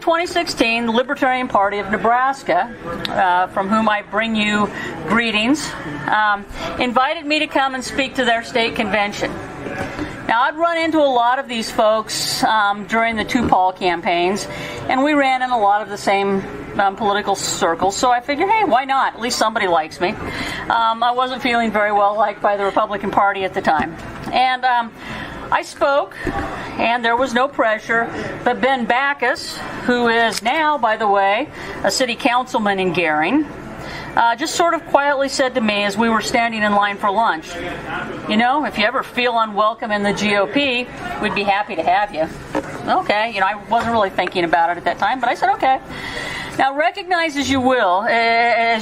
2016, the Libertarian Party of Nebraska, from whom I bring you greetings, invited me to come and speak to their state convention. Now, I'd run into a lot of these folks during the two Paul campaigns, and we ran in a lot of the same political circles, so I figured, hey, why not? At least somebody likes me. I wasn't feeling very well liked by the Republican Party at the time. And I spoke, and there was no pressure, but Ben Backus, who is now, by the way, a city councilman in Gering, just sort of quietly said to me as we were standing in line for lunch, you know, if you ever feel unwelcome in the GOP, we'd be happy to have you. Okay, you know, I wasn't really thinking about it at that time, but I said, okay. Now, recognize as you will, that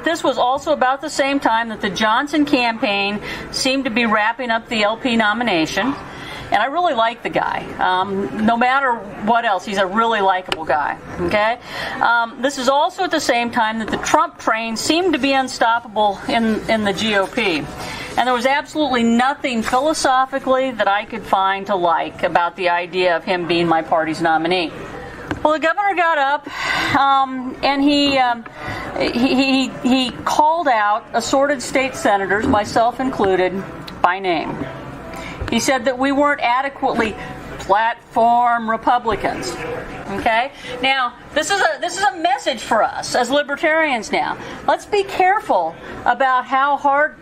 this was also about the same time that the Johnson campaign seemed to be wrapping up the LP nomination. And I really like the guy. No matter what else, he's a really likable guy. Okay. This is also at the same time that the Trump train seemed to be unstoppable in the GOP. And there was absolutely nothing philosophically that I could find to like about the idea of him being my party's nominee. Well, the governor got up and he called out assorted state senators, myself included, by name. He said that we weren't adequately platform Republicans. Okay? Now, this is a message for us as libertarians now. Let's be careful about how hard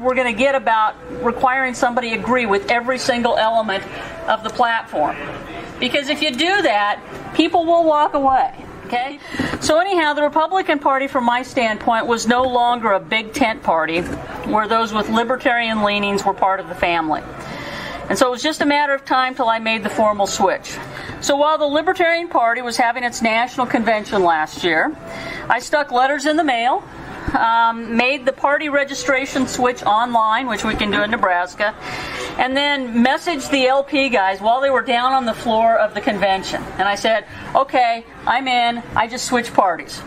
we're going to get about requiring somebody agree with every single element of the platform. Because if you do that, people will walk away. Okay? So anyhow, the Republican Party, from my standpoint, was no longer a big tent party where those with libertarian leanings were part of the family. And so it was just a matter of time till I made the formal switch. So while the Libertarian Party was having its national convention last year, I stuck letters in the mail, made the party registration switch online, which we can do in Nebraska, and then messaged the LP guys while they were down on the floor of the convention. And I said, okay, I'm in. I just switched parties.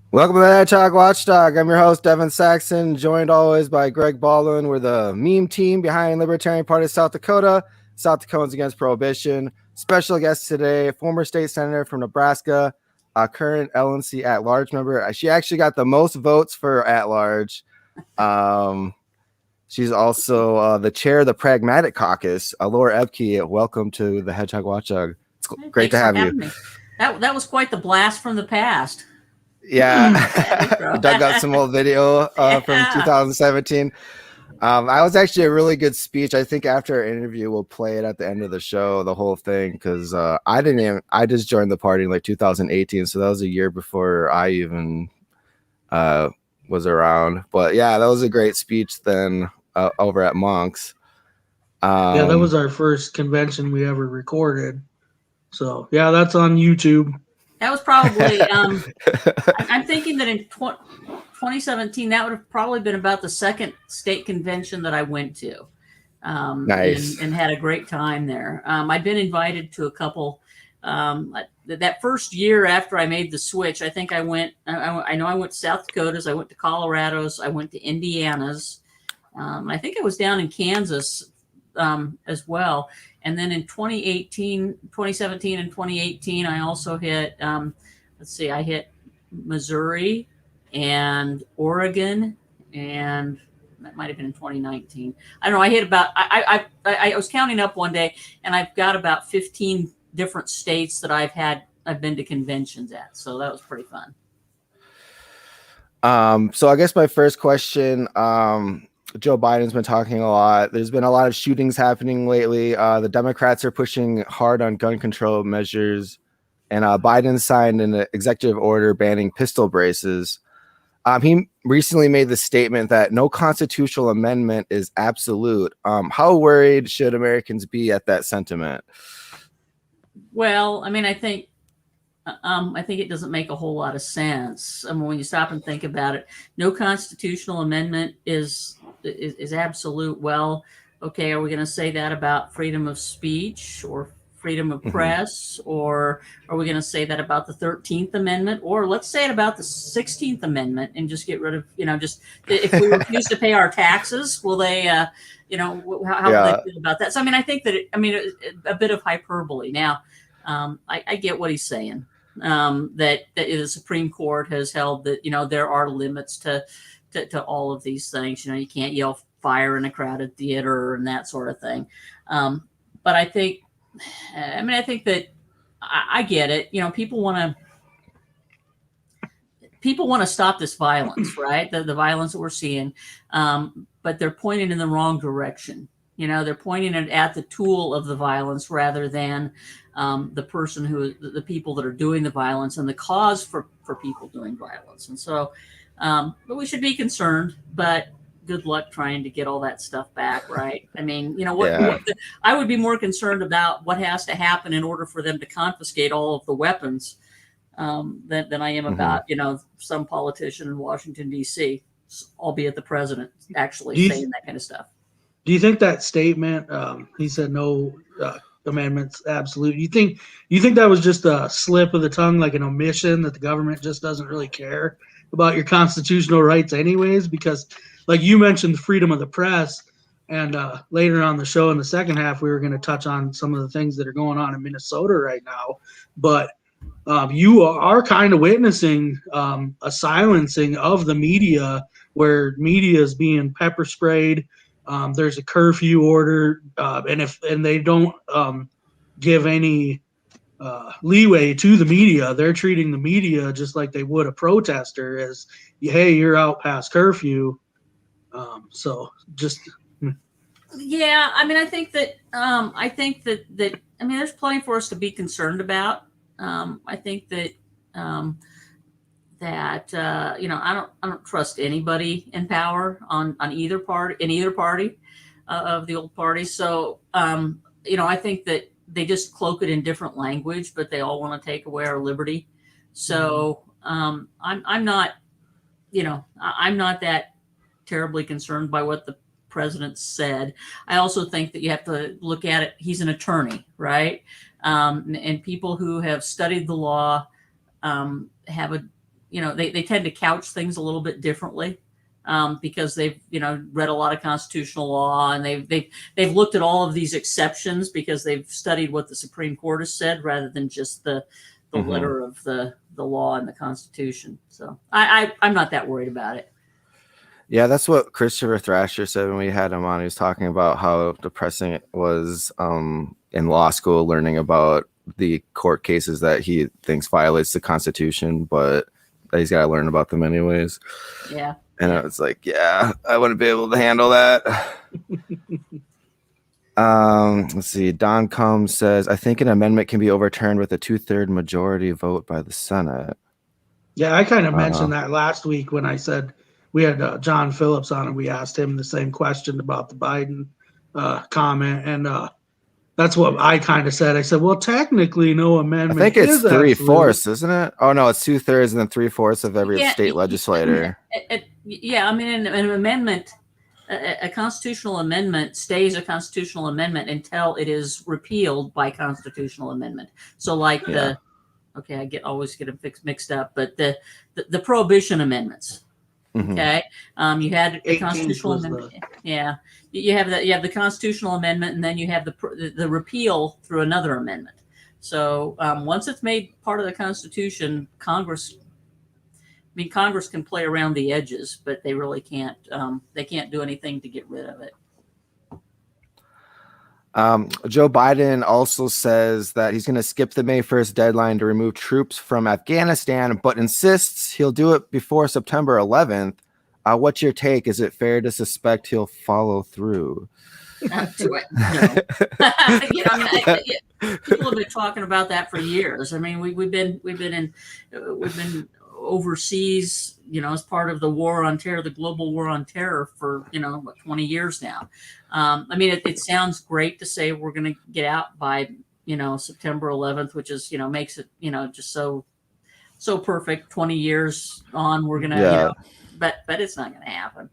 Welcome to the Hedgehog Watchdog. I'm your host, Devin Saxon, joined always by Greg Baldwin. We're the meme team behind Libertarian Party of South Dakota, South Dakotans Against Prohibition. Special guest today, former state senator from Nebraska, current LNC at-large member. She actually got the most votes for at-large. She's also the chair of the Pragmatic Caucus. Laura Ebke, welcome to the Hedgehog Watchdog. It's great to have you. Me. That was quite the blast from the past. Yeah, dug out some old video from 2017. I was actually a really good speech. I think after our interview, we'll play it at the end of the show, the whole thing, because I just joined the party in like 2018, so that was a year before I even was around. But yeah, that was a great speech then over at Monk's. Yeah, that was our first convention we ever recorded. So yeah, that's on YouTube. That was probably, I'm thinking that in 2017, that would have probably been about the second state convention that I went to. Nice. And had a great time there. I'd been invited to a couple, that first year after I made the switch, I think I went, I know I went to South Dakota's, I went to Colorado's, I went to Indiana's. I think I was down in Kansas as well. And then in 2017 and 2018, I also hit, I hit Missouri and Oregon, and that might have been in 2019. I don't know. I hit about, I was counting up one day, and I've got about 15 different states that I've been to conventions at. So that was pretty fun. So I guess my first question, Joe Biden's been talking a lot. There's been a lot of shootings happening lately. The Democrats are pushing hard on gun control measures, and Biden signed an executive order banning pistol braces. He recently made the statement that no constitutional amendment is absolute. How worried should Americans be at that sentiment? Well, I mean, I think it doesn't make a whole lot of sense. I mean, when you stop and think about it, no constitutional amendment is absolute. Well, okay, are we going to say that about freedom of speech or freedom of press, or are we going to say that about the 13th Amendment, or let's say it about the 16th Amendment and just get rid of, just if we refuse to pay our taxes, will they, how will they feel about that? So, I mean, I think that, a bit of hyperbole. Now, I get what he's saying. That the Supreme Court has held that there are limits to all of these things. You can't yell fire in a crowded theater and that sort of thing. But I think that I get it. People want to stop this violence, right? The violence that we're seeing, but they're pointing in the wrong direction. They're pointing it at the tool of the violence rather than the people that are doing the violence and the cause for people doing violence. And so, but we should be concerned, but good luck trying to get all that stuff back, right? I mean, I would be more concerned about what has to happen in order for them to confiscate all of the weapons than I am about, some politician in Washington, D.C., albeit the president, actually saying that kind of stuff. Do you think that statement, he said no amendments, absolute, you think that was just a slip of the tongue, like an omission, that the government just doesn't really care about your constitutional rights anyways? Because like you mentioned, the freedom of the press, and later on the show in the second half, we were going to touch on some of the things that are going on in Minnesota right now. But you are kind of witnessing a silencing of the media, where media is being pepper sprayed. There's a curfew order, and they don't give any leeway to the media. They're treating the media just like they would a protester, as, hey, you're out past curfew. Yeah, I mean, I think that there's plenty for us to be concerned about. I think that I don't trust anybody in power on either party of the old party. So I think that they just cloak it in different language, but they all want to take away our liberty. So I'm not that terribly concerned by what the president said. I also think that you have to look at it. He's an attorney, right? And people who have studied the law have they tend to couch things a little bit differently because they've read a lot of constitutional law, and they've looked at all of these exceptions because they've studied what the Supreme Court has said rather than just the letter of the law and the Constitution. So I'm not that worried about it. Yeah, that's what Christopher Thrasher said when we had him on. He was talking about how depressing it was in law school, learning about the court cases that he thinks violates the Constitution, but that he's got to learn about them anyways. Yeah. And I was like, yeah, I wouldn't be able to handle that. Let's see. Don Combs says, I think an amendment can be overturned with a 2/3 majority vote by the Senate. Yeah, I kind of mentioned that last week when I said we had John Phillips on, and we asked him the same question about the Biden comment. And that's what I kind of said. I said, well, technically no amendment. I think it's 3/4, isn't it? Oh, no, it's 2/3 and then 3/4 of every state legislator. Yeah, I mean, an amendment, a constitutional amendment stays a constitutional amendment until it is repealed by constitutional amendment. So like I always get them mixed up, but the prohibition amendments. Okay. You had a constitutional amendment. Yeah. You have the constitutional amendment, and then you have the repeal through another amendment. So once it's made part of the Constitution, Congress can play around the edges, but they really can't. They can't do anything to get rid of it. Joe Biden also says that he's going to skip the May 1st deadline to remove troops from Afghanistan, but insists he'll do it before September 11th. What's your take? Is it fair to suspect he'll follow through? People have been talking about that for years. I mean, we've been overseas, as part of the war on terror, the global war on terror for 20 years now. I mean, it sounds great to say we're going to get out by September 11th, which is, makes it, just so perfect. 20 years on, we're going to, but it's not going to happen.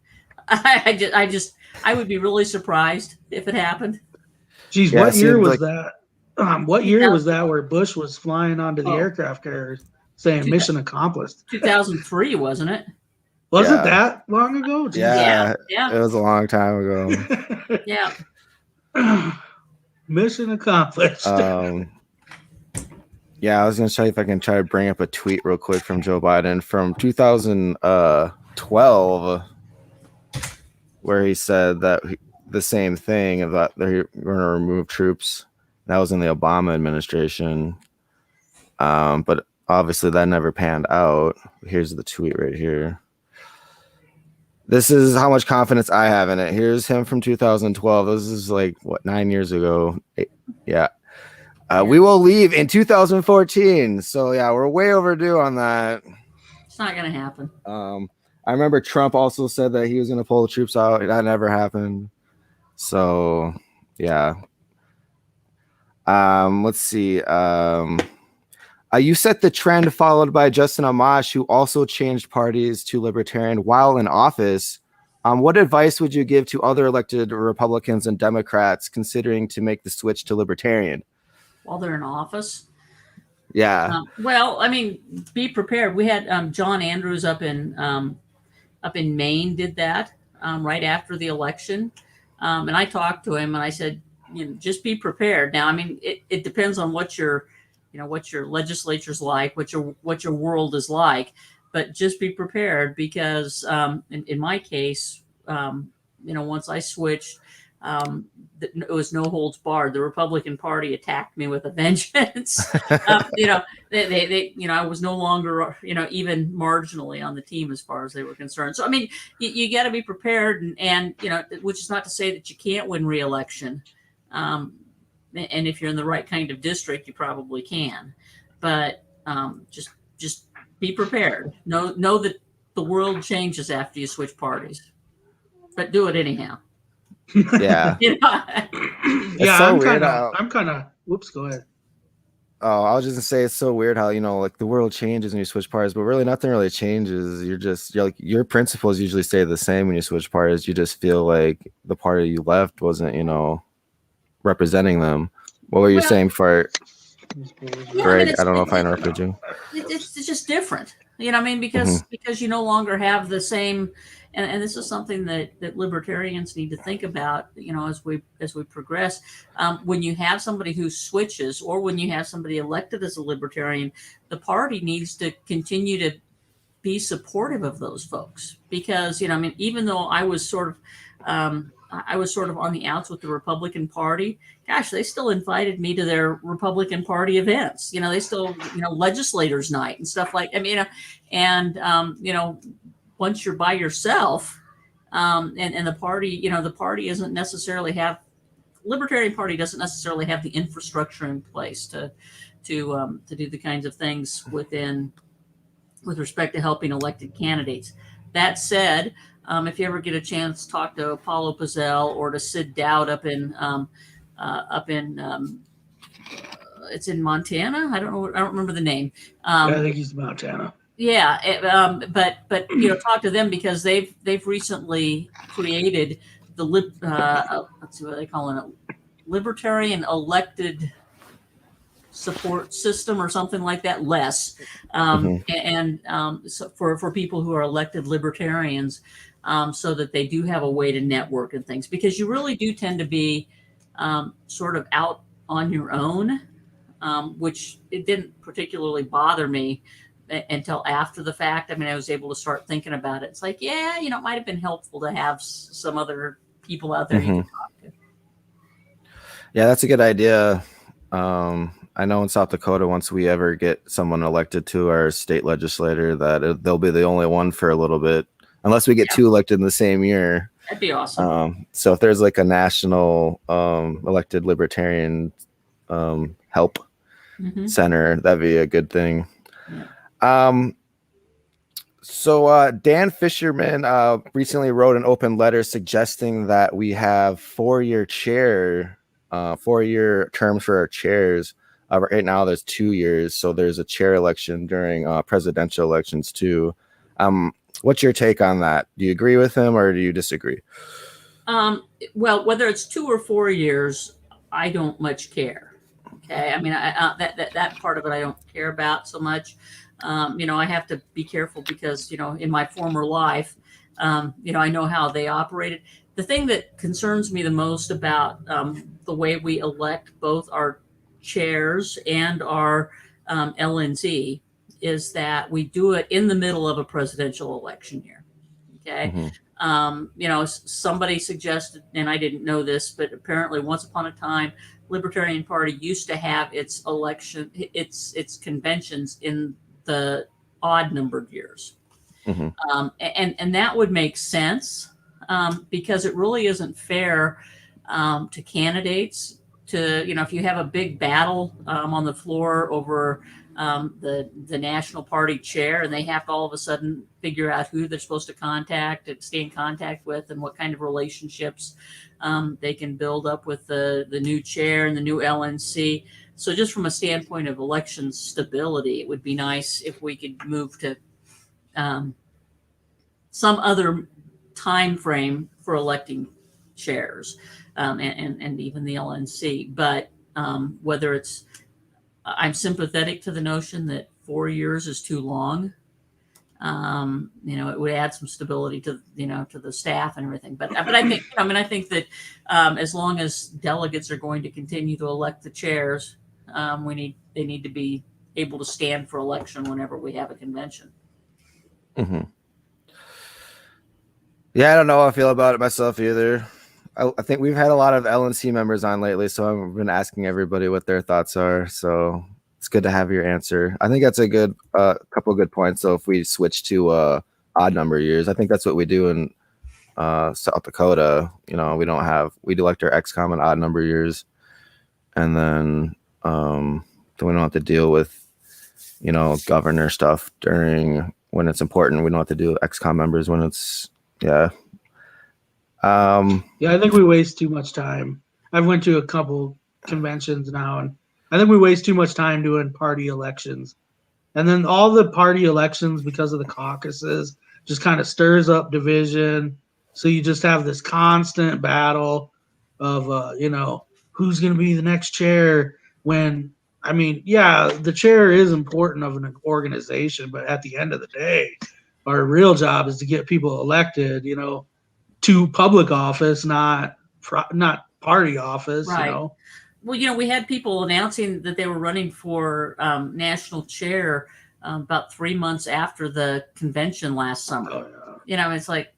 I would be really surprised if it happened. Geez, what year was that? What year was that where Bush was flying onto the aircraft carriers saying mission accomplished? 2003, wasn't it? Was it that long ago? Geez. Yeah, it was a long time ago. Yeah. Mission accomplished. Yeah, I was going to show you if I can try to bring up a tweet real quick from Joe Biden from 2012, where he said that the same thing about they're going to remove troops. That was in the Obama administration. But obviously that never panned out. Here's the tweet right here. This is how much confidence I have in it. Here's him from 2012. This is 9 years ago. Yeah. We will leave in 2014. So yeah, we're way overdue on that. It's not going to happen. I remember Trump also said that he was going to pull the troops out. That never happened. So yeah. Let's see. You set the trend followed by Justin Amash, who also changed parties to libertarian while in office. What advice would you give to other elected Republicans and Democrats considering to make the switch to libertarian? While they're in office? Yeah. Well, I mean, be prepared. We had John Andrews up in Maine did that right after the election. And I talked to him and I said, just be prepared. Now, I mean, it depends on what your legislature's like, what your world is like, but just be prepared because in my case, once I switched, it was no holds barred. The Republican Party attacked me with a vengeance. I was no longer, even marginally on the team as far as they were concerned. So, I mean, you got to be prepared and, which is not to say that you can't win re-election. And if you're in the right kind of district, you probably can, but just be prepared. Know that the world changes after you switch parties, but do it anyhow. Yeah. Yeah. So I'm kind of. Whoops. Go ahead. Oh, I was just gonna say it's so weird how the world changes when you switch parties, but really nothing really changes. You're your principles usually stay the same when you switch parties. You just feel like the party you left wasn't representing them. What were you saying for Greg? I don't know if I interrupted you. It's just different, because you no longer have the same. And this is something that libertarians need to think about, as we progress. When you have somebody who switches, or when you have somebody elected as a libertarian, the party needs to continue to be supportive of those folks, because even though I was sort of on the outs with the Republican Party, gosh, they still invited me to their Republican Party events. They still legislators night and stuff like. Once you're by yourself, and the party, the party isn't necessarily Libertarian Party doesn't necessarily have the infrastructure in place to do the kinds of things with respect to helping elected candidates. That said, if you ever get a chance to talk to Paulo Pazell or to Sid Dowd up in it's in Montana. I don't remember the name. I think he's in Montana. Yeah, but talk to them because they've recently created the let's see what they call it, libertarian elected support system or something like that. Less, so for people who are elected libertarians, so that they do have a way to network and things, because you really do tend to be sort of out on your own, which it didn't particularly bother me until after the fact. I mean, I was able to start thinking about it. It's like, it might have been helpful to have some other people out there you can talk to. Yeah, that's a good idea. I know in South Dakota, once we ever get someone elected to our state legislature, that they'll be the only one for a little bit, unless we get two elected in the same year. That'd be awesome. So if there's like a national elected libertarian help center, that'd be a good thing. Yeah. So Dan Fisherman recently wrote an open letter suggesting that we have 4-year chair 4-year terms for our chairs. Right now, there's 2 years, so there's a chair election during presidential elections too. What's your take on that? Do you agree with him or do you disagree? Well, whether it's 2 or 4 years, I don't much care. Okay, I mean, that part of it I don't care about so much. I have to be careful because in my former life, I know how they operated. The thing that concerns me the most about the way we elect both our chairs and our LNC is that we do it in the middle of a presidential election year. Okay. Mm-hmm. Somebody suggested, and I didn't know this, but apparently once upon a time, Libertarian Party used to have its conventions in the odd numbered years. Mm-hmm. And that would make sense because it really isn't fair to candidates to, if you have a big battle on the floor over the national party chair and they have to all of a sudden figure out who they're supposed to contact and stay in contact with and what kind of relationships they can build up with the new chair and the new LNC. So just from a standpoint of election stability, it would be nice if we could move to some other time frame for electing chairs and even the LNC. But whether it's, I'm sympathetic to the notion that 4 years is too long. It would add some stability to the staff and everything. But I think, I think that as long as delegates are going to continue to elect the chairs, they need to be able to stand for election whenever we have a convention. Mm-hmm. Yeah, I don't know how I feel about it myself either. I think we've had a lot of LNC members on lately, so I've been asking everybody what their thoughts are. So it's good to have your answer. I think that's a good couple of good points. So if we switch to odd number years, I think that's what we do in South Dakota. We elect our XCOM in odd number years, and then we don't have to deal with governor stuff during when it's important. We don't have to do XCOM members when it's yeah. I think we waste too much time. I've went to a couple conventions now, and I think we waste too much time doing party elections. And then all the party elections, because of the caucuses, just kind of stirs up division. So you just have this constant battle of, who's going to be the next chair when, the chair is important of an organization, but at the end of the day, our real job is to get people elected, to public office, not party office. Right. Well, we had people announcing that they were running for national chair about 3 months after the convention last summer. Oh, yeah. It's like,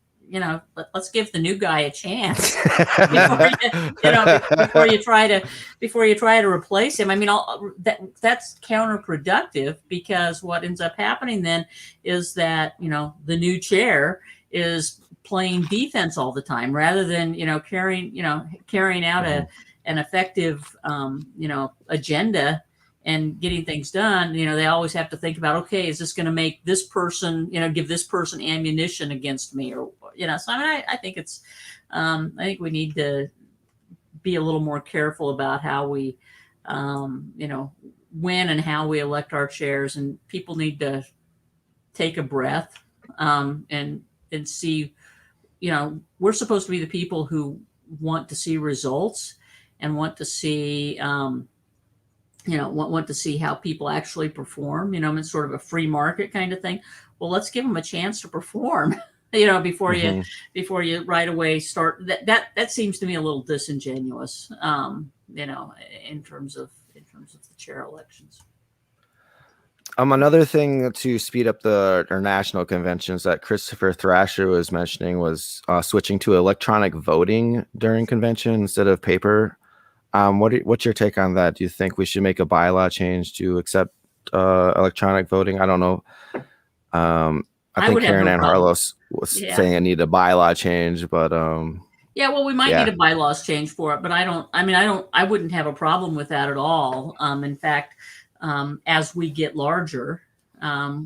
let's give the new guy a chance before you try to replace him. That's counterproductive because what ends up happening then is that the new chair is playing defense all the time rather than carrying out an effective agenda and getting things done. They always have to think about, okay, is this going to make this person give this person ammunition against me, or so I think it's I think we need to be a little more careful about how we when and how we elect our chairs, and people need to take a breath and see, we're supposed to be the people who want to see results and want to see, want to see how people actually perform. It's sort of a free market kind of thing. Well, let's give them a chance to perform, before you right away start. That seems to me a little disingenuous, in terms of the chair elections. Another thing to speed up our national conventions that Christopher Thrasher was mentioning was switching to electronic voting during convention instead of paper. What's your take on that? Do you think we should make a bylaw change to accept electronic voting? I don't know. I think Karen Ann Harlos was saying I need a bylaw change, but we might need a bylaws change for it, but I wouldn't have a problem with that at all. In fact, as we get larger,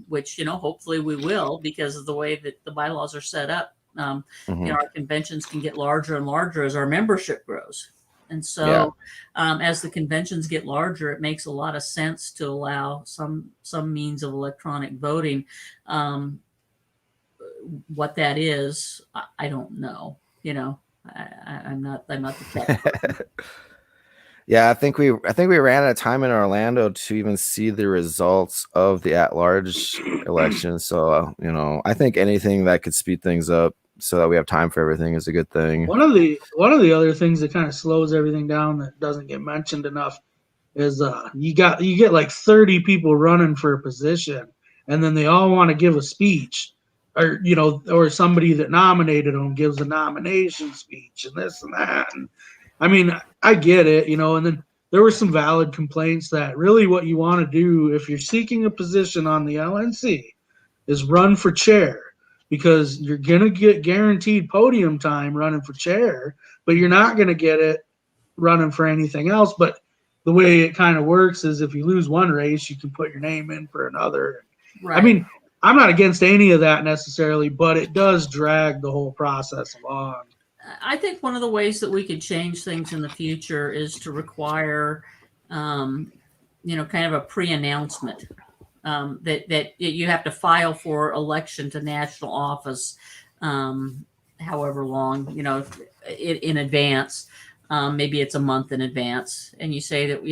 which, hopefully we will, because of the way that the bylaws are set up, our conventions can get larger and larger as our membership grows. And so as the conventions get larger, it makes a lot of sense to allow some means of electronic voting. What that is, I don't know. I'm not the tech person. Yeah, I think we ran out of time in Orlando to even see the results of the at-large election. So I think anything that could speed things up so that we have time for everything is a good thing. One of the other things that kind of slows everything down that doesn't get mentioned enough is you get like 30 people running for a position, and then they all want to give a speech, or somebody that nominated them gives a nomination speech and this and that. And I mean, I get it, and then there were some valid complaints that really what you want to do if you're seeking a position on the LNC is run for chair, because you're going to get guaranteed podium time running for chair, but you're not going to get it running for anything else. But the way it kind of works is if you lose one race, you can put your name in for another. Right. I mean, I'm not against any of that necessarily, but it does drag the whole process along. I think one of the ways that we could change things in the future is to require, kind of a pre-announcement that you have to file for election to national office, however long, in advance. Maybe it's a month in advance, and you say that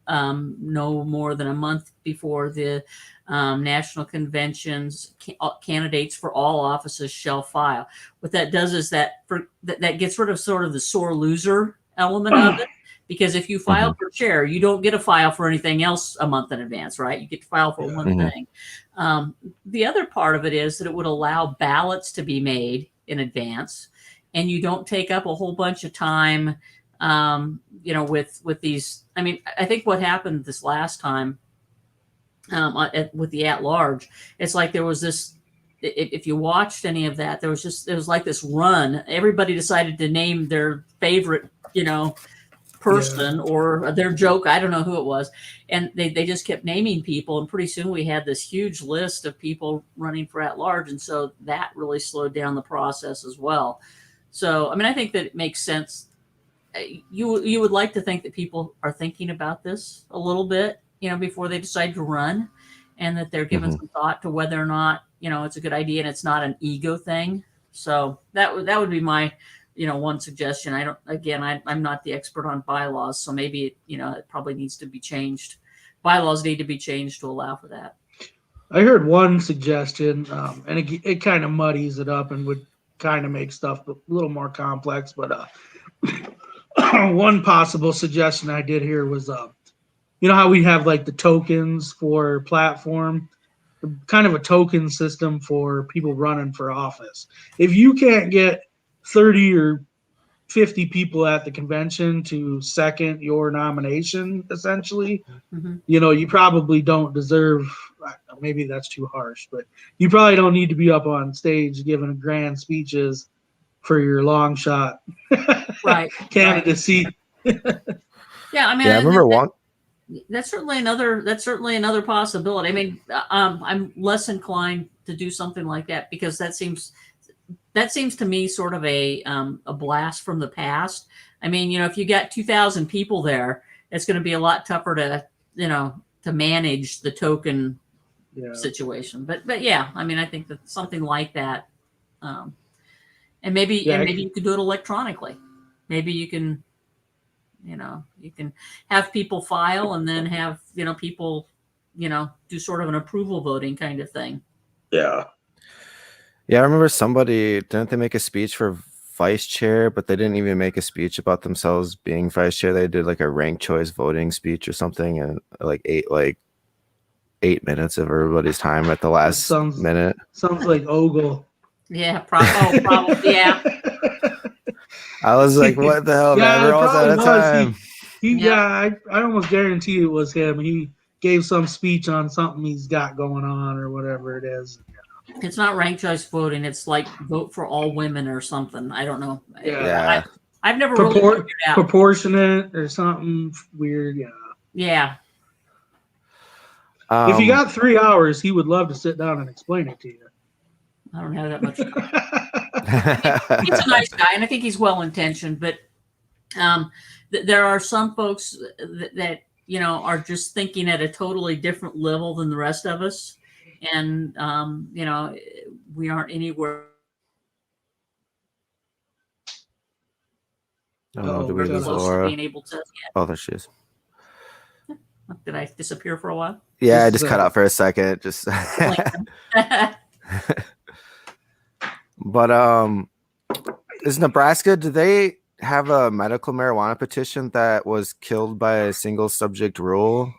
no more than a month before the national conventions, candidates for all offices shall file. What that does is that gets rid of sort of the sore loser element of it, because if you file for chair, you don't get to file for anything else a month in advance, right? You get to file for one thing. The other part of it is that it would allow ballots to be made in advance, and you don't take up a whole bunch of time, with these. I mean, I think what happened this last time with the at-large, it's like there was this, if you watched any of that, it was like this run. Everybody decided to name their favorite, person or their joke. I don't know who it was. And they just kept naming people. And pretty soon we had this huge list of people running for at-large. And so that really slowed down the process as well. So, I mean, I think that it makes sense. You would like to think that people are thinking about this a little bit, before they decide to run, and that they're giving some thought to whether or not, it's a good idea and it's not an ego thing. So that would be my, one suggestion. I'm not the expert on bylaws, so maybe, it probably needs to be changed. Bylaws need to be changed to allow for that. I heard one suggestion, and it kind of muddies it up and would kind of make stuff a little more complex. But one possible suggestion I did hear was, how we have like the tokens for platform, kind of a token system for people running for office. If you can't get 30 or 50 people at the convention to second your nomination, essentially, you probably don't deserve, maybe that's too harsh, but you probably don't need to be up on stage giving grand speeches for your long shot candidacy. Yeah, I mean, I remember one. That's certainly another possibility. I mean, I'm less inclined to do something like that, because that seems to me sort of a blast from the past. I mean, if you got 2,000 people there, it's going to be a lot tougher to manage the token situation. But yeah, I mean, I think that something like that, and maybe you could do it electronically. Maybe you can have people file and then have, people, do sort of an approval voting kind of thing. Yeah. Yeah, I remember didn't they make a speech for vice chair, but they didn't even make a speech about themselves being vice chair. They did like a ranked choice voting speech or something, and like 8 minutes of everybody's time at the last minute. Sounds like Ogle. Yeah, probably, yeah. I was like, what the hell, man? We're all out of time. I almost guarantee it was him. He gave some speech on something he's got going on or whatever it is. It's not ranked choice voting. It's like vote for all women or something. I don't know. Yeah. I've never really figured it out. Proportionate or something weird. Yeah. If you got 3 hours, he would love to sit down and explain it to you. I don't have that much time. He's a nice guy, and I think he's well-intentioned, but There are some folks that are just thinking at a totally different level than the rest of us, and we aren't anywhere. Oh, do we lose Close to Laura? being able to. Oh, there she is. Did I disappear for a while? Yeah, I just cut out for a second. Just. But is Nebraska? Do they have a medical marijuana petition that was killed by a single subject rule?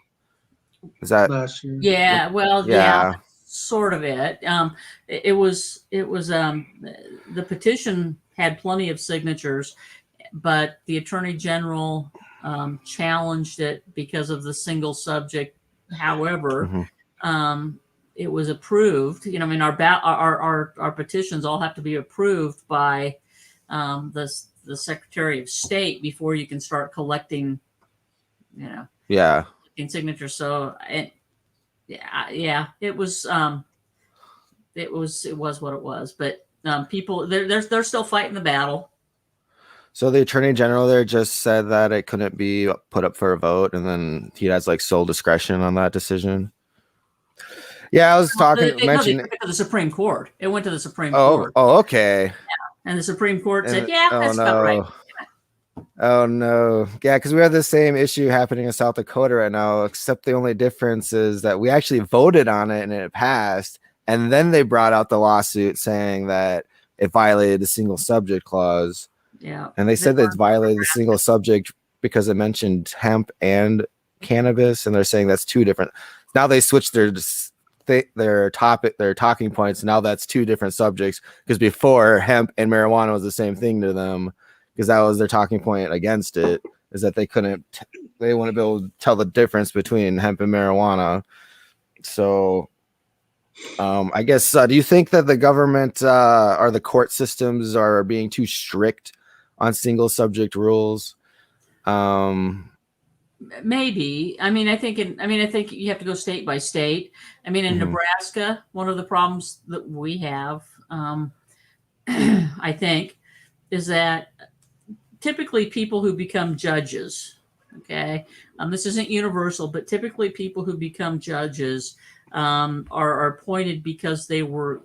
Is that last year? Yeah, well, yeah, sort of it. It was the petition had plenty of signatures, but the Attorney General challenged it because of the single subject. However, it was approved. I mean, our petitions all have to be approved by the Secretary of State before you can start collecting. In signatures. So it was what it was. But people they're still fighting the battle. So the Attorney General there just said that it couldn't be put up for a vote, and then he has like sole discretion on that decision. Yeah, I was mentioning it to the Supreme Court. It went to the Supreme Court. Oh, okay. Yeah. And the Supreme Court said, that's about right. Oh no. Yeah, because we have the same issue happening in South Dakota right now, except the only difference is that we actually voted on it and it passed. And then they brought out the lawsuit saying that it violated the single subject clause. Yeah. And they said that it violated the single subject because it mentioned hemp and cannabis. And they're saying that's two different. Now they switched their talking points. Now that's two different subjects, because before hemp and marijuana was the same thing to them, because that was their talking point against it, is that they wouldn't be able to tell the difference between hemp and marijuana. So I guess, do you think that the government or the court systems are being too strict on single subject rules? Maybe. I think you have to go state by state. In Nebraska, one of the problems that we have, I think, is that typically people who become judges, okay, this isn't universal, but typically people who become judges are appointed because they were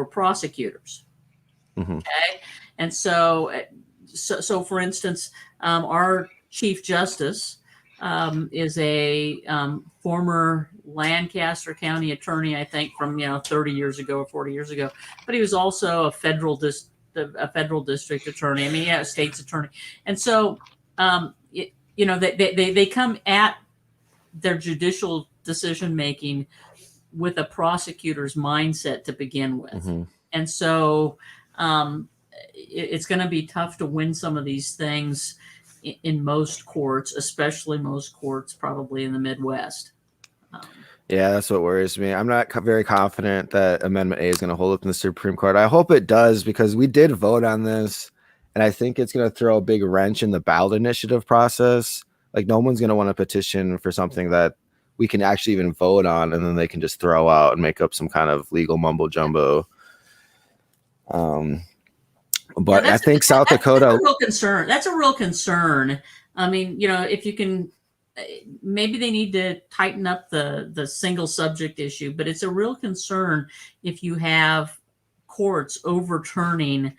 prosecutors. Okay, and so for instance, our Chief Justice is a former Lancaster County attorney, I think, from 30 years ago or 40 years ago, but he was also a federal district attorney. A state's attorney, and so they come at their judicial decision making with a prosecutor's mindset to begin with, and so it's going to be tough to win some of these things in most courts, especially most courts probably in the Midwest. Yeah, that's what worries me. I'm not very confident that Amendment A is going to hold up in the Supreme Court. I hope it does, because we did vote on this, and I think it's going to throw a big wrench in the ballot initiative process. Like, no one's going to want to petition for something that we can actually even vote on, and then they can just throw out and make up some kind of legal mumbo jumbo. But I think South Dakota. That's a real concern. That's a real concern. If you can, maybe they need to tighten up the single subject issue, but it's a real concern if you have courts overturning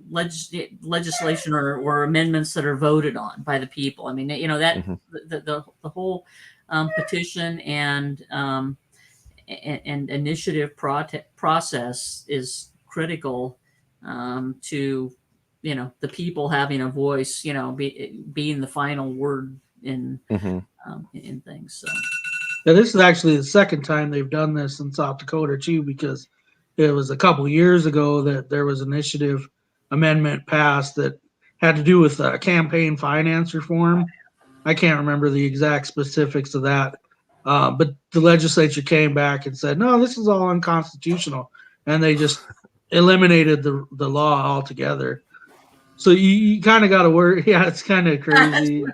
legislation or amendments that are voted on by the people. The whole petition and initiative process is critical to the people having a voice, being the final word in things. So this is actually the second time they've done this in South Dakota too, because it was a couple years ago that there was an initiative amendment passed that had to do with campaign finance reform. I can't remember the exact specifics of that, but the legislature came back and said, no, this is all unconstitutional, and they just eliminated the law altogether. So you kind of got to worry. Yeah, it's kind of crazy.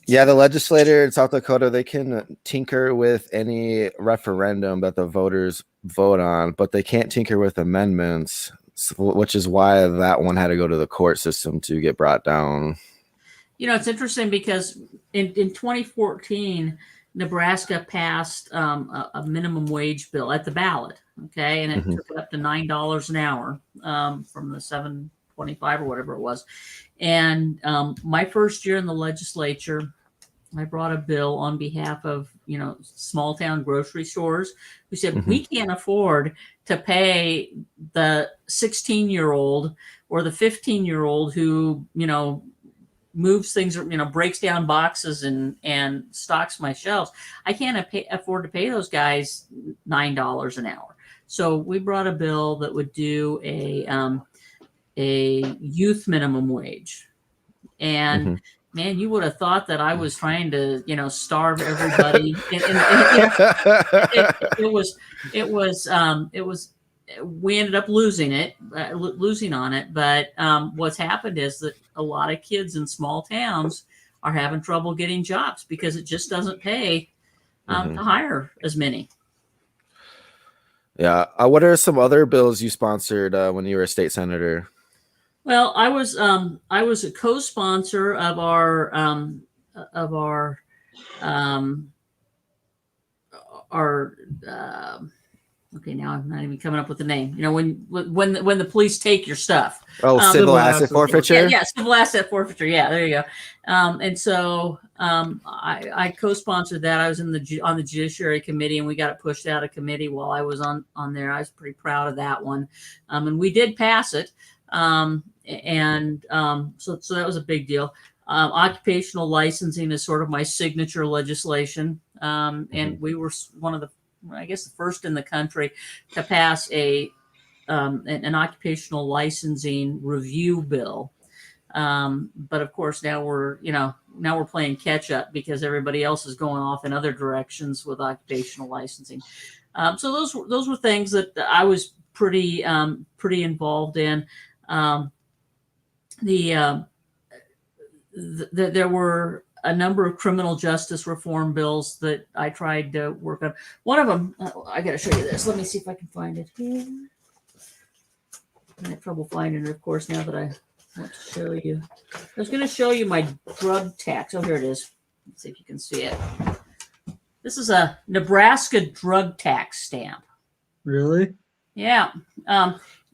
Yeah, the legislator in South Dakota, they can tinker with any referendum that the voters vote on, but they can't tinker with amendments. which is why that one had to go to the court system to get brought down. It's interesting because in 2014, Nebraska passed a minimum wage bill at the ballot, okay, and it took it up to $9 an hour from the $7.25 or whatever it was. And my first year in the legislature, I brought a bill on behalf of small town grocery stores who said we can't afford to pay the 16-year-old or the 15-year-old who moves things, breaks down boxes and stocks my shelves. I can't afford to pay those guys $9 an hour. So we brought a bill that would do a youth minimum wage. And man, you would have thought that I was trying to, starve everybody. It was. We ended up losing on it. But what's happened is that a lot of kids in small towns are having trouble getting jobs because it just doesn't pay to hire as many. Yeah. What are some other bills you sponsored when you were a state senator? Well, I was a co-sponsor of our okay, now I'm not even coming up with the name. When the police take your stuff. Civil asset forfeiture. Yeah, civil asset forfeiture. Yeah, there you go. And so I co-sponsored that. I was on the Judiciary Committee, and we got it pushed out of committee while I was on there. I was pretty proud of that one, and we did pass it. So that was a big deal. Occupational licensing is sort of my signature legislation, and we were one of the first in the country to pass an occupational licensing review bill. But of course now we're playing catch up because everybody else is going off in other directions with occupational licensing. So those were things that I was pretty involved in. There were a number of criminal justice reform bills that I tried to work on. One of them, I got to show you this. Let me see if I can find it here. I have trouble finding it, of course, now that I want to show you. I was going to show you my drug tax. Oh, here it is. Let's see if you can see it. This is a Nebraska drug tax stamp. Really? Yeah.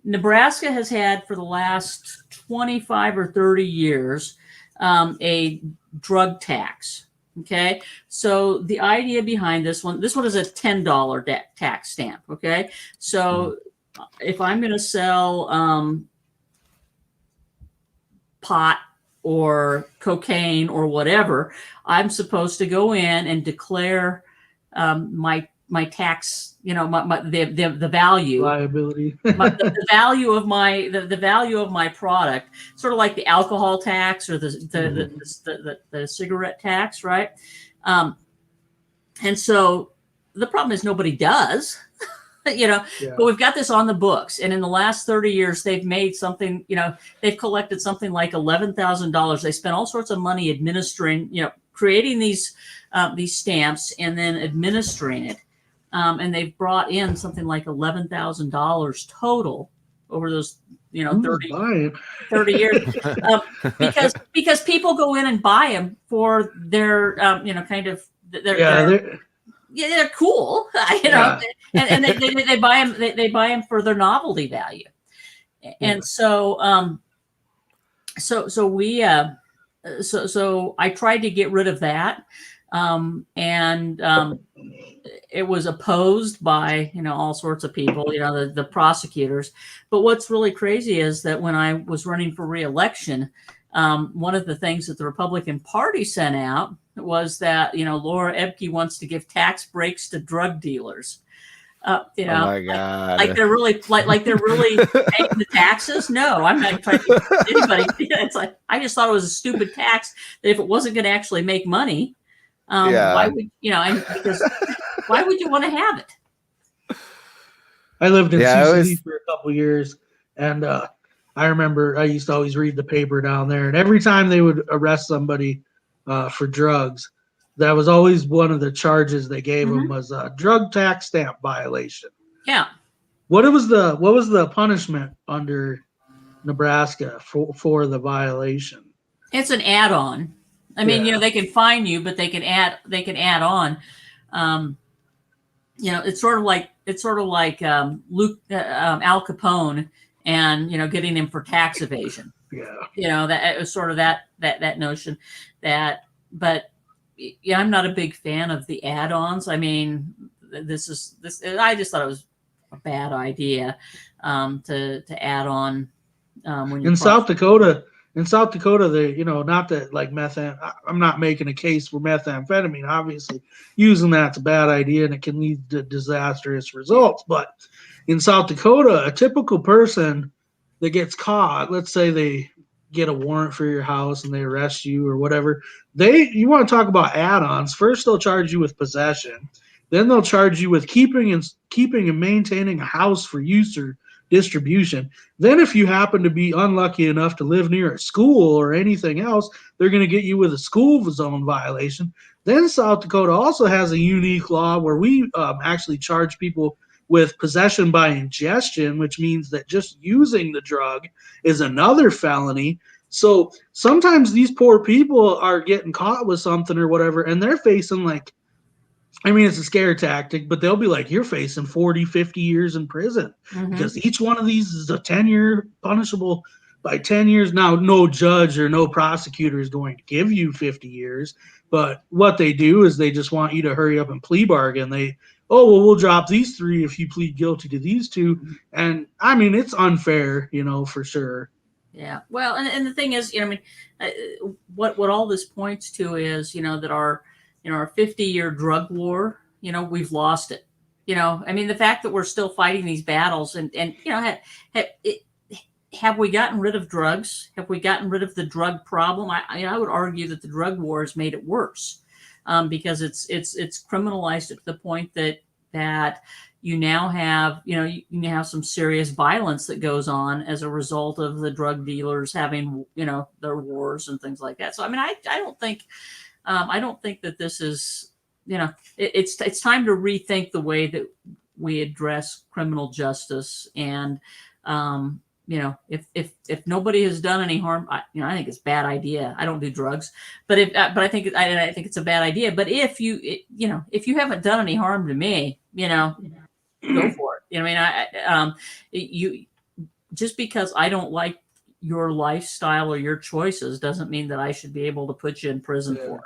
Nebraska has had for the last 25 or 30 years a drug tax. Okay. So the idea behind this one is a $10 tax stamp. Okay. So if I'm going to sell pot or cocaine or whatever, I'm supposed to go in and declare my tax, the value, liability, the value of my product, sort of like the alcohol tax or the cigarette tax, right? And so the problem is nobody does, but we've got this on the books, and in the last 30 years, they've made something, they've collected something like $11,000. They spent all sorts of money administering, creating these stamps and then administering it. And they've brought in something like $11,000 total over those, 30 years, because people go in and buy them for their, they're cool, and they buy them. They buy them for their novelty value, and so I tried to get rid of that, and it was opposed by all sorts of people, the prosecutors. But what's really crazy is that when I was running for re-election, one of the things that the Republican Party sent out was that Laura Ebke wants to give tax breaks to drug dealers. Oh my God! Like they're really like they're really paying the taxes. No, I'm not trying to get anybody. It's like I just thought it was a stupid tax that if it wasn't going to actually make money, why would because why would you want to have it? I lived in Sioux City for a couple years, and I remember I used to always read the paper down there, and every time they would arrest somebody for drugs, that was always one of the charges they gave them was a drug tax stamp violation. Yeah. What was the punishment under Nebraska for the violation? It's an add-on. I mean, they can fine you, but they can add on. It's sort of like Al Capone and getting him for tax evasion. Yeah. That it was sort of that notion that, but yeah, I'm not a big fan of the add-ons. I mean, this. I just thought it was a bad idea to add on when you're in South Dakota. In South Dakota, they, not that like I'm not making a case for methamphetamine. Obviously, using that's a bad idea and it can lead to disastrous results. But in South Dakota, a typical person that gets caught, let's say they get a warrant for your house and they arrest you or whatever, you want to talk about add-ons. First, they'll charge you with possession. Then they'll charge you with keeping and maintaining a house for use or distribution. Then if you happen to be unlucky enough to live near a school or anything else, they're going to get you with a school zone violation. Then South Dakota also has a unique law where we actually charge people with possession by ingestion, which means that just using the drug is another felony. So sometimes these poor people are getting caught with something or whatever, and they're facing it's a scare tactic, but they'll be like, you're facing 40, 50 years in prison because each one of these is a 10-year punishable by 10 years. Now, no judge or no prosecutor is going to give you 50 years, but what they do is they just want you to hurry up and plea bargain. We'll drop these 3 if you plead guilty to these 2. And I mean, it's unfair, for sure. Yeah. Well, and the thing is, what all this points to is, that our 50-year drug war, we've lost it. I mean, the fact that we're still fighting these battles and have we gotten rid of drugs? Have we gotten rid of the drug problem? I would argue that the drug war has made it worse because it's criminalized it to the point that you now have, you have some serious violence that goes on as a result of the drug dealers having, their wars and things like that. So, I mean, I don't think that this is, it's time to rethink the way that we address criminal justice. And, if nobody has done any harm, I think it's a bad idea. I don't do drugs, but I think it's a bad idea. But if you haven't done any harm to me, go for it. You just because I don't like your lifestyle or your choices doesn't mean that I should be able to put you in prison for it.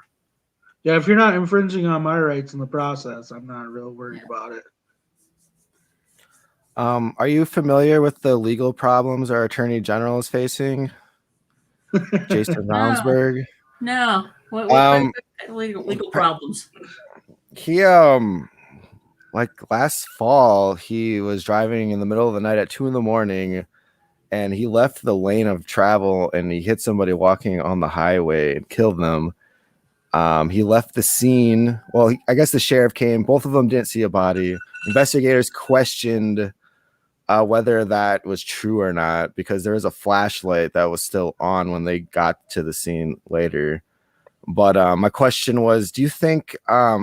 Yeah, if you're not infringing on my rights in the process, I'm not real worried about it. Are you familiar with the legal problems our Attorney General is facing? Jason Brownsburg? No. What legal problems? He last fall, he was driving in the middle of the night at 2 a.m. and he left the lane of travel and he hit somebody walking on the highway and killed them. He left the scene. Well, I guess the sheriff came. Both of them didn't see a body. Investigators questioned whether that was true or not because there was a flashlight that was still on when they got to the scene later. But my question was, do you think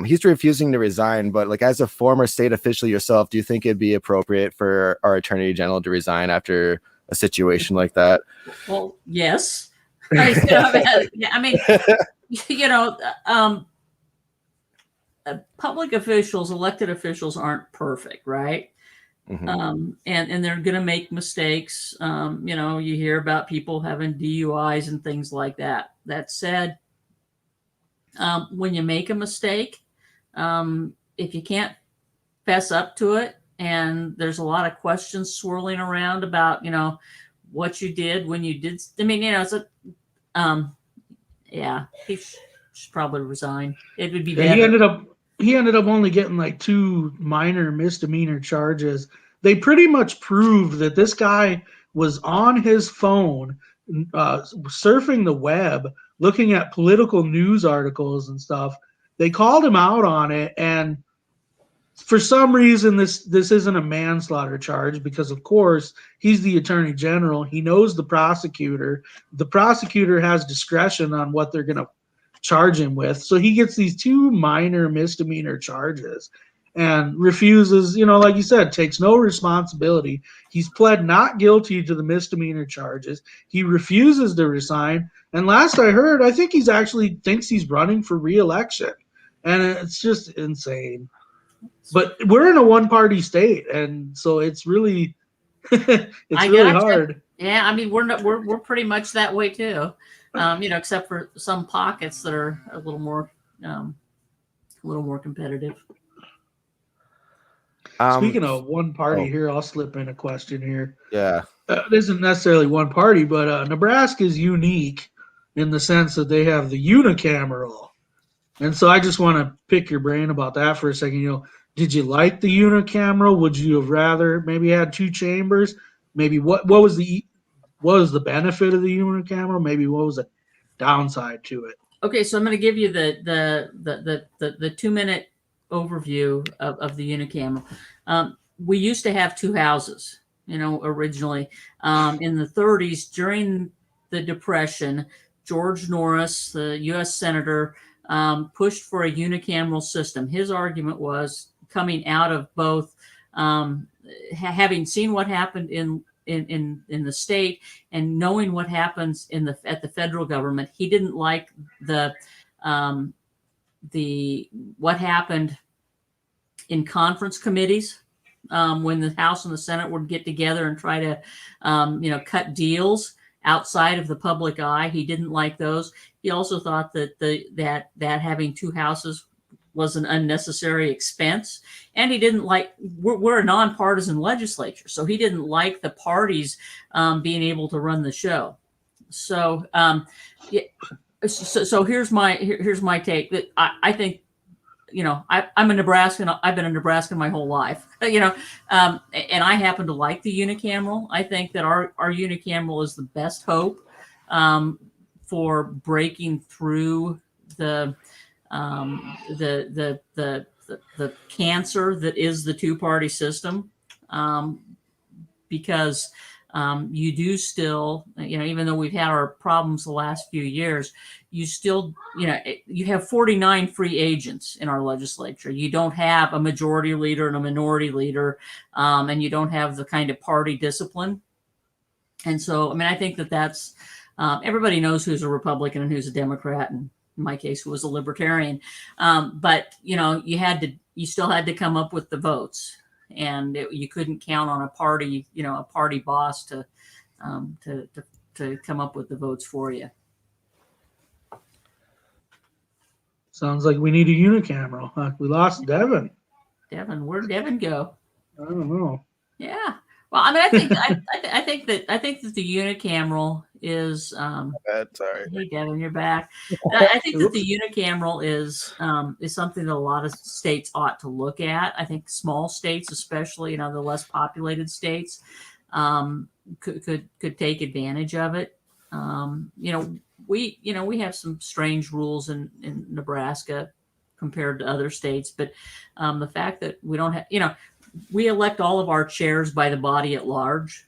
he's refusing to resign, but as a former state official yourself, do you think it'd be appropriate for our Attorney General to resign after a situation like that? Well, yes. Public officials, elected officials aren't perfect, right? Mm-hmm. And they're going to make mistakes. You hear about people having DUIs and things like that. That said, when you make a mistake, if you can't fess up to it, and there's a lot of questions swirling around about, what you did when you did. I mean, he should probably resign. It would be better. He ended up only getting 2 minor misdemeanor charges. They pretty much proved that this guy was on his phone, surfing the web, looking at political news articles and stuff. They called him out on it, and for some reason, this isn't a manslaughter charge because, of course, he's the Attorney General. He knows the prosecutor. The prosecutor has discretion on what they're going to charge him with. So he gets these 2 minor misdemeanor charges. and refuses, like you said, takes no responsibility. He's pled not guilty to the misdemeanor charges. He refuses to resign. And last I heard, I think he's actually thinks he's running for re-election. And it's just insane. But we're in a one-party state, and so it's really it's really hard. Yeah, I mean we're pretty much that way too. Except for some pockets that are a little more competitive. Speaking of one party here, I'll slip in a question here. Yeah. It isn't necessarily one party, but Nebraska is unique in the sense that they have the unicameral. And so I just want to pick your brain about that for a second. Did you like the unicameral? Would you have rather maybe had two chambers? Maybe what was the benefit of the unicameral? Maybe what was the downside to it? Okay, so I'm going to give you the 2-minute overview of the unicameral. We used to have two houses, originally. In the 30s, during the Depression, George Norris, the U.S. Senator, pushed for a unicameral system. His argument was coming out of both, having seen what happened in the state and knowing what happens at the federal government. He didn't like what happened in conference committees when the House and the Senate would get together and try to cut deals outside of the public eye. He didn't like those. He also thought that having two houses was an unnecessary expense, and he didn't like. We're a nonpartisan legislature, so he didn't like the parties being able to run the show. So, so here's my take. That I think, I'm a Nebraskan. I've been a Nebraskan my whole life, and I happen to like the unicameral. I think that our unicameral is the best hope for breaking through the cancer that is the two-party system, because you do still, even though we've had our problems the last few years, you still, you have 49 free agents in our legislature. You don't have a majority leader and a minority leader, and you don't have the kind of party discipline. And so, I think that's, everybody knows who's a Republican and who's a Democrat, and in my case, who was a libertarian. But, you still had to come up with the votes. And you couldn't count on a party boss to come up with the votes for you. Sounds like we need a unicameral. We lost Devin. Devin, where'd Devin go? I don't know. Yeah. Well, I think that the unicameral is. Sorry. Hey, Devin, you're back. I think that the unicameral is something that a lot of states ought to look at. I think small states, especially the less populated states, could take advantage of it. We have some strange rules in Nebraska compared to other states, but the fact that we don't have, we elect all of our chairs by the body at large.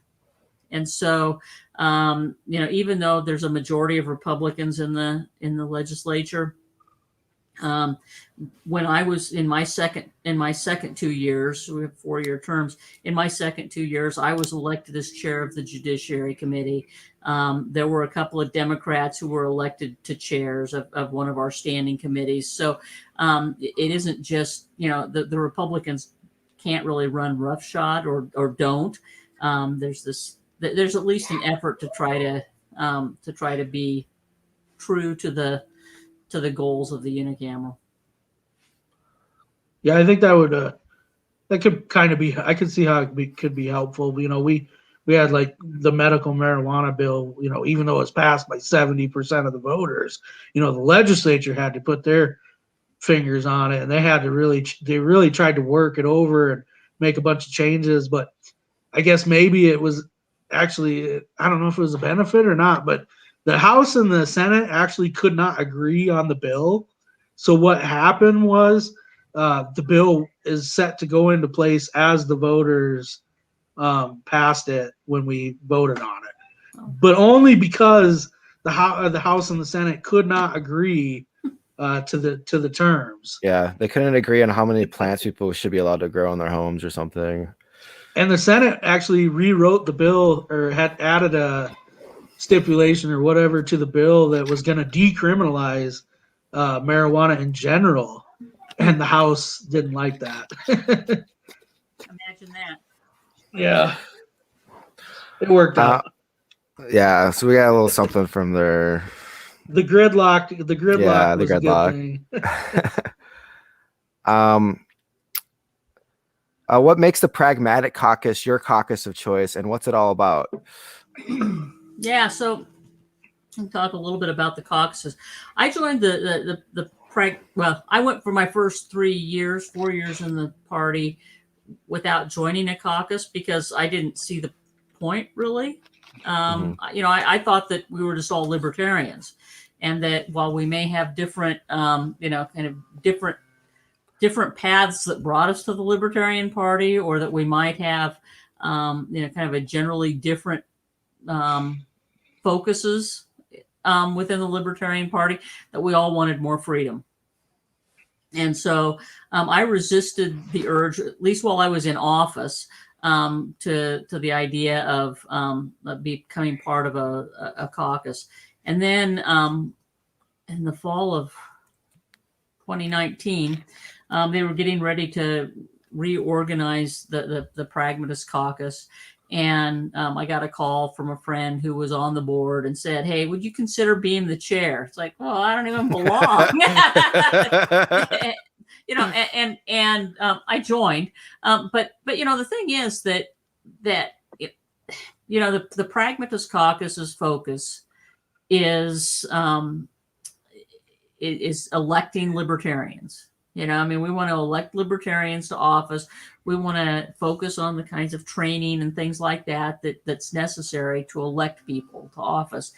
And so, even though there's a majority of Republicans in the legislature, when I was in my second 2 years, we have 4-year terms. In my second 2 years, I was elected as chair of the Judiciary Committee. There were a couple of Democrats who were elected to chairs of one of our standing committees. So it isn't just, the Republicans can't really run roughshod or don't. There's at least an effort to try to be true to the goals of the unicameral. Yeah, I think that could kind of be. I could see how it could be helpful. We had like the medical marijuana bill. Even though it's passed by 70% of the voters, the legislature had to put their fingers on it, and they really tried to work it over and make a bunch of changes. But I guess maybe it was actually, I don't know if it was a benefit or not, but the House and the Senate actually could not agree on the bill. So what happened was the bill is set to go into place as the voters passed it when we voted on it, but only because the House and the Senate could not agree to the terms. Yeah, they couldn't agree on how many plants people should be allowed to grow in their homes or something. And the Senate actually rewrote the bill, or had added a stipulation or whatever to the bill that was going to decriminalize marijuana in general, and the House didn't like that. Imagine that. Yeah, it worked out. Yeah, so we got a little something from their The gridlock yeah, was a good thing. What makes the Pragmatic Caucus your caucus of choice, and what's it all about? Yeah, so I'll talk a little bit about the caucuses. I joined I went for my first 4 years in the party without joining a caucus because I didn't see the point really. I thought that we were just all libertarians, and that while we may have different, different paths that brought us to the Libertarian Party, or that we might have, kind of a generally different focuses within the Libertarian Party, that we all wanted more freedom. And so I resisted the urge, at least while I was in office, to the idea of becoming part of a caucus. And then in the fall of 2019, they were getting ready to reorganize the Pragmatist Caucus. And I got a call from a friend who was on the board and said, "Hey, would you consider being the chair?" It's like, well, I don't even belong. I joined. But the thing is that the Pragmatist Caucus's focus is electing libertarians. We want to elect libertarians to office. We want to focus on the kinds of training and things like that's necessary to elect people to office.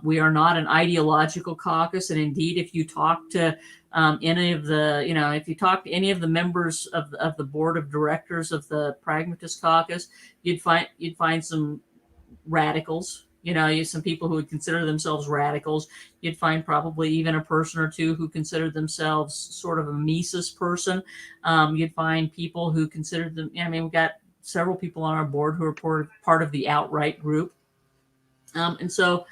We are not an ideological caucus, and indeed, if you talk to any of the members of the board of directors of the Pragmatist Caucus, you'd find some radicals. Some people who would consider themselves radicals. You'd find probably even a person or two who considered themselves sort of a Mises person. You'd find people who considered them. We've got several people on our board who are part of the outright group. And so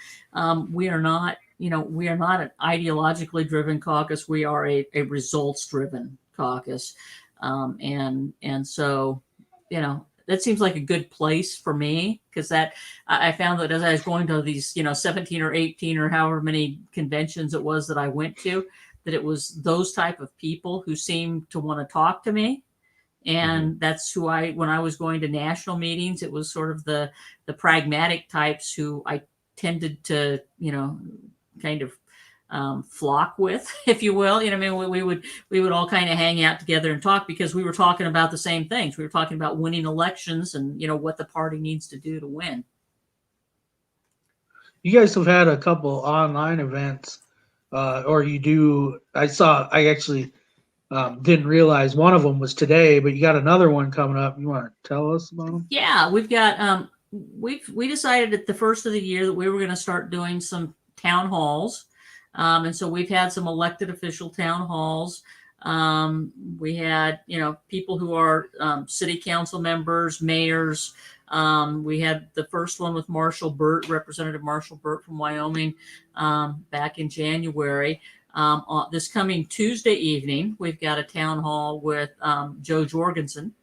we are not an ideologically driven caucus. We are a results driven caucus. And so, that seems like a good place for me, because that I found that as I was going to these, 17 or 18 or however many conventions it was that I went to, that it was those type of people who seemed to want to talk to me. And that's who when I was going to national meetings, it was sort of the pragmatic types who I tended to, kind of flock with, if you will. We would all kind of hang out together and talk, because we were talking about the same things. We were talking about winning elections and, what the party needs to do to win. You guys have had a couple online events, or you do. I actually didn't realize one of them was today, but you got another one coming up. You want to tell us about them? Yeah, we've got, we decided at the first of the year that we were going to start doing some town halls. And so we've had some elected official town halls. We had, people who are city council members, mayors. We had the first one with Representative Marshall Burt from Wyoming, back in January. This coming Tuesday evening, we've got a town hall with Joe Jorgensen.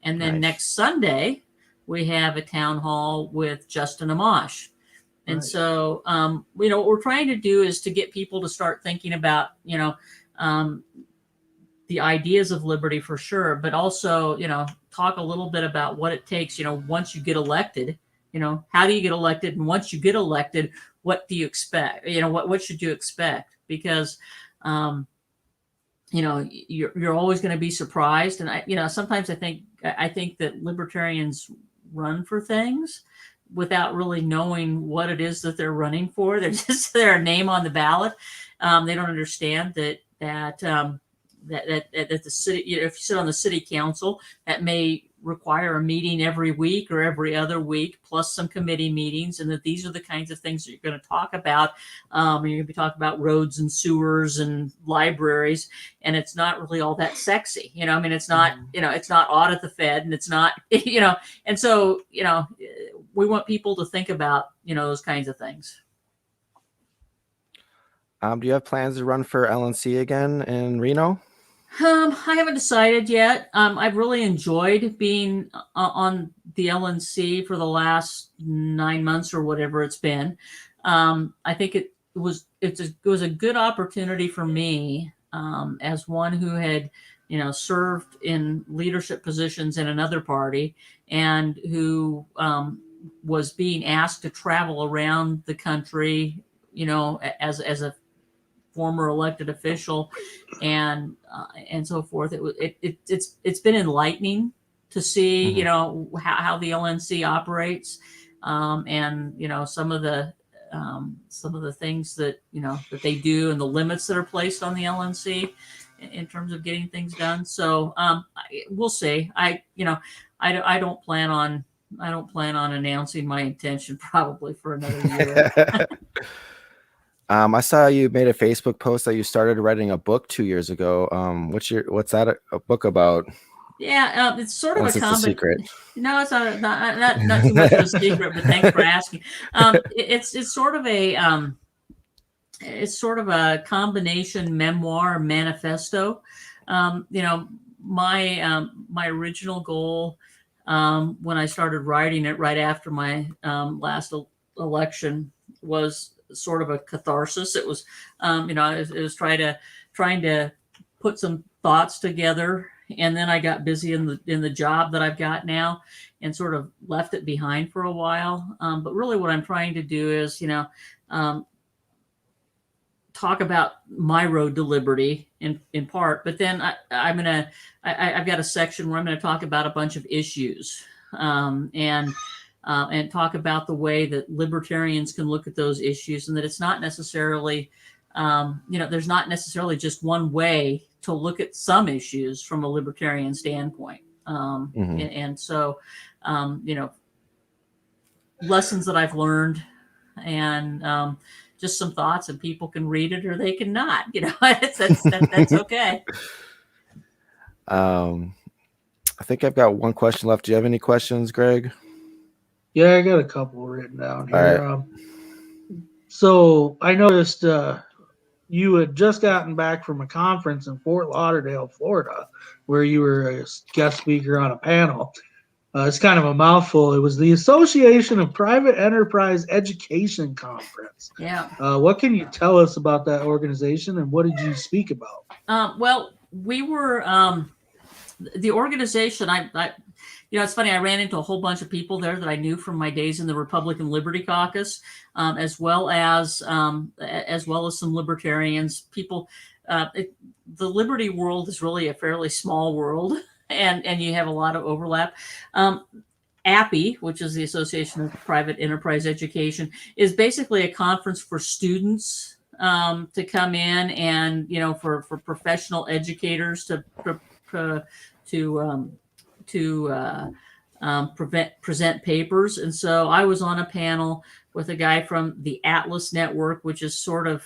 And then next Sunday, we have a town hall with Justin Amash. And so, what we're trying to do is to get people to start thinking about, the ideas of liberty for sure, but also, talk a little bit about what it takes, once you get elected, how do you get elected? And once you get elected, what do you expect? What should you expect? Because, you're always going to be surprised. And sometimes I think that libertarians run for things without really knowing what it is that they're running for. They're just their name on the ballot. They don't understand that the city, if you sit on the city council, that may require a meeting every week or every other week, plus some committee meetings, and that these are the kinds of things that you're going to talk about. You're going to be talking about roads and sewers and libraries, and it's not really all that sexy. I mean, it's not, it's not audit the Fed, and it's not, and so, we want people to think about, those kinds of things. Do you have plans to run for LNC again in Reno? I haven't decided yet. I've really enjoyed being on the LNC for the last 9 months or whatever it's been. I think it was a good opportunity for me as one who had, served in leadership positions in another party and who was being asked to travel around the country, as a former elected official and so forth. It's been enlightening to see, how the LNC operates, and some of the things that that they do and the limits that are placed on the LNC in terms of getting things done. So we'll see. I don't plan on announcing my intention probably for another year. I saw you made a Facebook post that you started writing a book 2 years ago. What's that a book about? Yeah, it's sort of a secret. No, it's not too much of a secret, but thanks for asking. It's sort of a combination memoir manifesto. My original goal when I started writing it right after my last election was sort of a catharsis. It was, it was trying to put some thoughts together, and then I got busy in the job that I've got now, and sort of left it behind for a while. But really, what I'm trying to do is, talk about my road to liberty in part. But then I've got a section where I'm going to talk about a bunch of issues, and talk about the way that libertarians can look at those issues, and that it's not necessarily, there's not necessarily just one way to look at some issues from a libertarian standpoint. And so, lessons that I've learned, and just some thoughts, and people can read it or they can not. That's okay. I think I've got one question left. Do you have any questions, Greg? Yeah, I got a couple written down here. All right. So I noticed you had just gotten back from a conference in Fort Lauderdale, Florida, where you were a guest speaker on a panel. It's kind of a mouthful. It was the Association of Private Enterprise Education Conference. Yeah. What can you tell us about that organization, and what did you speak about? Well, we were the organization. It's funny. I ran into a whole bunch of people there that I knew from my days in the Republican Liberty Caucus, as well as some libertarians. People, the liberty world is really a fairly small world, and you have a lot of overlap. APE, which is the Association of Private Enterprise Education, is basically a conference for students to come in, and for professional educators to present papers. And so I was on a panel with a guy from the Atlas Network, which is sort of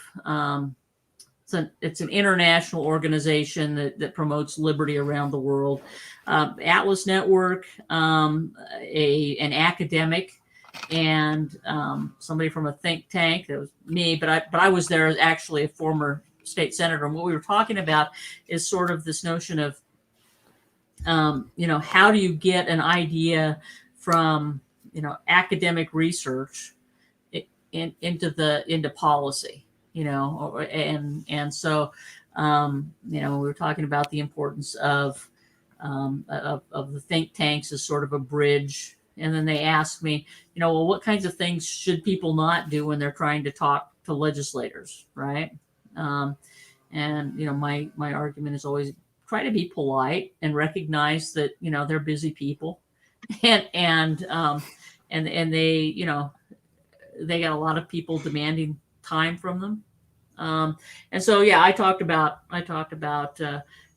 it's an international organization that promotes liberty around the world. Atlas Network, an academic, and somebody from a think tank. That was me, but I was there as actually a former state senator. And what we were talking about is sort of this notion of how do you get an idea from academic research into policy, and so we were talking about the importance of the think tanks as sort of a bridge. And then they asked me, well, what kinds of things should people not do when they're trying to talk to legislators, right? And my argument is always try to be polite and recognize that they're busy people, and they they got a lot of people demanding time from them, and so I talked about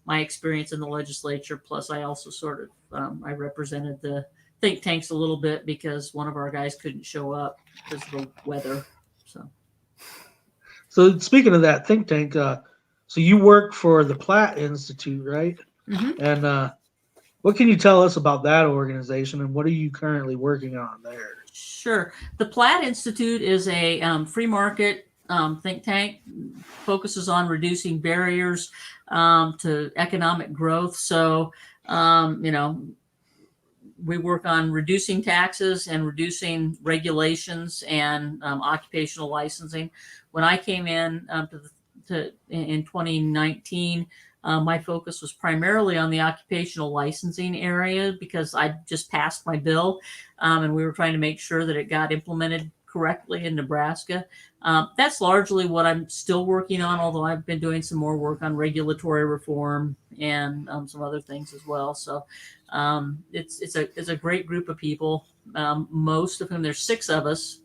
my experience in the legislature. Plus, I also sort of I represented the think tanks a little bit because one of our guys couldn't show up because of the weather. So speaking of that think tank, so you work for the Platt Institute, right? Mm-hmm. And what can you tell us about that organization, and what are you currently working on there? Sure. The Platt Institute is a free market think tank, focuses on reducing barriers to economic growth. So, we work on reducing taxes and reducing regulations and occupational licensing. When I came in in 2019, my focus was primarily on the occupational licensing area because I just passed my bill, and we were trying to make sure that it got implemented correctly in Nebraska. That's largely what I'm still working on, although I've been doing some more work on regulatory reform and some other things as well. So it's a great group of people. Most of whom, there's 6 of us,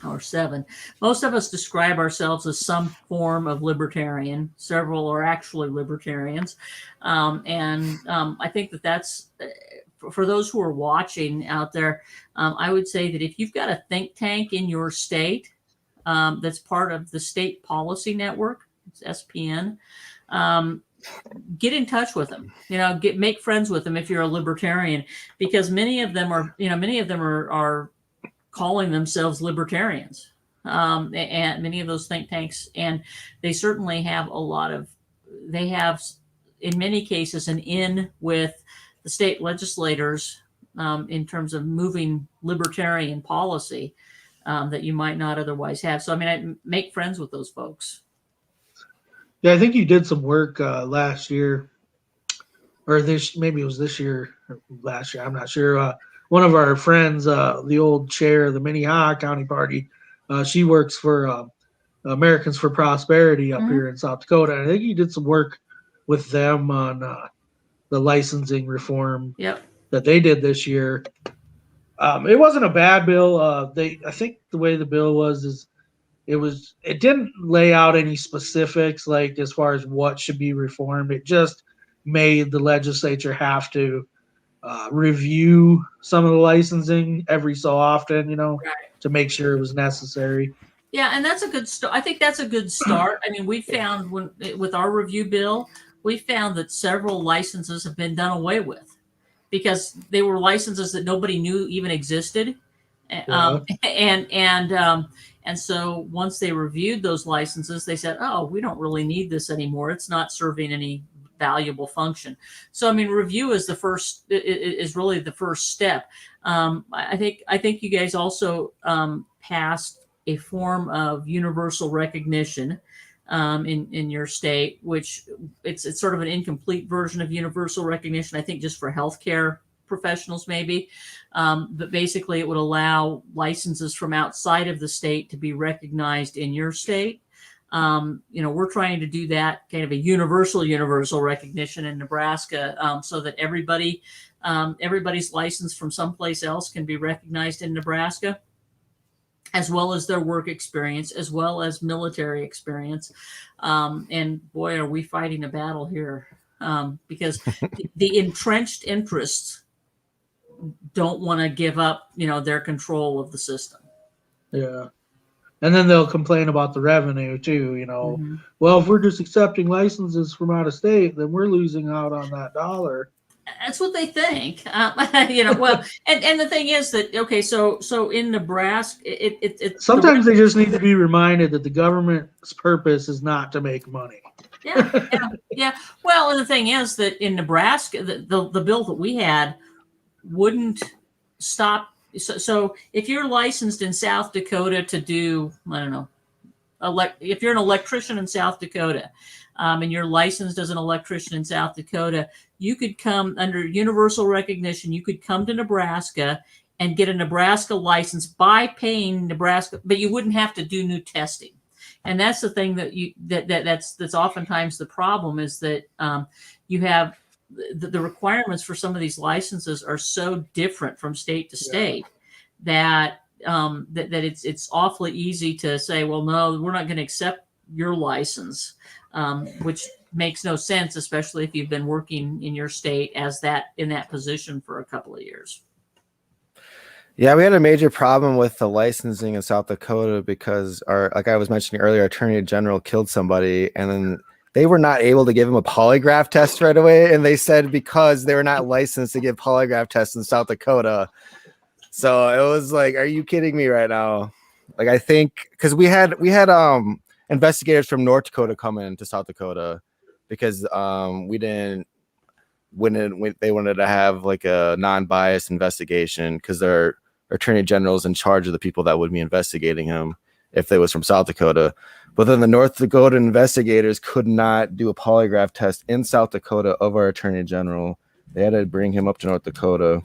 or 7. Most of us describe ourselves as some form of libertarian. Several are actually libertarians. I think that's, for those who are watching out there, I would say that if you've got a think tank in your state that's part of the State Policy Network, it's SPN, get in touch with them. Make friends with them if you're a libertarian, because many of them are calling themselves libertarians, and many of those think tanks, and they certainly have they have in many cases an in with the state legislators in terms of moving libertarian policy that you might not otherwise have. So I make friends with those folks. Yeah, I think you did some work last year, or maybe it was this year or last year. I'm not sure. One of our friends, the old chair of the Minnehaha County Party, she works for Americans for Prosperity up here in South Dakota. And I think you did some work with them on the licensing reform that they did this year. It wasn't a bad bill. I think the way the bill was it didn't lay out any specifics, like as far as what should be reformed. It just made the legislature have to review some of the licensing every so often, to make sure it was necessary. Yeah, and that's a good start. I think that's a good start. We found with our review bill, we found that several licenses have been done away with because they were licenses that nobody knew even existed. And so once they reviewed those licenses, they said, "Oh, we don't really need this anymore. It's not serving any valuable function." So review is really the first step. I think you guys also passed a form of universal recognition in your state, which it's sort of an incomplete version of universal recognition, I think, just for healthcare professionals maybe, but basically it would allow licenses from outside of the state to be recognized in your state. We're trying to do that kind of a universal recognition in Nebraska, so that everybody's license from someplace else can be recognized in Nebraska, as well as their work experience, as well as military experience. And boy, are we fighting a battle here, because the entrenched interests don't want to give up, their control of the system. Yeah. And then they'll complain about the revenue too, Well, if we're just accepting licenses from out of state, then we're losing out on that dollar. That's what they think. Well, and the thing is that, okay, so in Nebraska, it sometimes they just need to be reminded that the government's purpose is not to make money. Yeah. Well, and the thing is that in Nebraska, the bill that we had wouldn't stop. So if you're licensed in South Dakota to do, I don't know, if you're an electrician in South Dakota, and you're licensed as an electrician in South Dakota, you could come under universal recognition. You could come to Nebraska and get a Nebraska license by paying Nebraska, but you wouldn't have to do new testing. And that's the thing that's oftentimes the problem, is that you have the requirements for some of these licenses are so different from state to state that it's awfully easy to say, well, no, we're not going to accept your license, which makes no sense, especially if you've been working in your state in that position for a couple of years. Yeah, we had a major problem with the licensing in South Dakota because like I was mentioning earlier, Attorney General killed somebody, and then they were not able to give him a polygraph test right away. And they said because they were not licensed to give polygraph tests in South Dakota. So it was like, are you kidding me right now? Like, I think because we had investigators from North Dakota come into South Dakota because they wanted to have like a non-biased investigation because their attorney general is in charge of the people that would be investigating him if they was from South Dakota. But then the North Dakota investigators could not do a polygraph test in South Dakota of our attorney general. They had to bring him up to North Dakota.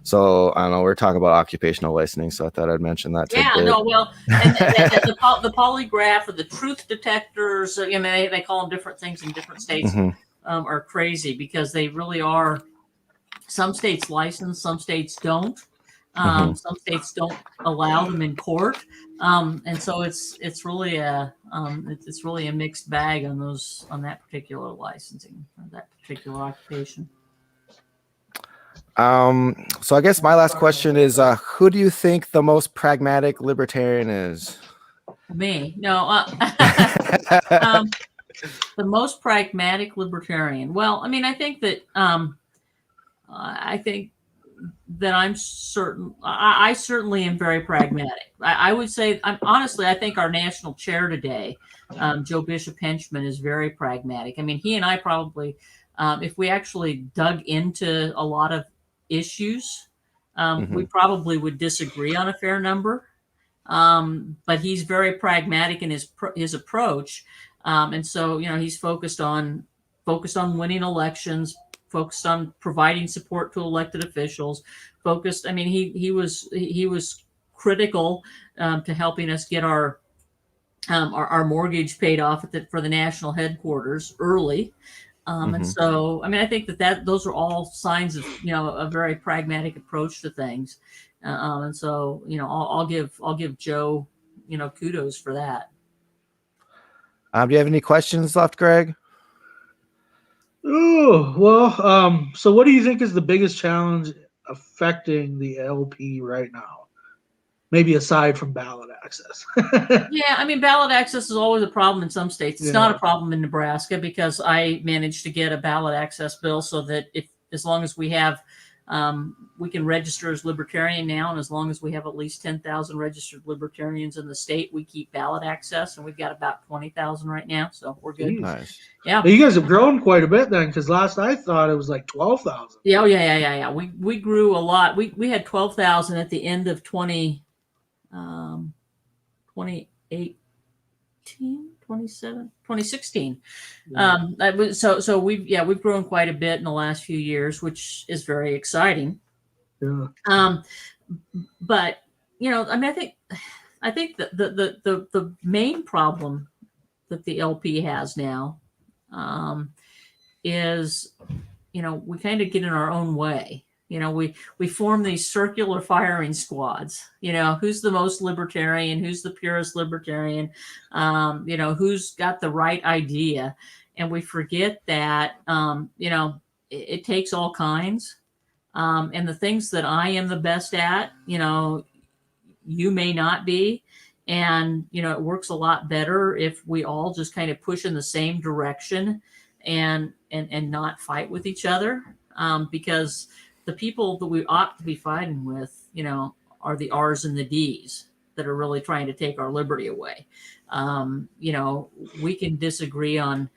So I don't know. We're talking about occupational licensing, so I thought I'd mention that. Yeah, tidbit. no, well, and the polygraph or the truth detectors, they call them different things in different states, are crazy because they really are. Some states license, some states don't. Some states don't allow them in court, and so it's really a mixed bag on that particular licensing, or that particular occupation. So I guess my last question is, who do you think the most pragmatic libertarian is? Me? No. The most pragmatic libertarian. Well, I mean, I think that I'm certain. I certainly am very pragmatic. I would say, honestly, I think our national chair today, Joe Bishop Henchman, is very pragmatic. I mean, he and I probably, if we actually dug into a lot of issues, we probably would disagree on a fair number. But he's very pragmatic in his approach, and so he's focused on winning elections, focused on providing support to elected officials, focused. I mean, he was critical to helping us get our mortgage paid off for the national headquarters early. And so, I mean, I think that those are all signs of, a very pragmatic approach to things. And so, I'll give Joe, kudos for that. Do you have any questions left, Greg? Oh, well, so what do you think is the biggest challenge affecting the LP right now? Maybe aside from ballot access. Yeah, I mean, ballot access is always a problem in some states. It's not a problem in Nebraska because I managed to get a ballot access bill so that as long as we have, we can register as libertarian now, and as long as we have at least 10,000 registered libertarians in the state, we keep ballot access, and we've got about 20,000 right now, so we're good. Nice. Yeah. Well, you guys have grown quite a bit then, because last I thought it was like 12,000. Yeah, yeah. We grew a lot. We had 12,000 at the end of 2016. So we've grown quite a bit in the last few years, which is very exciting. Yeah. But I mean, I think that the main problem that the LP has now is we kind of get in our own way. We form these circular firing squads. Who's the most libertarian? Who's the purest libertarian? Who's got the right idea? And we forget that, it takes all kinds. And the things that I am the best at, you may not be. And, it works a lot better if we all just kind of push in the same direction and not fight with each other. Because the people that we ought to be fighting with, are the R's and the D's that are really trying to take our liberty away. We can disagree on,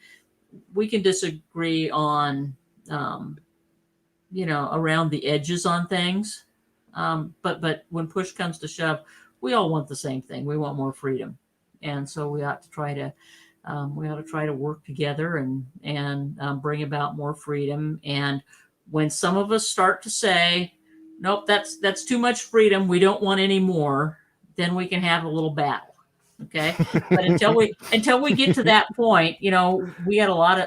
around the edges on things. But when push comes to shove, we all want the same thing. We want more freedom. And so we ought to try to work together and bring about more freedom. And when some of us start to say, nope, that's too much freedom, we don't want any more, then we can have a little battle. Okay. But until we get to that point, we got a lot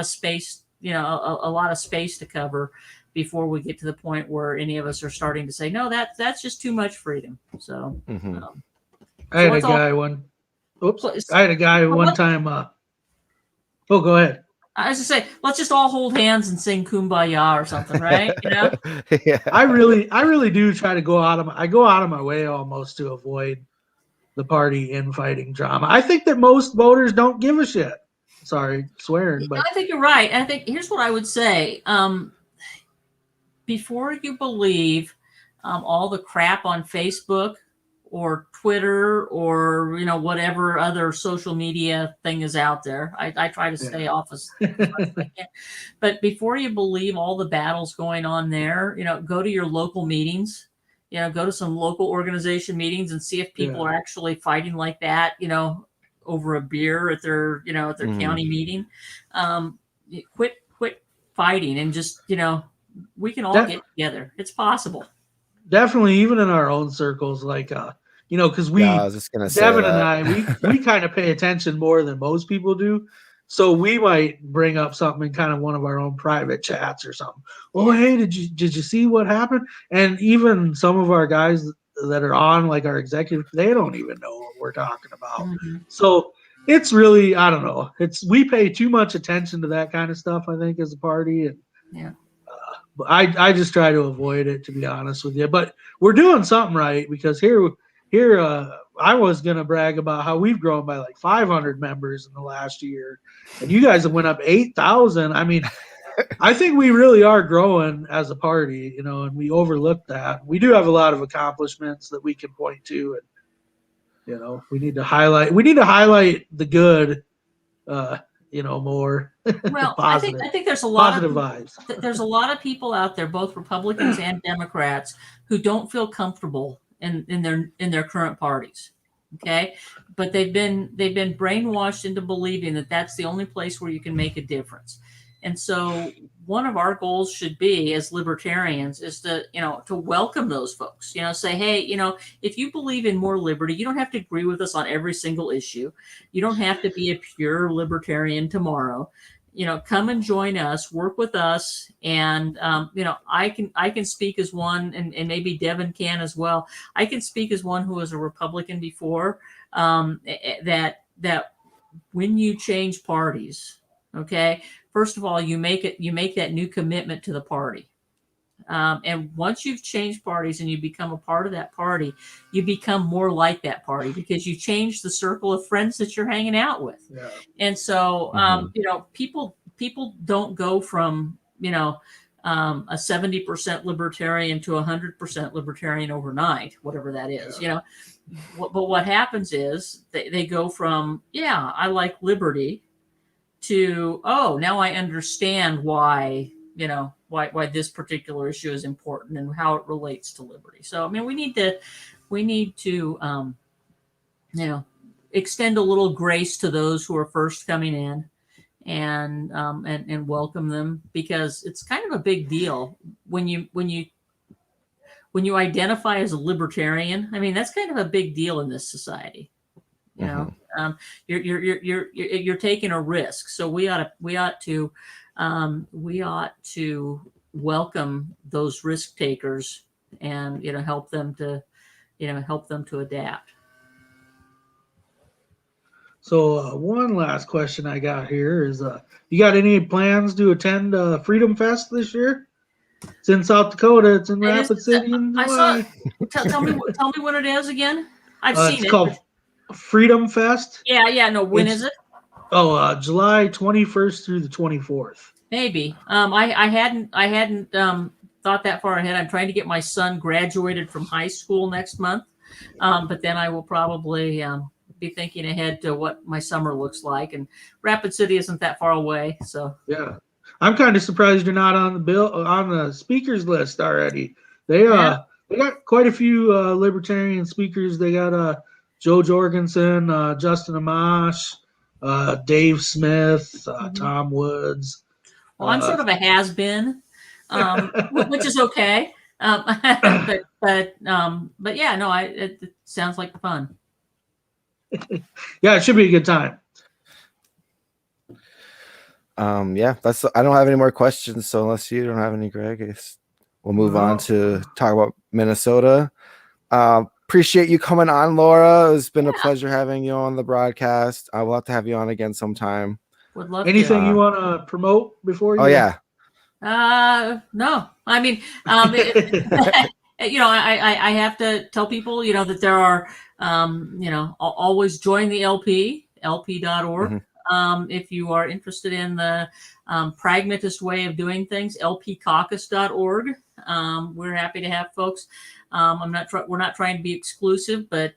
of space, a lot of space to cover before we get to the point where any of us are starting to say, no, that's just too much freedom. So I had a guy one time Oh, go ahead. I was to say, let's just all hold hands and sing "Kumbaya" or something, right? Yeah. I really do try to go out of my way almost to avoid the party infighting drama. I think that most voters don't give a shit. Sorry, swearing, but I think you're right. I think here's what I would say. Before you believe all the crap on Facebook or Twitter or whatever other social media thing is out there, I try to stay off as much as I can. But before you believe all the battles going on there, go to your local meetings. Go to some local organization meetings and see if people are actually fighting like that. Over a beer at their county meeting. Quit fighting and just we can all get together. It's possible. Definitely, even in our own circles, like because I was just gonna say Devin and that. I, we kind of pay attention more than most people do. So we might bring up something in kind of one of our own private chats or something. Oh, hey, did you see what happened? And even some of our guys that are on, like our executive, they don't even know what we're talking about. Mm-hmm. So it's really, I don't know. We pay too much attention to that kind of stuff, I think, as a party. And I just try to avoid it, to be honest with you. But we're doing something right, because here I was gonna brag about how we've grown by like 500 members in the last year, and you guys have went up 8,000. I mean, I think we really are growing as a party, and we overlook that. We do have a lot of accomplishments that we can point to, and we need to highlight the good. More. Well, I think there's a lot positive of vibes. There's a lot of people out there, both Republicans and Democrats, who don't feel comfortable in their current parties. Okay, but they've been brainwashed into believing that that's the only place where you can make a difference. And so one of our goals should be, as libertarians, is to welcome those folks. Say, hey, if you believe in more liberty, you don't have to agree with us on every single issue. You don't have to be a pure libertarian tomorrow. Come and join us, work with us, and I can speak as one, and maybe Devin can as well. I can speak as one who was a Republican before. That when you change parties, okay, first of all, you make that new commitment to the party. And once you've changed parties and you become a part of that party, you become more like that party, because you change the circle of friends that you're hanging out with. Yeah. And so, people don't go from, a 70% libertarian to 100% libertarian overnight, whatever that is, But what happens is they go from, I like liberty, to, oh, now I understand why this particular issue is important and how it relates to liberty. So, I mean, we need to extend a little grace to those who are first coming in, and welcome them, because it's kind of a big deal when you identify as a libertarian. I mean, that's kind of a big deal in this society. You're taking a risk, so we ought to welcome those risk takers, and help them to adapt. So one last question I got here is, you got any plans to attend Freedom Fest this year? It's in South Dakota. It's in Rapid City in July. Tell me when it is again. I've seen it. It's called Freedom Fest. Yeah. No, when is it? Oh, July 21st through the 24th. Maybe. I hadn't thought that far ahead. I'm trying to get my son graduated from high school next month, but then I will probably be thinking ahead to what my summer looks like. And Rapid City isn't that far away, so yeah. I'm kind of surprised you're not on the speakers list already. They got quite a few libertarian speakers. They got Joe Jorgensen, Justin Amash, Dave Smith, Tom Woods. Well, I'm sort of a has-been, which is okay. But yeah, no, it sounds like fun. Yeah, it should be a good time. Yeah, I don't have any more questions. So unless you don't have any, Greg, I guess we'll move on to talk about Minnesota. Appreciate you coming on, Laura. It's been a pleasure having you on the broadcast. I will have to have you on again sometime. would love Anything to. you want to promote before you? Oh yeah. No, I mean, I have to tell people, that there are, always join the lp.org. Mm-hmm. If you are interested in the pragmatist way of doing things, lpcaucus.org. We're happy to have folks. We're not trying to be exclusive, but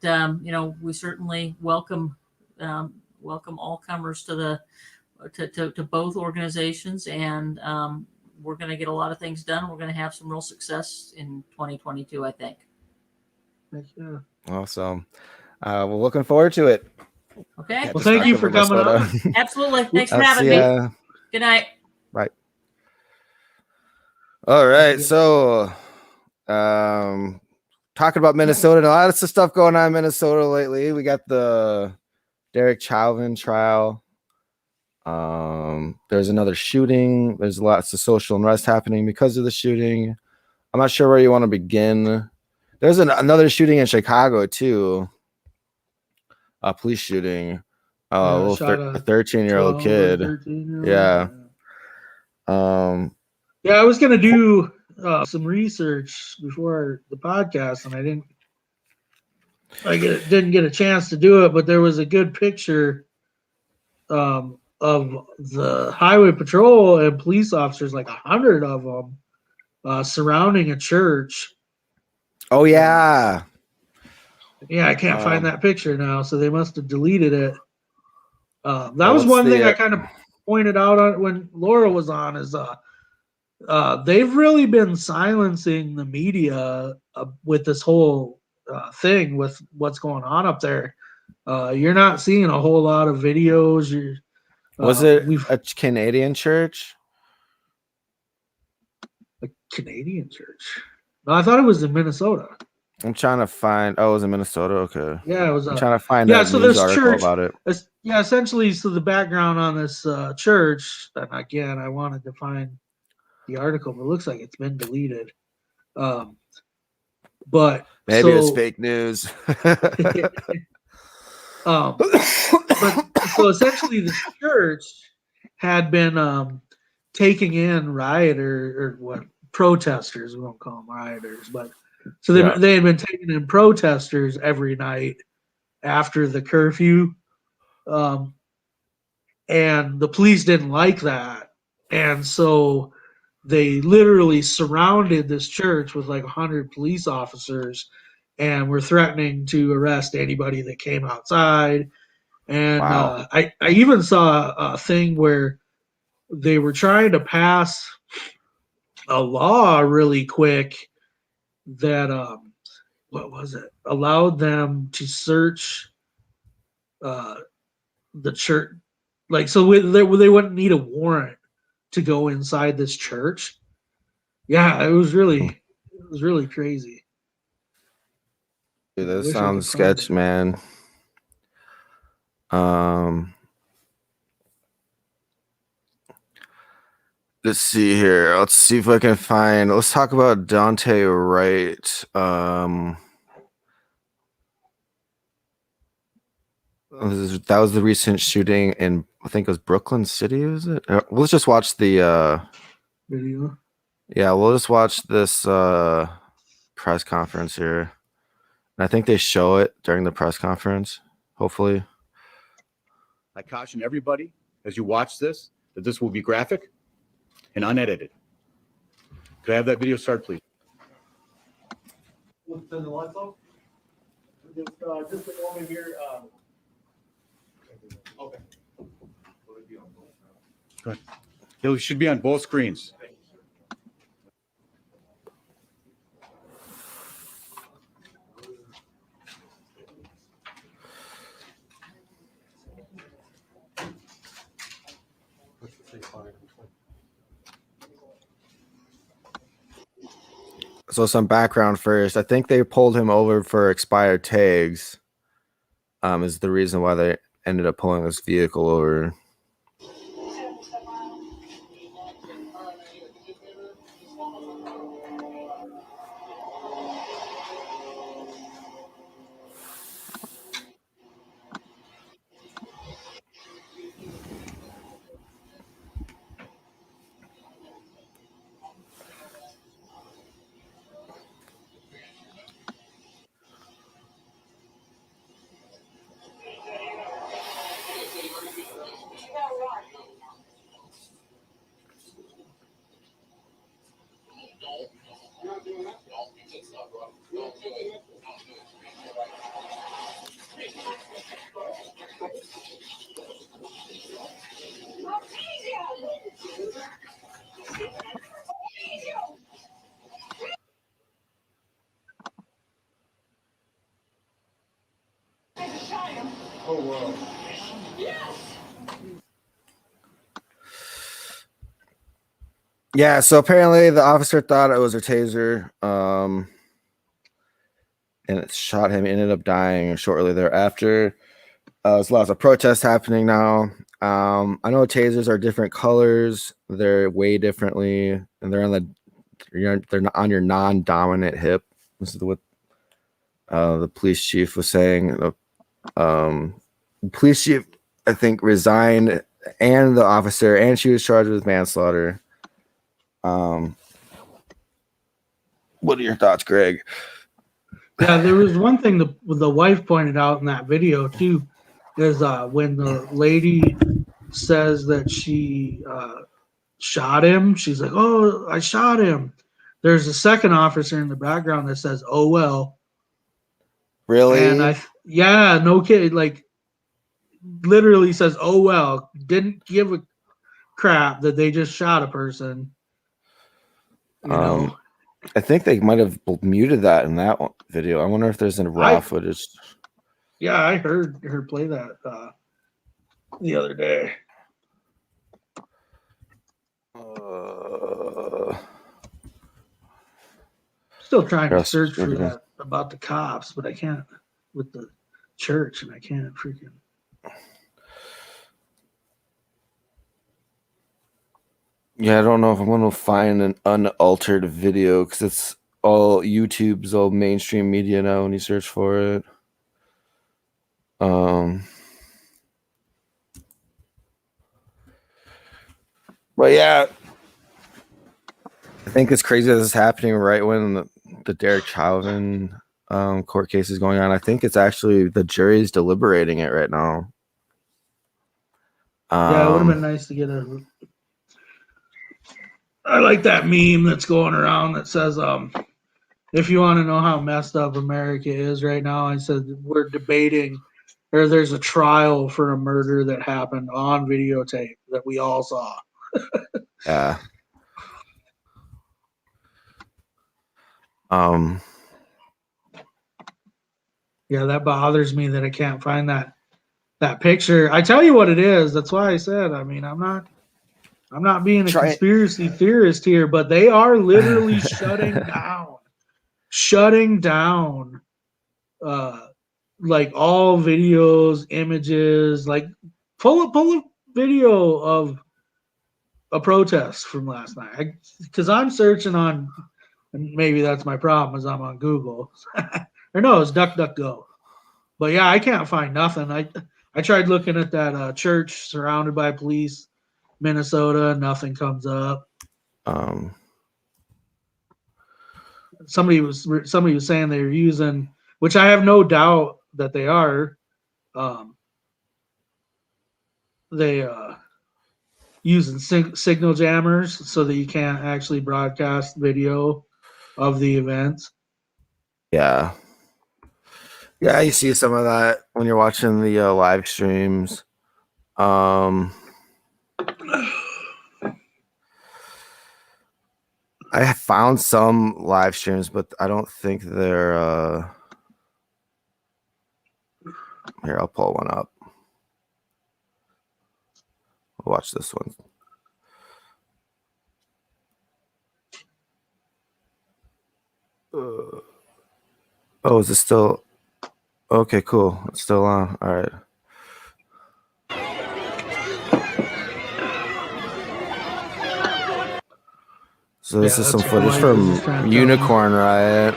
we certainly welcome all comers to both organizations, and we're going to get a lot of things done. We're going to have some real success in 2022, I think. Yeah. Awesome. We're looking forward to it. Okay. Well, thank you for coming on. Absolutely. Thanks for having me. Good night. Right. All right. So, talking about Minnesota, and a lot of stuff going on in Minnesota lately. We got the Derek Chauvin trial. There's another shooting. There's lots of social unrest happening because of the shooting. I'm not sure where you want to begin. There's another shooting in Chicago too. A police shooting. A 13-year-old kid. 13-year-old. Yeah. Yeah, I was gonna do some research before the podcast, and I didn't get a chance to do it. But there was a good picture of the highway patrol and police officers, like 100 of them, surrounding a church. Oh yeah. Yeah, I can't find that picture now, so they must have deleted it. That was one thing I kind of pointed out on when Laura was on, is they've really been silencing the media with this whole thing with what's going on up there. You're not seeing a whole lot of videos. Was it a Canadian church? A Canadian church? No, I thought it was in Minnesota. I'm trying to find. Oh, it was in Minnesota. Okay. Yeah, it was. I'm trying to find that so news article church about it. Yeah, essentially. So the background on this church, and again, I wanted to find the article, but it looks like it's been deleted. But maybe it's fake news. But so essentially, the church had been taking in protesters. We won't call them rioters, but so they had been taking in protesters every night after the curfew, and the police didn't like that, and so they literally surrounded this church with like 100 police officers, and were threatening to arrest anybody that came outside. And wow. I even saw a thing where they were trying to pass a law really quick that what was it? Allowed them to search the church, like so they wouldn't need a warrant to go inside this church. Yeah, it was really crazy. Dude, that sounds sketch, man. Let's see here. Let's see if I can find. Let's talk about Dante Wright. That was the recent shooting in, I think it was Brooklyn City. Is it? Let's just watch the video. Yeah, we'll just watch this press conference here. And I think they show it during the press conference. Hopefully. I caution everybody as you watch this that this will be graphic and unedited. Could I have that video start, please? We'll turn the lights off. Just a moment here. Okay. Go ahead. It should be on both screens. So some background first. I think they pulled him over for expired tags. Is the reason why they ended up pulling this vehicle over. Yeah, so apparently the officer thought it was a taser, and it shot him. He ended up dying shortly thereafter. There's lots of protests happening now. I know tasers are different colors. They're way differently, and they're on your non-dominant hip. This is what the police chief was saying. The police chief, I think, resigned, and the officer, and she was charged with manslaughter. What are your thoughts, Greg? Yeah, there was one thing the wife pointed out in that video too, is when the lady says that she shot him, she's like, "Oh, I shot him." There's a second officer in the background that says, "Oh well." Really? And yeah, no kid, like literally says, "Oh well." Didn't give a crap that they just shot a person. You know. I think they might have muted that in that video. I wonder if there's any raw footage. Yeah, I heard her play that the other day. Still trying to search for that about the cops, but I can't with the church, and I can't freaking. Yeah, I don't know if I'm going to find an unaltered video because it's all YouTube's all mainstream media now when you search for it. But yeah, I think it's crazy that this is happening right when the Derek Chauvin court case is going on. I think it's actually the jury's deliberating it right now. Yeah, it would have been nice to get a. I like that meme that's going around that says, if you want to know how messed up America is right now, I said we're debating, or there's a trial for a murder that happened on videotape that we all saw. Yeah. Yeah, that bothers me that I can't find that picture. I tell you what it is. That's why I said, I mean, I'm not being a conspiracy theorist here, but they are literally shutting down like all videos, images, like pull up video of a protest from last night. Because I'm searching on, and maybe that's my problem, is I'm on Google. Or no, it's DuckDuckGo. But yeah, I can't find nothing. I tried looking at that church surrounded by police, Minnesota. Nothing comes up. Somebody was saying they were using, which I have no doubt that they are. They using signal jammers so that you can't actually broadcast video of the events. Yeah. Yeah, you see some of that when you're watching the live streams. I have found some live streams, but I don't think they're here, I'll pull one up. I'll watch this one. Oh, is it still okay? Cool, it's still on. All right. So this is some footage from Unicorn Riot.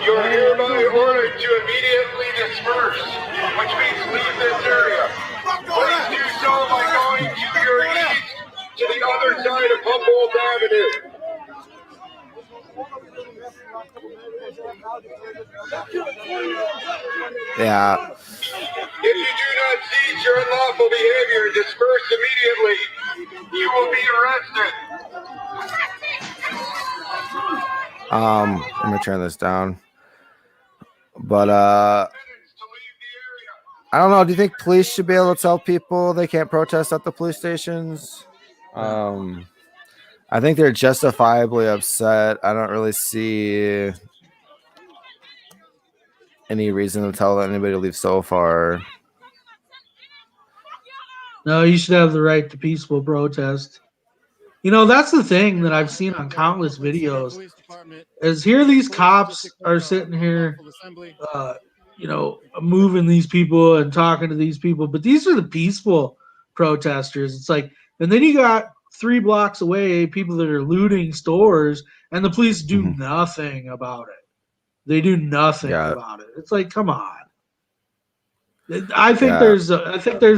You are hereby ordered to immediately disperse, which means leave this area. Please do so by going to your east to the other side of Humboldt Avenue. Yeah. If you do not cease your unlawful behavior and disperse immediately, you will be arrested. I'm gonna turn this down. But I don't know. Do you think police should be able to tell people they can't protest at the police stations? I think they're justifiably upset. I don't really see any reason to tell anybody to leave so far. No, you should have the right to peaceful protest. You know, that's the thing that I've seen on countless videos. Is here these cops are sitting here, you know, moving these people and talking to these people, but these are the peaceful protesters. It's like, and then you got 3 blocks away people that are looting stores, and the police do nothing about it. They do nothing about it. It's like, come on. I think there's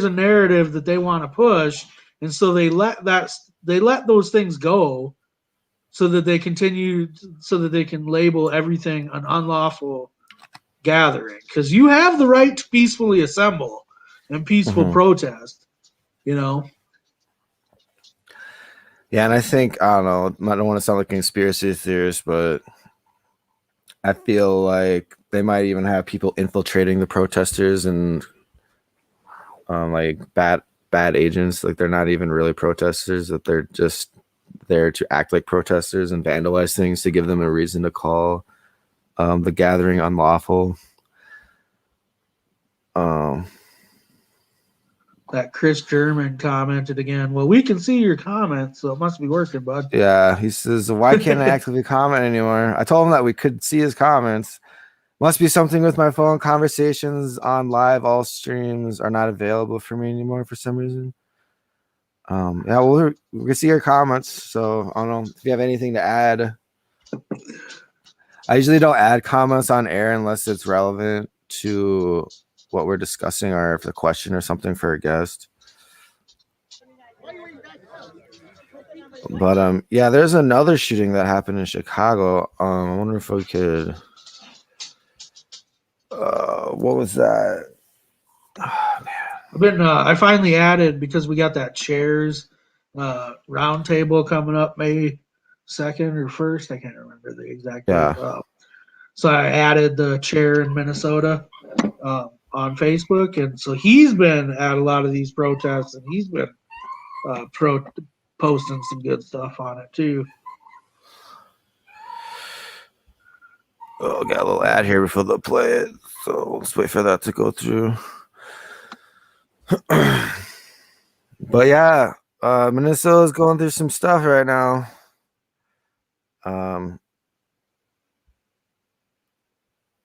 a narrative that they want to push, and so they let those things go, so that they can label everything an unlawful gathering. Because you have the right to peacefully assemble and peaceful protest, you know. Yeah, and I think, I don't know, I don't want to sound like a conspiracy theorist, but I feel like they might even have people infiltrating the protesters and like bad agents. Like they're not even really protesters, that they're just there to act like protesters and vandalize things to give them a reason to call the gathering unlawful. That Chris German commented again. Well, we can see your comments, so it must be working, bud. Yeah, he says, why can't I actively comment anymore? I told him that we could see his comments. Must be something with my phone. Conversations on live, all streams are not available for me anymore for some reason. Yeah, we can see your comments. So I don't know if you have anything to add. I usually don't add comments on air unless it's relevant to what we're discussing or if the question or something for a guest. But yeah, there's another shooting that happened in Chicago. I wonder if we could. What was that? Oh, man. I finally added, because we got that chairs round table coming up May 2nd or 1st. I can't remember the exact date. So I added the chair in Minnesota on Facebook, and so he's been at a lot of these protests, and he's been posting some good stuff on it too. Oh, got a little ad here before they play it, so let's wait for that to go through. But yeah, Minnesota's going through some stuff right now.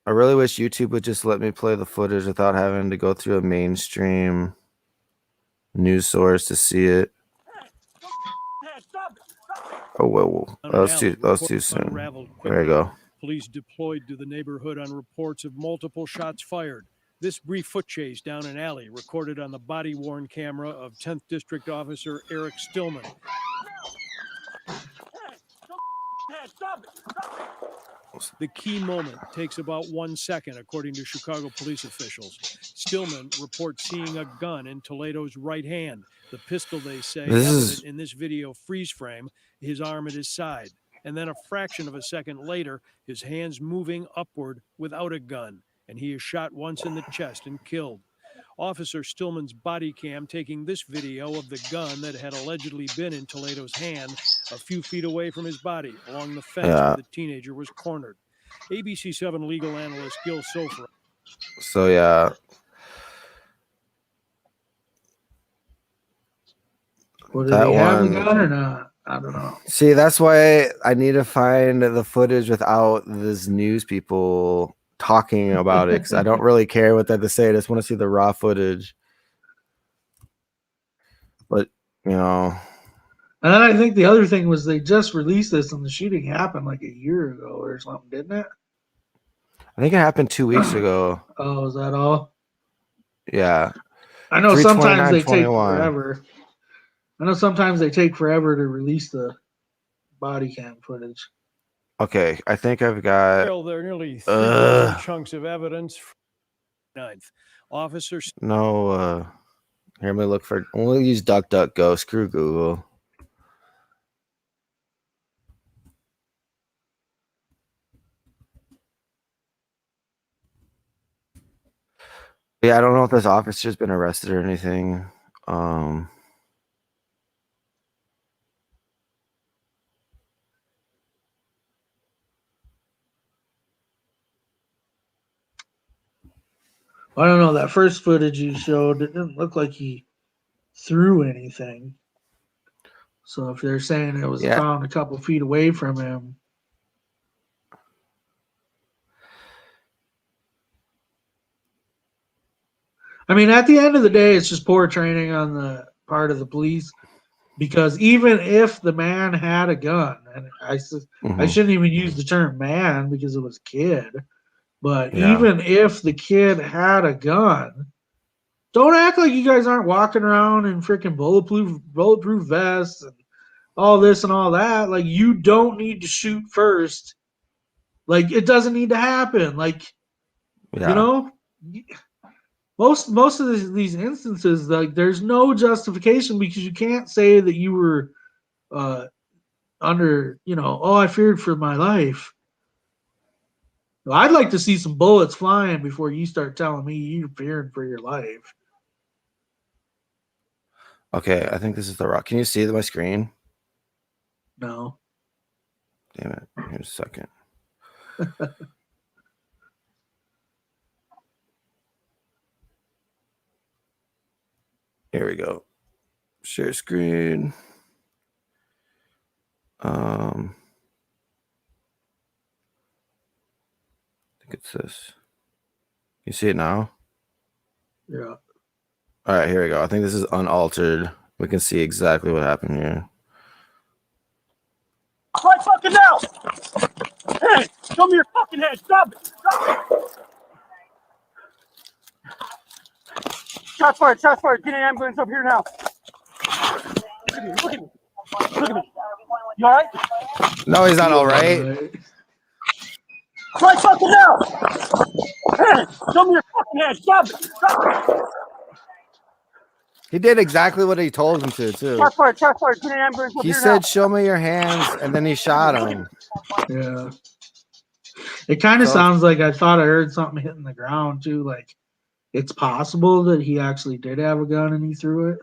I really wish YouTube would just let me play the footage without having to go through a mainstream news source to see it. Oh, whoa. That was too soon. There you go. Police deployed to the neighborhood on reports of multiple shots fired. This brief foot chase down an alley recorded on the body-worn camera of 10th District Officer Eric Stillman. The key moment takes about 1 second, according to Chicago police officials. Stillman reports seeing a gun in Toledo's right hand. The pistol, they say, evident in this video freeze frame, his arm at his side. And then a fraction of a second later, his hands moving upward without a gun, and he is shot once in the chest and killed. Officer Stillman's body cam taking this video of the gun that had allegedly been in Toledo's hand a few feet away from his body along the fence where the teenager was cornered. ABC 7 legal analyst Gil Sofra. So, yeah. Well, did he have the gun or not? I don't know. See, that's why I need to find the footage without this news people talking about it, because I don't really care what they have to say. I just want to see the raw footage. But, you know. And then I think the other thing was they just released this and the shooting happened like a year ago or something, didn't it? I think it happened 2 weeks ago. Oh, is that all? Yeah. I know sometimes they take forever. I know sometimes they take forever to release the body cam footage. Okay, I think I've got. There are nearly 3 chunks of evidence. 9th officers. No. Here, let me look for. We'll use DuckDuckGo. Screw Google. Yeah, I don't know if this officer's been arrested or anything. I don't know. That first footage you showed, it didn't look like he threw anything. So if they're saying it was Yeah. found a couple feet away from him, I mean, at the end of the day, it's just poor training on the part of the police. Because even if the man had a gun, and I shouldn't even use the term man because it was kid, but Yeah. even if the kid had a gun, don't act like you guys aren't walking around in freaking bulletproof vests and all this and all that. Like, you don't need to shoot first. Like, it doesn't need to happen. Like, Yeah. you know, most of these instances, like, there's no justification because you can't say that you were under, oh, I feared for my life. Well, I'd like to see some bullets flying before you start telling me you're fearing for your life. Okay, I think this is the rock. Can you see my screen? No. Damn it. Here's a second. Here we go. Share screen. I think it's this. You see it now? Yeah. All right, here we go. I think this is unaltered. We can see exactly what happened here. Right fucking now! Hey, show me your fucking head. Stop it! Stop it! Shots fired! Shots fired! Get an ambulance up here now! Look at me! Look at me! Look at me! You all right? No, he's not all right. Right fucking now! Hey, show me your fucking head. Stop it! Stop it! He did exactly what he told him to, too. Shots fired! Shots fired! Get an ambulance up He here said, now! show me your hands, and then he shot him. Yeah. It kind of sounds like I thought I heard something hitting the ground, too. Like, it's possible that he actually did have a gun and he threw it.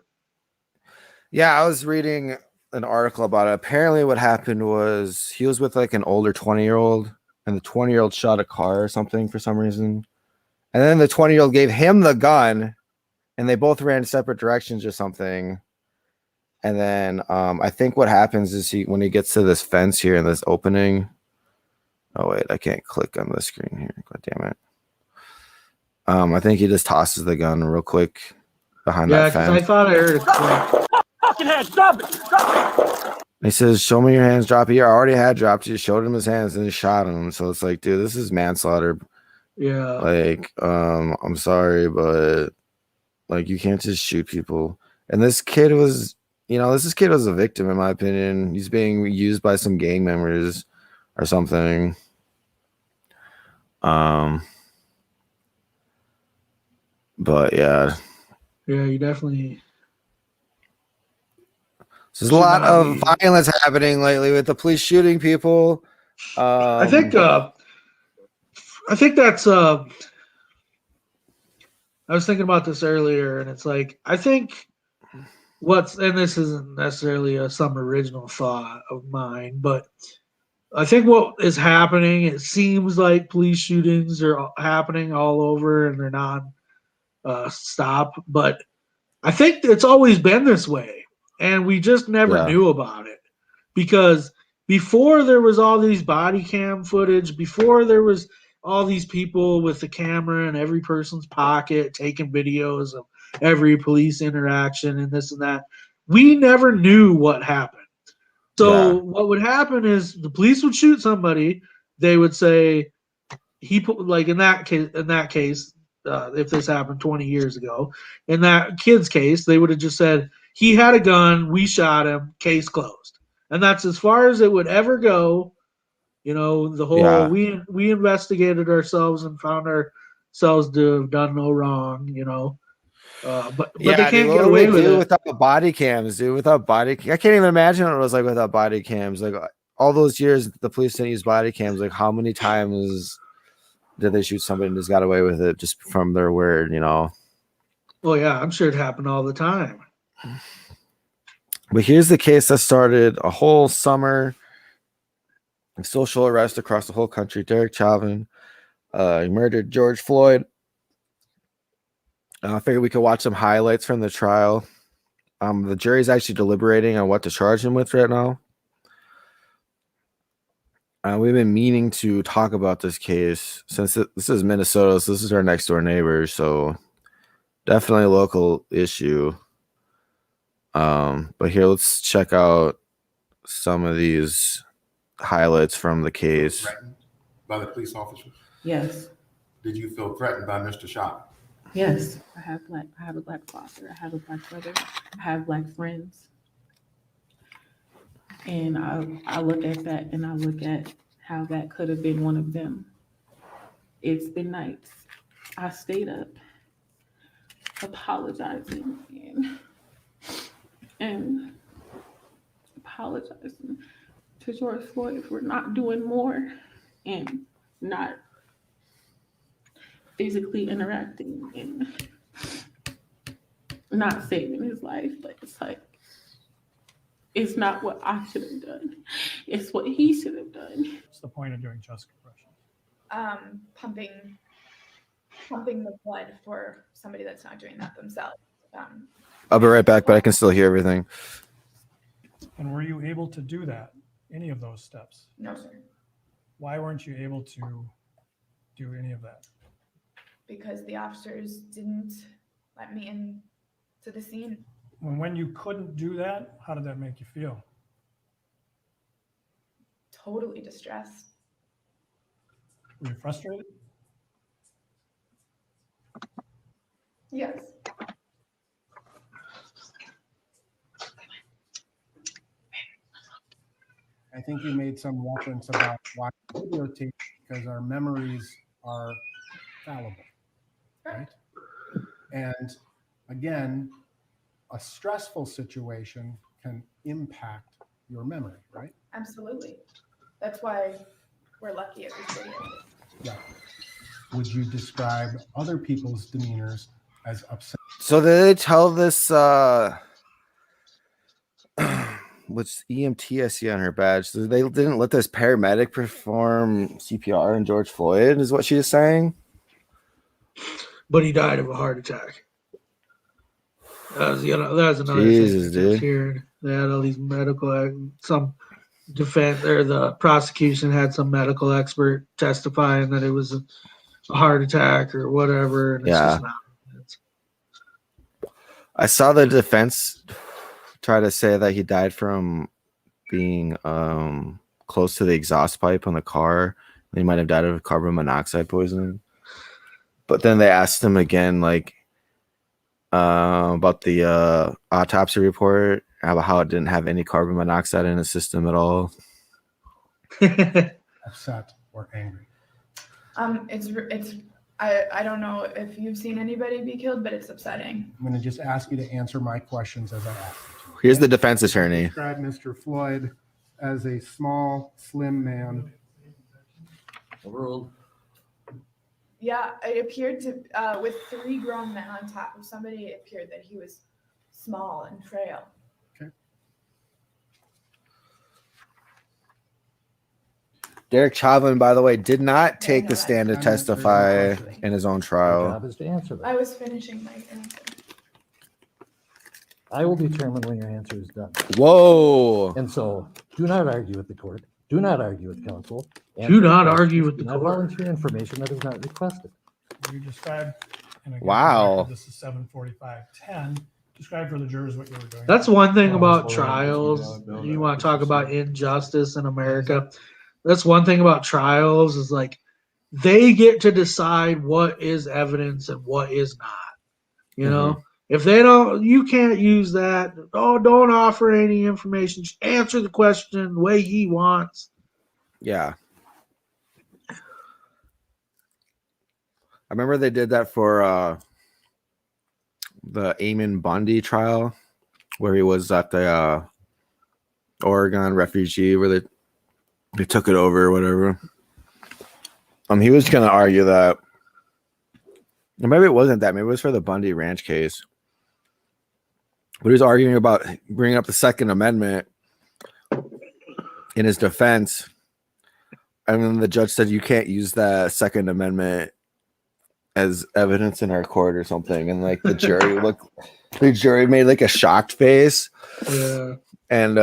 Yeah, I was reading an article about it. Apparently what happened was he was with like an older 20-year-old, and the 20-year-old shot a car or something for some reason. And then the 20-year-old gave him the gun, and they both ran separate directions or something. And then I think what happens is when he gets to this fence here in this opening. Oh, wait, I can't click on the screen here. God damn it. I think he just tosses the gun real quick behind that fence. Yeah, because I thought I heard a click. Fucking head! Stop it! Stop it! He says, show me your hands, drop. He already had dropped. He showed him his hands and he shot him. So it's like, dude, this is manslaughter. Yeah. Like, I'm sorry, but like, you can't just shoot people. And this kid was, this kid was a victim, in my opinion. He's being used by some gang members or something. But yeah. Yeah, you definitely. There's a lot of violence happening lately with the police shooting people. I think that's. I was thinking about this earlier, and it's like I think and this isn't necessarily some original thought of mine, but I think what is happening, it seems like police shootings are happening all over, and they're not stop. But I think it's always been this way. And we just never knew about it because before there was all these body cam footage, before there was all these people with the camera in every person's pocket taking videos of every police interaction and this and that, we never knew what happened. So what would happen is the police would shoot somebody. They would say he put, like in that case, if this happened 20 years ago, in that kid's case, they would have just said, he had a gun, we shot him, case closed. And that's as far as it would ever go. The whole we investigated ourselves and found ourselves to have done no wrong, but they can't get away with it without the body cams, dude. Without I can't even imagine what it was like without body cams. Like all those years the police didn't use body cams. Like how many times did they shoot somebody and just got away with it just from their word, Well, yeah, I'm sure it happened all the time. But here's the case that started a whole summer of social arrest across the whole country. Derek Chauvin, he murdered George Floyd. I figured we could watch some highlights from the trial. The jury's actually deliberating on what to charge him with right now. We've been meaning to talk about this case since this is Minnesota, so this is our next door neighbor, so definitely a local issue. But here, let's check out some of these highlights from the case. Threatened by the police officers? Yes. Did you feel threatened by Mr. Shop? Yes. I have a black father. I have a black brother. I have black friends. And I look at that and I look at how that could have been one of them. It's been nights. I stayed up apologizing and apologizing to George Floyd for not doing more and not physically interacting and not saving his life. But it's like, it's not what I should have done. It's what he should have done. What's the point of doing chest compressions? Pumping the blood for somebody that's not doing that themselves. I'll be right back, but I can still hear everything. And were you able to do that? Any of those steps? No, sir. Why weren't you able to do any of that? Because the officers didn't let me in to the scene. When you couldn't do that, how did that make you feel? Totally distressed. Were you frustrated? Yes. I think you made some reference about watching videotape because our memories are fallible, right? And again, a stressful situation can impact your memory, right? Absolutely. That's why we're lucky at this video. Yeah. Would you describe other people's demeanors as upset? So did they tell this what's EMT I see on her badge? So they didn't let this paramedic perform CPR on George Floyd, is what she is saying? But he died of a heart attack. That was another Jesus, thing. dude. Here, they had all these some defense, or the prosecution had some medical expert testifying that it was a heart attack or whatever. And it's just not. I saw the defense try to say that he died from being close to the exhaust pipe on the car. He might have died of carbon monoxide poisoning. But then they asked him again, like, about the autopsy report, about how it didn't have any carbon monoxide in his system at all. Upset or angry? I don't know if you've seen anybody be killed, but it's upsetting. I'm going to just ask you to answer my questions as I ask you. Here's the defense attorney. Describe Mr. Floyd as a small, slim man. Overruled. Yeah, it appeared to, with 3 grown men on top of somebody, it appeared that he was small and frail. Okay. Derek Chauvin, by the way, did not take the stand to testify in his own trial. Your job is to answer that. I was finishing my answer. I will determine when your answer is done. Whoa. And so do not argue with the court. Do not argue with counsel. Do not argue with the court. court. Volunteer information that is not requested. You described, and again, wow. This is 7:45:10. Describe for the jurors what you were doing. That's one thing about trials. You want to talk about injustice in America. That's one thing about trials is like they get to decide what is evidence and what is not. You know, if they don't, you can't use that. Oh, don't offer any information. Just answer the question the way he wants. Yeah. I remember they did that for the Eamon Bundy trial where he was at the Oregon refugee where they took it over or whatever. He was going to argue that, or maybe it wasn't that. Maybe it was for the Bundy Ranch case. But he was arguing about bringing up the Second Amendment in his defense. And then the judge said, you can't use the Second Amendment as evidence in our court or something, and like the jury made like a shocked face. Yeah. And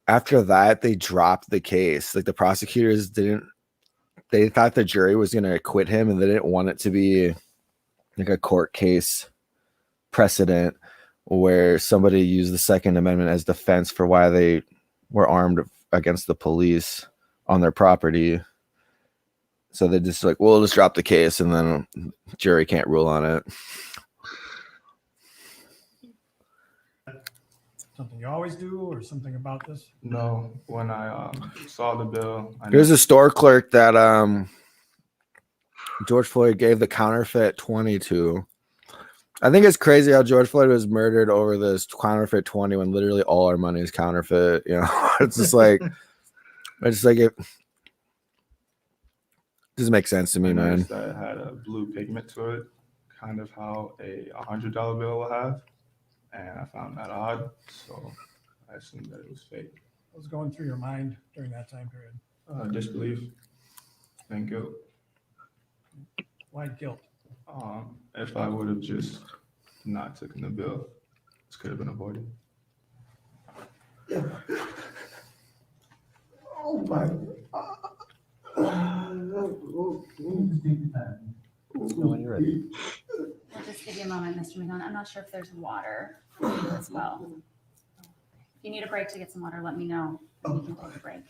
after that, they dropped the case. Like the prosecutors they thought the jury was going to acquit him, and they didn't want it to be like a court case precedent where somebody used the Second Amendment as defense for why they were armed against the police on their property. So they just like, we'll just drop the case, and then jury can't rule on it. Something you always do, or something about this? No, when I saw the bill. There's a store clerk that George Floyd gave the counterfeit 20 to. I think it's crazy how George Floyd was murdered over this counterfeit 20 when literally all our money is counterfeit. You know, it's just like, it doesn't make sense to me, man. That it had a blue pigment to it, kind of how a $100 bill will have, and I found that odd, so I assumed that it was fake. What was going through your mind during that time period? Disbelief and guilt. Why guilt? If I would have just not taken the bill, this could have been avoided. Oh my. When you're ready. We'll just give you a moment, Mr. McGowan. I'm not sure if there's water for you as well. If you need a break to get some water, let me know. We can take a break.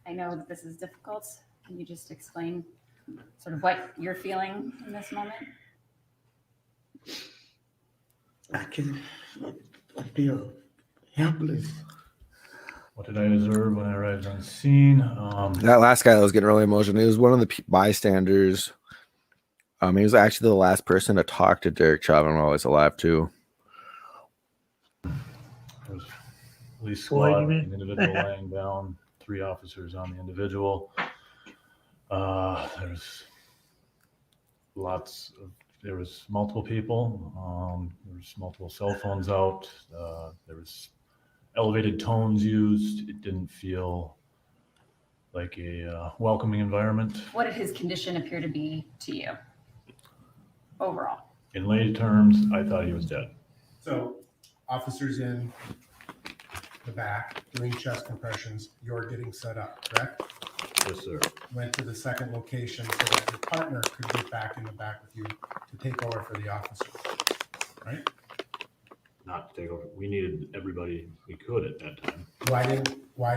I know that this is difficult. Can you just explain sort of what you're feeling in this moment? I feel helpless. What did I deserve when I arrived on scene? That last guy that was getting really emotional, he was one of the bystanders. He was actually the last person to talk to Derek Chauvin while he was alive, too. There's police squad, an individual laying down, 3 officers on the individual. There was multiple people. There was multiple cell phones out. There was elevated tones used. It didn't feel like a welcoming environment. What did his condition appear to be to you overall? In lay terms, I thought he was dead. So officers in the back doing chest compressions, you're getting set up, correct? Yes, sir. Went to the second location so that your partner could get back in the back with you to take over for the officer, right? Not to take over. We needed everybody we could at that time. Why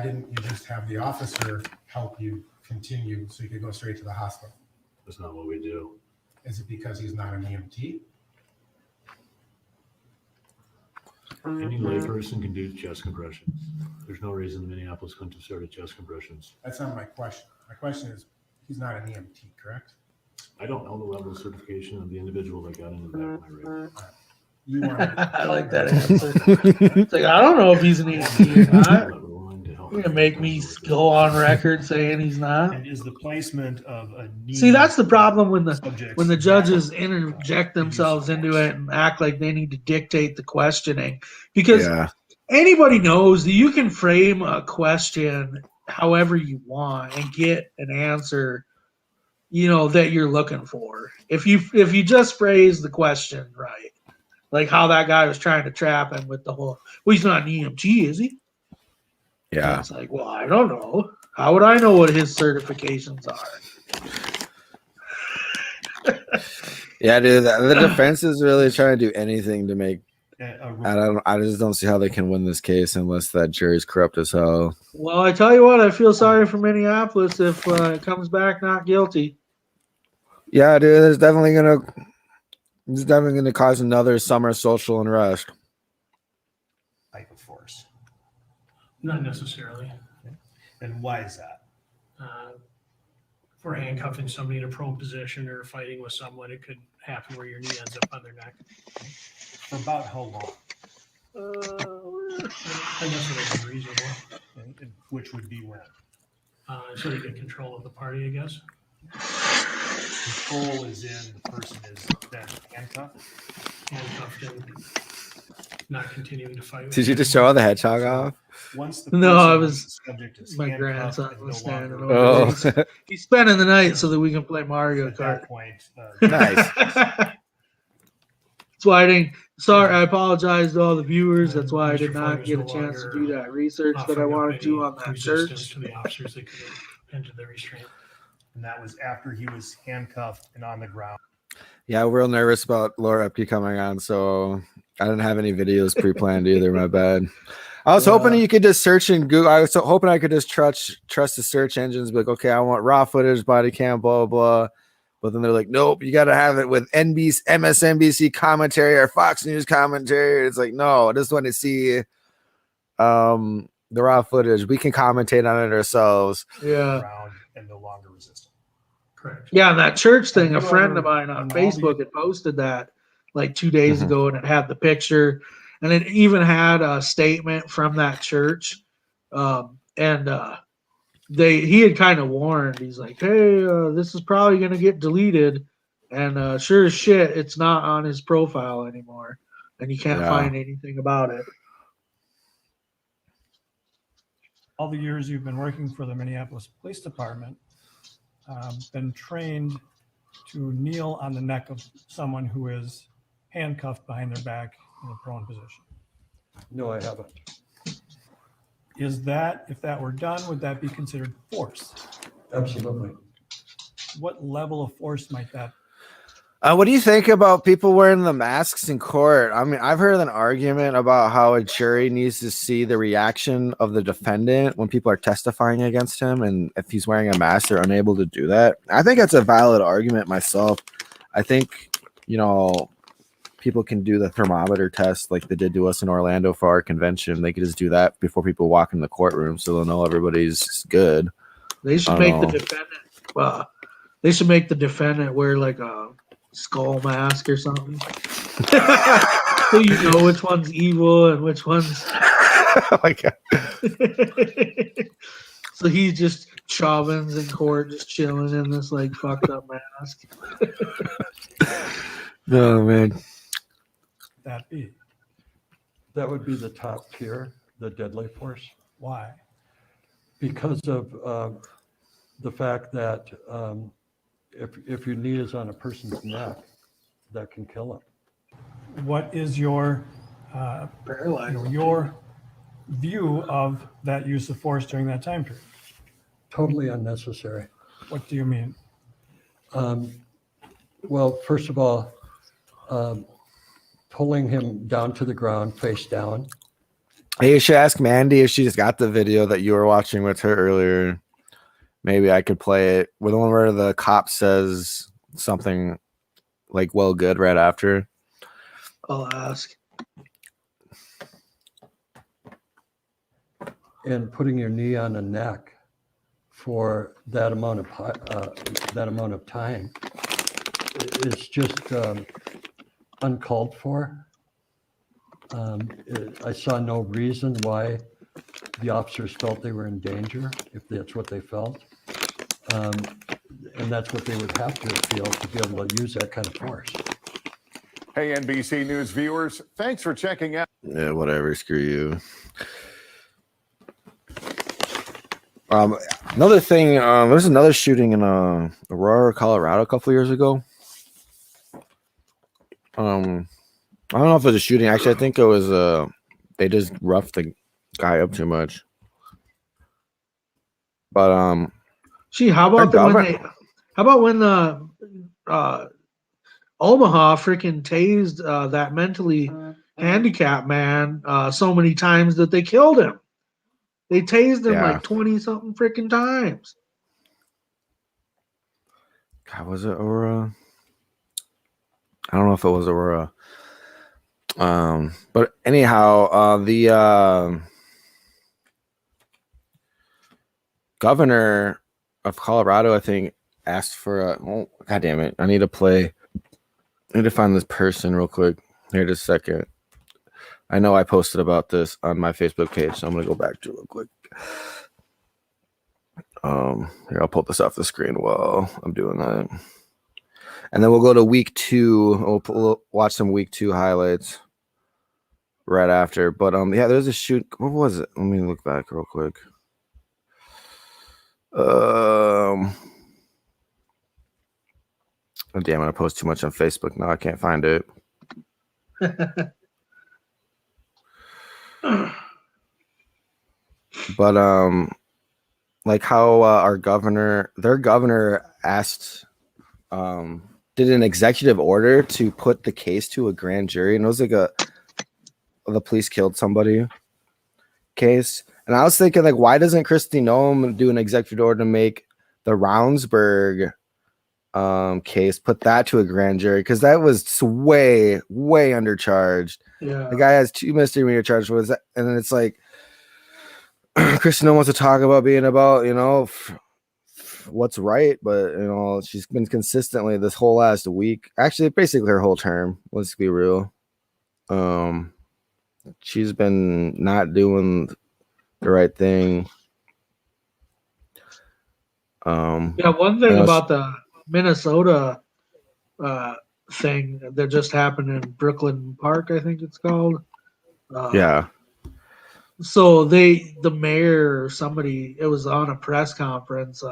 didn't you just have the officer help you continue so you could go straight to the hospital? That's not what we do. Is it because he's not an EMT? Any layperson can do chest compressions. There's no reason Minneapolis couldn't have started chest compressions. That's not my question. My question is, he's not an EMT, correct? I don't know the level of certification of the individual that got into the back of my rib. I like that answer. It's like, I don't know if he's an EMT or not. You're gonna make me go on record saying he's not. And is the placement of a knee? See, that's the problem when the judges interject themselves into it and act like they need to dictate the questioning, because anybody knows that you can frame a question however you want and get an answer, that you're looking for. If you just phrase the question right, like how that guy was trying to trap him with the whole, well, he's not an EMT, is he? Yeah. And it's like, well, I don't know. How would I know what his certifications are? Yeah, dude. The defense is really trying to do anything to make. I just don't see how they can win this case unless that jury's corrupt as hell. Well, I tell you what, I feel sorry for Minneapolis if it comes back not guilty. Yeah, dude. It's definitely gonna cause another summer social unrest. Type of force. Not necessarily. And why is that? If we're handcuffing somebody in a prone position or fighting with someone, it could happen where your knee ends up on their neck. For about how long? I guess it would be reasonable. And which would be when? So you get control of the party, I guess. Control is in the person is then handcuffed. Handcuffed and not continuing to fight. With Did you him just show the anymore. hedgehog off? Once the No, I person, was the subject is my handcuffed grandson and was no longer standing over. Oh. there. He's spending the night so that we can play Mario at Kart. that point, Nice. That's why I didn't. Sorry, I apologize to all the viewers. That's why I did Mr. Floyd not was get a no chance to longer do that research that I offering up wanted to any on that resistance church. to the officers that could have ended the restraint. and that was after he was handcuffed and on the ground. Yeah, we're real nervous about Laura Ebke coming on, so I didn't have any videos pre-planned either. My bad. I was hoping you could just search in Google. I was hoping I could just trust the search engines. Be like, okay, I want raw footage, body cam, blah, blah, blah. But then they're like, nope, you got to have it with NBC, MSNBC commentary or Fox News commentary. It's like, no, I just want to see the raw footage. We can commentate on it ourselves. Yeah. And no longer resistant. Correct. Yeah, and that church thing, a Have you friend ever- of mine on in all Facebook the- had posted that like 2 days Mhm. ago, and it had the picture, and it even had a statement from that church. He had kind of warned. He's like, "Hey, this is probably going to get deleted," and sure as shit, it's not on his profile anymore, and you can't Yeah. find anything about it. All the years you've been working for the Minneapolis Police Department, been trained to kneel on the neck of someone who is handcuffed behind their back in a prone position. No, I haven't. Is that, if that were done, would that be considered force? Absolutely. What level of force might that? What do you think about people wearing the masks in court? I mean, I've heard an argument about how a jury needs to see the reaction of the defendant when people are testifying against him, and if he's wearing a mask, they're unable to do that. I think that's a valid argument myself. I think, people can do the thermometer test like they did to us in Orlando for our convention. They could just do that before people walk in the courtroom, so they'll know everybody's good. They should make the defendant. They should make the defendant wear like a skull mask or something, so you know which one's evil and which one's. Oh my God. So he's just Chauvins in court, just chilling in this like fucked up mask. No, man. That be? That would be the top tier, the deadly force. Why? Because of the fact that if your knee is on a person's neck, that can kill him. What is your your view of that use of force during that time period? Totally unnecessary. What do you mean? Well, first of all, pulling him down to the ground, face down. Hey, you should ask Mandy if she just got the video that you were watching with her earlier. Maybe I could play it with the one where the cop says something like, well, good right after. I'll ask. And putting your knee on the neck for that amount of time is just uncalled for. I saw no reason why the officers felt they were in danger, if that's what they felt. And that's what they would have to feel to be able to use that kind of force. Hey, NBC News viewers, thanks for checking out. Yeah, whatever. Screw you. Another thing, there's another shooting in Aurora, Colorado a couple years ago. I don't know if it was a shooting. Actually, I think it was they just roughed the guy up too much. But Gee, how about when the Omaha freaking tased that mentally handicapped man so many times that they killed him? They tased him like 20 something freaking times. God, was it Aurora? I don't know if it was Aurora. But anyhow, the governor of Colorado, I think, asked for a God damn it. I need to find this person real quick. Here, just a second. I know I posted about this on my Facebook page, so I'm gonna go back to it real quick. Here, I'll pull this off the screen while I'm doing that. And then we'll go to week 2. We'll watch some week 2 highlights right after. But yeah, there's a shoot. What was it? Let me look back real quick. Oh, damn, I post too much on Facebook now. I can't find it. But like how their governor asked, did an executive order to put the case to a grand jury, and it was like the police killed somebody case. And I was thinking, like, why doesn't Kristi Noem do an executive order to make the Roundsburg case, put that to a grand jury? Because that was way undercharged. Yeah. The guy has 2 misdemeanor charges with that, and then it's like Kristi Noem wants to talk about being about, what's right, but she's been consistently this whole last week, actually basically her whole term, let's be real, she's been not doing the right thing. Yeah, one thing about the Minnesota thing that just happened in Brooklyn Park, I think it's called. Yeah. So the mayor or somebody, it was on a press conference.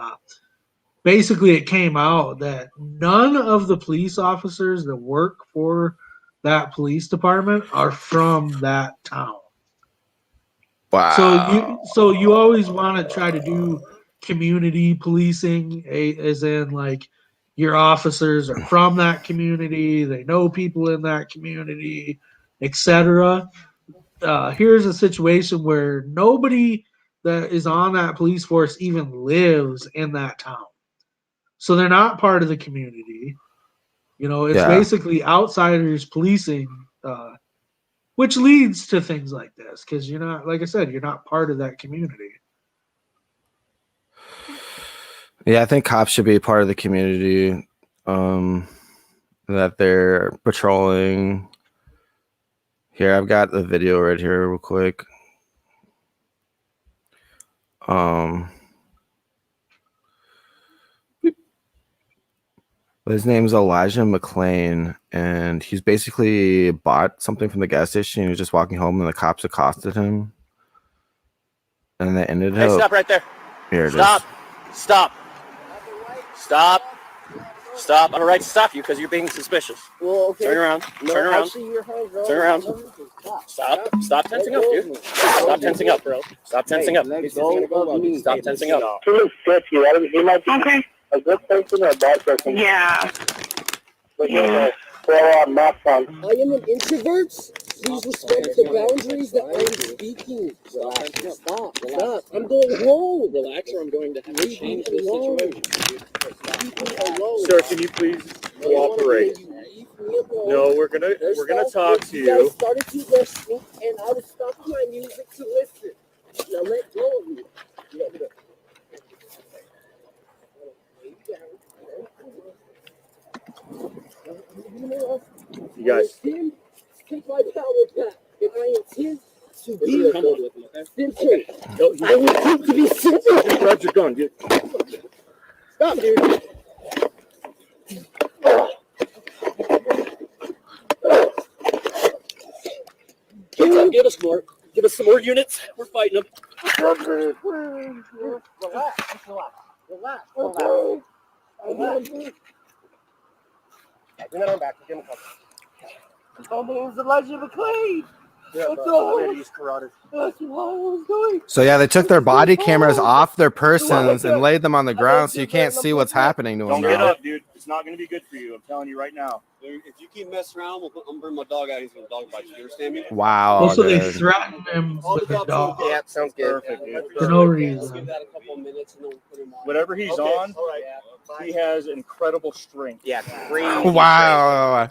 Basically, it came out that none of the police officers that work for that police department are from that town. Wow. So you always want to try to do community policing, as in like your officers are from that community, they know people in that community, etc. Here's a situation where nobody that is on that police force even lives in that town. So they're not part of the community. It's basically outsiders policing, which leads to things like this because you're not, like I said, you're not part of that community. Yeah, I think cops should be part of the community that they're patrolling. Here, I've got the video right here real quick. His name's Elijah McLean, and he's basically bought something from the gas station. He was just walking home, and the cops accosted him. And they ended up... Hey, stop right there. Here it Stop. is. Stop. Stop. Stop. I have a right to stop you because you're being suspicious. Well, okay. Turn around. No, Turn around. I see your hands, bro. Turn around. Stop. Stop tensing up, dude. Stop tensing up, bro. Stop tensing up. Stop tensing up. Okay. A good person or a bad person? Yeah. Mask on. I am an introvert. Please respect the boundaries that I'm speaking. Stop. I'm going home. Relax, or I'm going to have to change this situation. Sir, can you please cooperate? No, we're gonna talk to You guys you. started to listen, and I was stopping my music to listen. Now let go of me. You guys. Take my power back, and I intend to be simple. I intend to be simple. Grab your gun, dude. Stop, dude. Give us more. Give us some more units. We're fighting them. Relax. Bring that arm back. Give him a couple. My name's Elijah McLean. Yeah, That's I'm all. ready to use carotid. That's what I was doing. So yeah, they took their body cameras off their persons and laid them on the ground, so you can't see what's happening to them. Don't get up, dude. It's not going to be good for you. I'm telling you right now. If you keep messing around, I'm gonna bring my dog out. He's gonna dog bite you. You understand me? Wow. Also, they dude. threatened him with a dog. Yeah, sounds good. Perfect, dude. For no reason. Whatever he's on, he has incredible strength. Yeah, crazy. Wow.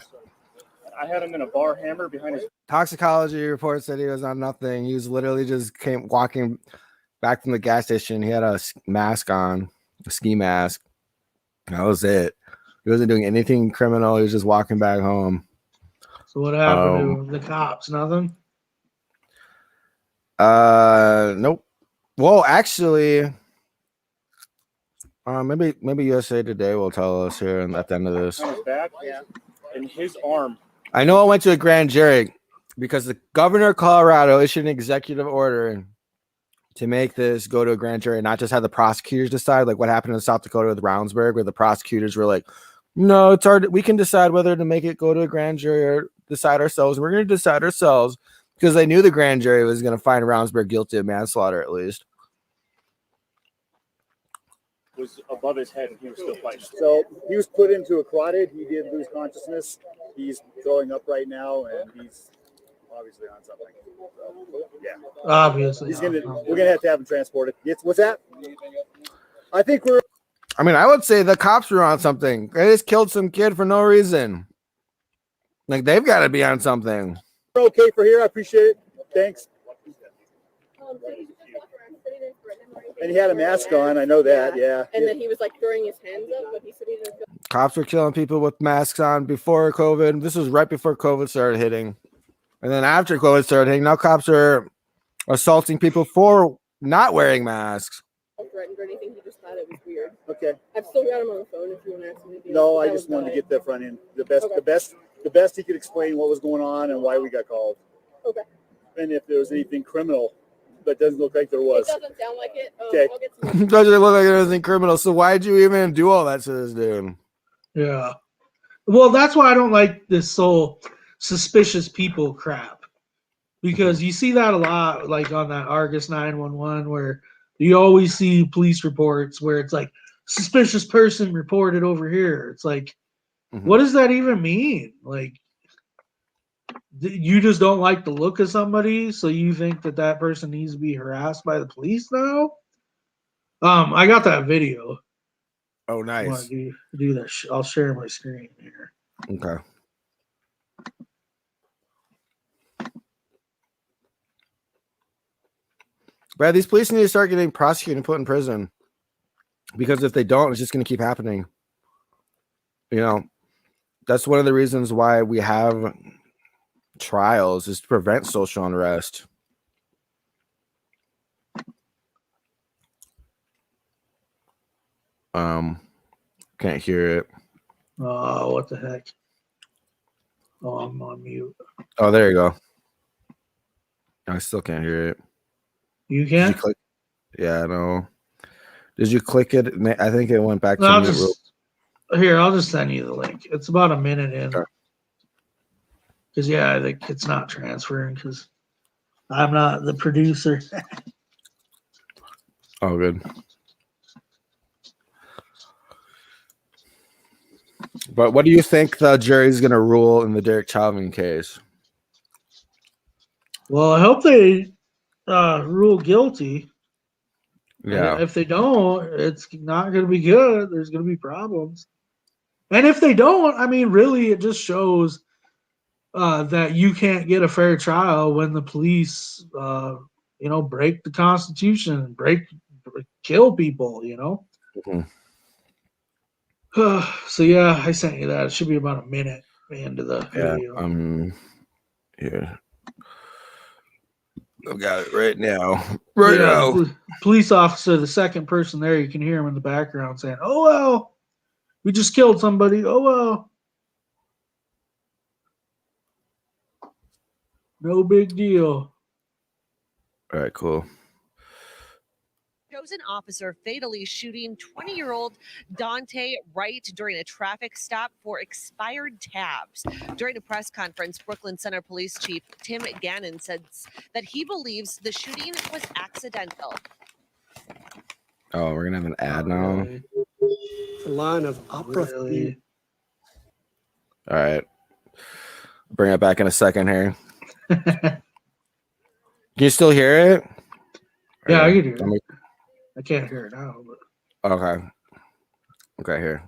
I had him in a bar hammer behind his. Toxicology report said he was on nothing. He was literally just walking back from the gas station. He had a mask on, a ski mask. That was it. He wasn't doing anything criminal. He was just walking back home. So what happened to the cops? Nothing? Nope. Well, actually, maybe USA Today will tell us here at the end of this. On his back, yeah, and his arm. I know it went to a grand jury. because the governor of Colorado issued an executive order to make this go to a grand jury, not just have the prosecutors decide, like what happened in South Dakota with Brownsburg, where the prosecutors were like, no, it's hard. We can decide whether to make it go to a grand jury or decide ourselves. We're going to decide ourselves, because they knew the grand jury was going to find Brownsburg guilty of manslaughter, at least. Was above his head and he was still fighting. So he was put into a carotid. He did lose consciousness. He's throwing up right now, and he's obviously on something. So, yeah, Obviously, we're gonna have to have him transported. What's that? I think we're. I mean, I would say the cops were on something. They just killed some kid for no reason. Like, they've got to be on something. We're okay for here. I appreciate it. Thanks. And he had a mask on. I know that. Yeah. And then he was like throwing his hands up, but he said he didn't feel. Cops were killing people with masks on before COVID. This was right before COVID started hitting. And then after COVID started hitting, now cops are assaulting people for not wearing masks. Threatened or anything. He just thought it was weird. Okay. I've still got him on the phone if you want to ask him anything. No, I just wanted to get the front end. The best he could explain what was going on and why we got called. Okay. And if there was anything criminal, but doesn't look like there was. It doesn't sound like it. Okay. I'll get some. Doesn't look like anything criminal. So why'd you even do all that to this dude? Yeah. Well, that's why I don't like this whole suspicious people crap, because you see that a lot, like on that Argus 911, where you always see police reports where it's like suspicious person reported over here. It's like, what does that even mean? Like, you just don't like the look of somebody, so you think that that person needs to be harassed by the police now? I got that video. Oh, nice. I want to do that. I'll share my screen here. Okay. Brad, these police need to start getting prosecuted and put in prison, because if they don't, it's just going to keep happening. You know, that's one of the reasons why we have trials, is to prevent social unrest. Can't hear it. Oh, what the heck? Oh, I'm on mute. Oh, there you go. I still can't hear it. You can? Yeah, no. Did you click it? I think it went back to No, mute. I'll just send you the link. It's about a minute in. Because, yeah, I think it's not transferring because I'm not the producer. Oh, good. But what do you think the jury's going to rule in the Derek Chauvin case? Well, I hope they rule guilty. Yeah. And if they don't, it's not going to be good. There's going to be problems. And if they don't, I mean, really, it just shows that you can't get a fair trial when the police, break the Constitution, kill people, So, yeah, I sent you that. It should be about a minute into the video. Yeah. I've got it right now. Now. Police officer, the second person there, you can hear him in the background saying, "Oh, well, we just killed somebody. Oh, well. No big deal." All right, cool. Chosen officer fatally shooting 20-year-old Dante Wright during a traffic stop for expired tabs. During a press conference, Brooklyn Center Police Chief Tim Gannon said that he believes the shooting was accidental. Oh, we're going to have an ad now. The line of opera. All right. Bring it back in a second here. Can you still hear it? Yeah, I can hear it. I can't hear it now. But... Okay. Okay, here.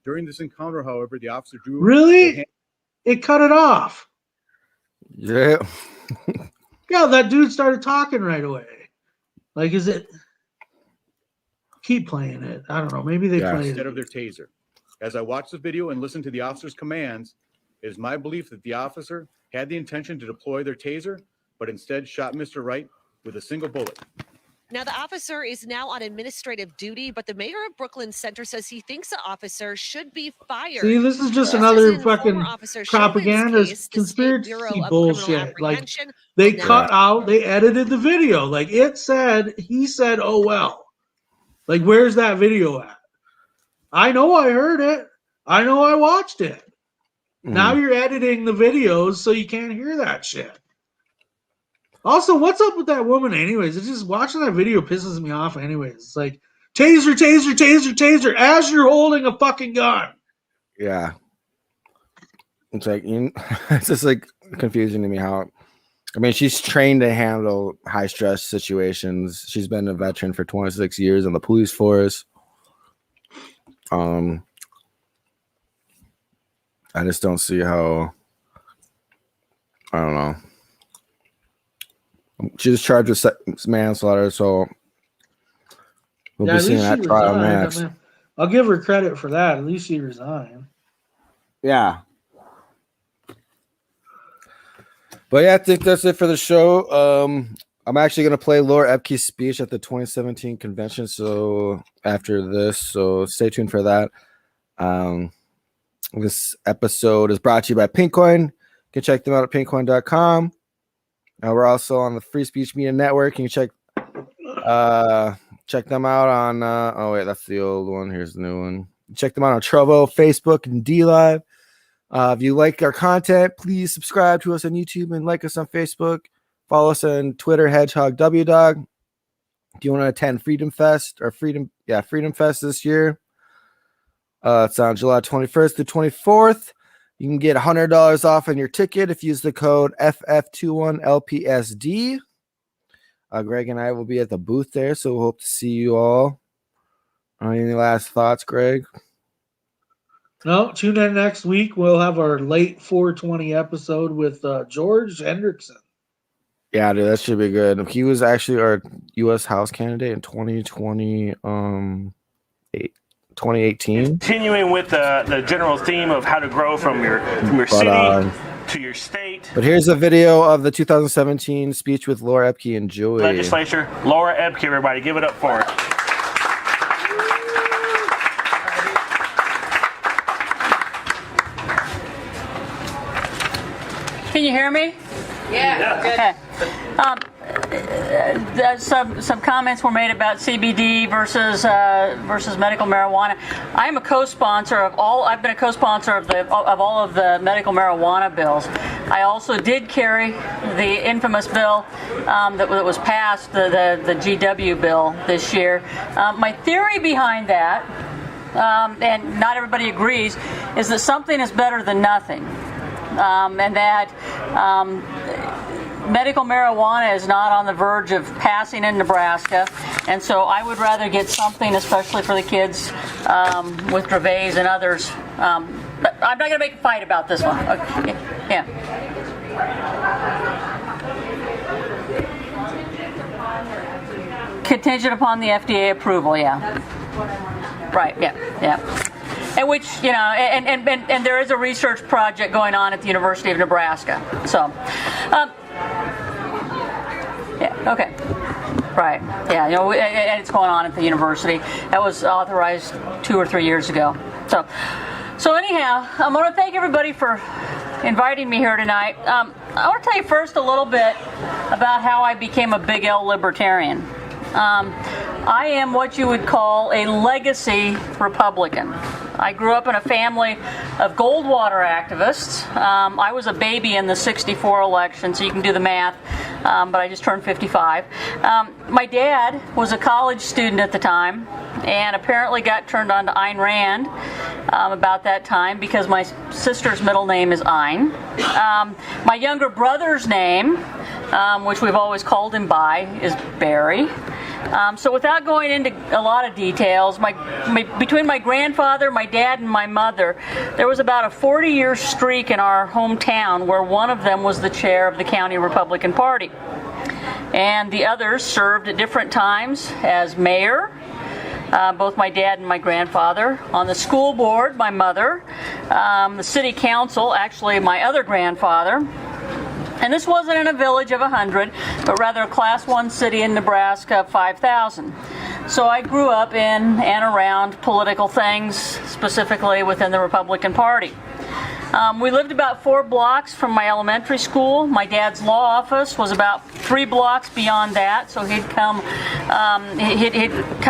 During this encounter, however, the officer drew. Really? It cut it off. Yeah. Yeah, that dude started talking right away. Like, is it? Keep playing it. I don't know. Maybe they play it Instead of their taser. As I watched the video and listened to the officer's commands, It is my belief that the officer had the intention to deploy their taser, but instead shot Mr. Wright with a single bullet. Now, the officer is now on administrative duty, but the mayor of Brooklyn Center says he thinks the officer should be fired. See, this is just As another in former fucking officer Chauvin's propaganda case, the State Bureau conspiracy of bullshit. Criminal Like Apprehension they will now- cut out, they edited the video. Like it said, he said, "Oh well." Like where's that video at? I know I heard it. I know I watched it. Now you're editing the videos so you can't hear that shit. Also, what's up with that woman anyways? It's just watching that video pisses me off anyways. It's like, taser, taser, taser, taser, as you're holding a fucking gun. Yeah. It's like, it's just like confusing to me how, I mean, she's trained to handle high stress situations. She's been a veteran for 26 years in the police force. I just don't see how, I don't know. She was charged with manslaughter, so we'll be seeing that trial next. I'll give her credit for that. At least she resigned. Yeah. But yeah, I think that's it for the show. I'm actually going to play Laura Ebke's speech at the 2017 convention. So after this, so stay tuned for that. This episode is brought to you by Pinkcoin. You can check them out at pinkcoin.com. We're also on the Free Speech Media Network. You can check them out on. Oh wait, that's the old one. Here's the new one. Check them out on Trovo, Facebook, and DLive. If you like our content, please subscribe to us on YouTube and like us on Facebook. Follow us on Twitter, Hedgehog Watchdog. If you want to attend Freedom Fest this year, it's on July 21st to 24th. You can get $100 off on your ticket if you use the code FF21LPSD. Greg and I will be at the booth there, so we hope to see you all. Any last thoughts, Greg? No, tune in next week. We'll have our late 420 episode with George Hendrickson. Yeah, dude, that should be good. He was actually our U.S. House candidate in 2018. Continuing with the general theme of how to grow from your city to your state. But here's a video of the 2017 speech with Laura Ebke and Joey. Legislature, Laura Ebke, everybody, give it up for her. Can you hear me? Yeah. Okay. Some comments were made about CBD versus medical marijuana. I am a co-sponsor of all. I've been a co-sponsor of all of the medical marijuana bills. I also did carry the infamous bill that was passed, the GW bill this year. My theory behind that, and not everybody agrees, is that something is better than nothing, and that. Medical marijuana is not on the verge of passing in Nebraska, and so I would rather get something, especially for the kids with Dravet and others. But I'm not going to make a fight about this one. Okay. Yeah. Contingent upon the FDA approval, yeah. Right, yeah. And which, and there is a research project going on at the University of Nebraska. So, yeah, okay. Right, yeah, and it's going on at the university. That was authorized 2 or 3 years ago. So anyhow, I want to thank everybody for inviting me here tonight. I want to tell you first a little bit about how I became a big L libertarian. I am what you would call a legacy Republican. I grew up in a family of Goldwater activists. I was a baby in the '64 election, so you can do the math, but I just turned 55. My dad was a college student at the time and apparently got turned on to Ayn Rand about that time because my sister's middle name is Ayn. My younger brother's name, which we've always called him by, is Barry. So without going into a lot of details, between my grandfather, my dad, and my mother, there was about a 40-year streak in our hometown where one of them was the chair of the county Republican Party. And the others served at different times as mayor, both my dad and my grandfather. On the school board, my mother. The city council, actually my other grandfather. And this wasn't in a village of 100, but rather a Class 1 city in Nebraska of 5,000. So I grew up in and around political things, specifically within the Republican Party. We lived about 4 blocks from my elementary school. My dad's law office was about 3 blocks beyond that, so he'd come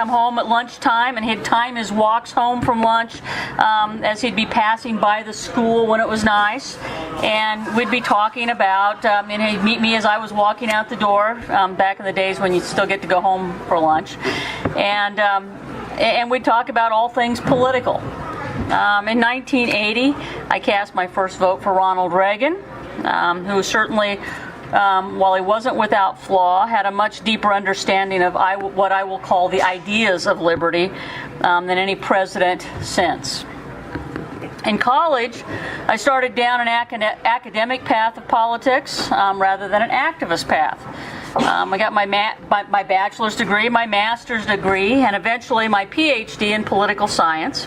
home at lunchtime, and he'd time his walks home from lunch as he'd be passing by the school when it was nice, and we'd be talking about, and he'd meet me as I was walking out the door, back in the days when you'd still get to go home for lunch, and we'd talk about all things political. In 1980, I cast my first vote for Ronald Reagan, who certainly, while he wasn't without flaw, had a much deeper understanding of what I will call the ideas of liberty than any president since. In college, I started down an academic path of politics rather than an activist path. I got my bachelor's degree, my master's degree, and eventually my PhD in political science.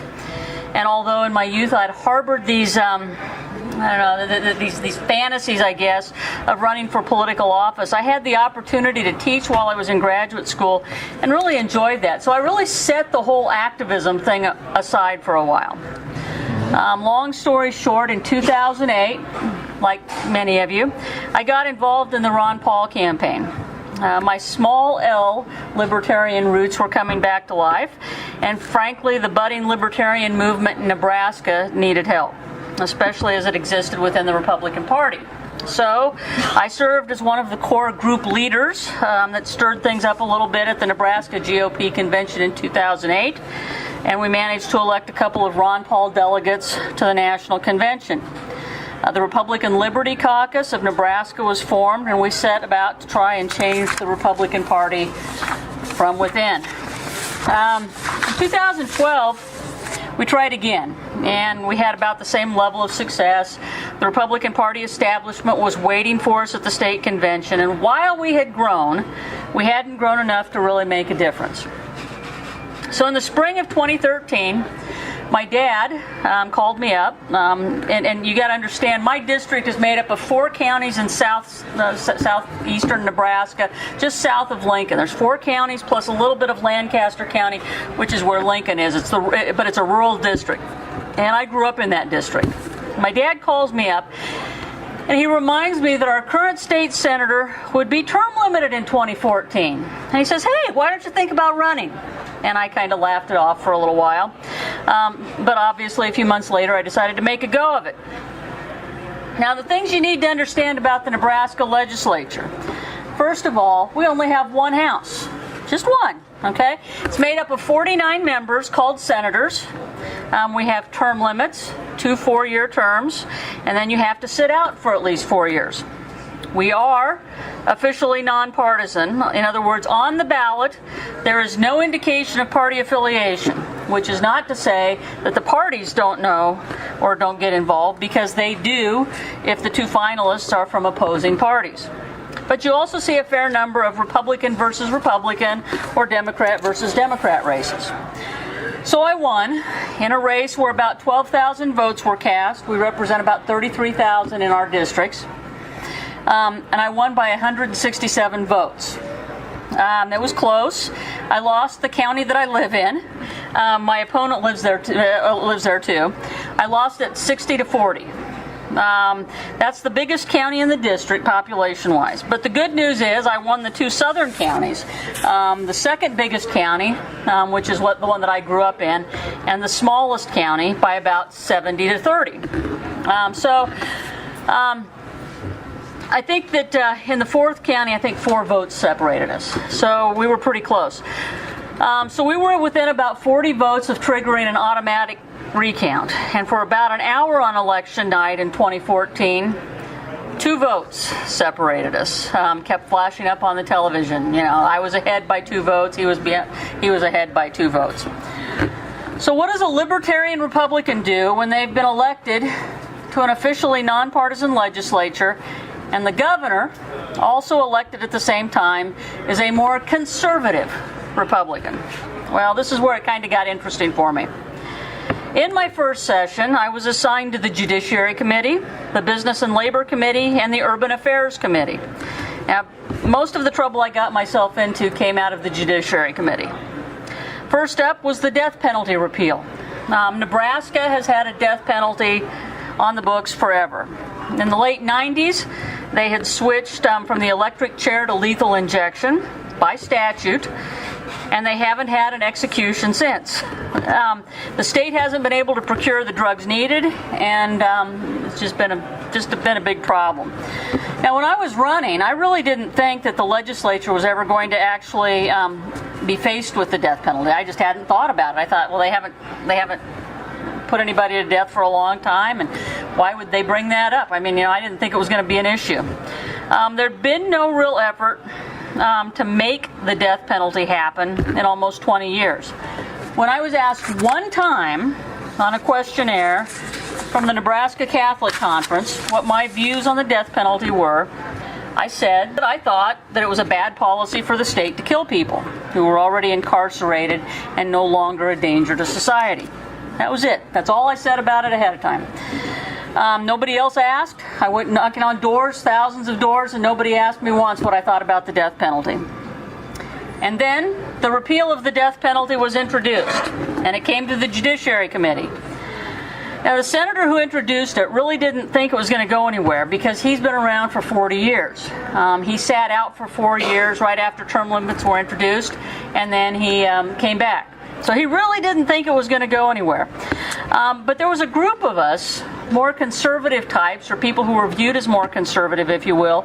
And although in my youth I'd harbored these, these fantasies, I guess, of running for political office, I had the opportunity to teach while I was in graduate school and really enjoyed that. So I really set the whole activism thing aside for a while. Long story short, in 2008, like many of you, I got involved in the Ron Paul campaign. My small L libertarian roots were coming back to life, and frankly, the budding libertarian movement in Nebraska needed help, especially as it existed within the Republican Party. So I served as one of the core group leaders that stirred things up a little bit at the Nebraska GOP convention in 2008, and we managed to elect a couple of Ron Paul delegates to the national convention. The Republican Liberty Caucus of Nebraska was formed, and we set about to try and change the Republican Party from within. In 2012, we tried again, and we had about the same level of success. The Republican Party establishment was waiting for us at the state convention, and while we had grown, we hadn't grown enough to really make a difference. So in the spring of 2013, my dad called me up, and you got to understand, my district is made up of 4 counties in southeastern Nebraska, just south of Lincoln. There's 4 counties plus a little bit of Lancaster County, which is where Lincoln is. But it's a rural district, and I grew up in that district. My dad calls me up, and he reminds me that our current state senator would be term limited in 2014. And he says, "Hey, why don't you think about running?" And I kind of laughed it off for a little while. But obviously, a few months later, I decided to make a go of it. Now, the things you need to understand about the Nebraska legislature. First of all, we only have one house. Just one, okay? It's made up of 49 members called senators. We have term limits, 2 4-year terms, and then you have to sit out for at least 4 years. We are officially nonpartisan. In other words, on the ballot, there is no indication of party affiliation, which is not to say that the parties don't know or don't get involved, because they do if the 2 finalists are from opposing parties. But you also see a fair number of Republican versus Republican or Democrat versus Democrat races. So I won in a race where about 12,000 votes were cast. We represent about 33,000 in our districts. And I won by 167 votes. It was close. I lost the county that I live in. My opponent lives there too. I lost it 60-40. That's the biggest county in the district population-wise. But the good news is I won the 2 southern counties. The second biggest county, which is the one that I grew up in, and the smallest county by about 70-30. I think that in the 4th county, I think 4 votes separated us. So we were pretty close. So we were within about 40 votes of triggering an automatic recount. And for about an hour on election night in 2014, 2 votes separated us. Kept flashing up on the television. You know, I was ahead by 2 votes. He was ahead by 2 votes. So what does a libertarian Republican do when they've been elected to an officially nonpartisan legislature, and the governor, also elected at the same time, is a more conservative Republican. Well, this is where it kind of got interesting for me. In my first session, I was assigned to the Judiciary Committee, the Business and Labor Committee, and the Urban Affairs Committee. Now, most of the trouble I got myself into came out of the Judiciary Committee. First up was the death penalty repeal. Nebraska has had a death penalty on the books forever. In the late 90s, they had switched from the electric chair to lethal injection by statute, and they haven't had an execution since. The state hasn't been able to procure the drugs needed, and it's just been a big problem. Now, when I was running, I really didn't think that the legislature was ever going to actually be faced with the death penalty. I just hadn't thought about it. I thought, well, they haven't put anybody to death for a long time, and why would they bring that up? I mean, I didn't think it was going to be an issue. There'd been no real effort to make the death penalty happen in almost 20 years. When I was asked one time on a questionnaire from the Nebraska Catholic Conference what my views on the death penalty were, I said that I thought that it was a bad policy for the state to kill people who were already incarcerated and no longer a danger to society. That was it. That's all I said about it ahead of time. Nobody else asked. I went knocking on doors, thousands of doors, and nobody asked me once what I thought about the death penalty. And then the repeal of the death penalty was introduced, and it came to the Judiciary Committee. Now, the senator who introduced it really didn't think it was going to go anywhere because he's been around for 40 years. He sat out for 4 years right after term limits were introduced, and then he came back. So he really didn't think it was going to go anywhere. But there was a group of us, more conservative types, or people who were viewed as more conservative, if you will,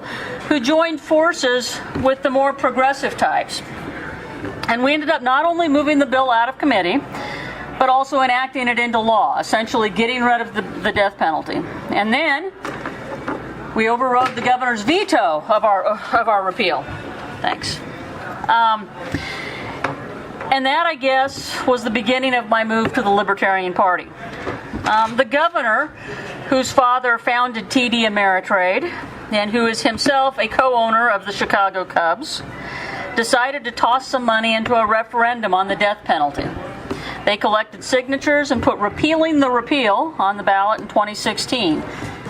who joined forces with the more progressive types. And we ended up not only moving the bill out of committee, but also enacting it into law, essentially getting rid of the death penalty. And then we overrode the governor's veto of our repeal. Thanks. And that, I guess, was the beginning of my move to the Libertarian Party. The governor, whose father founded TD Ameritrade, and who is himself a co-owner of the Chicago Cubs, decided to toss some money into a referendum on the death penalty. They collected signatures and put repealing the repeal on the ballot in 2016.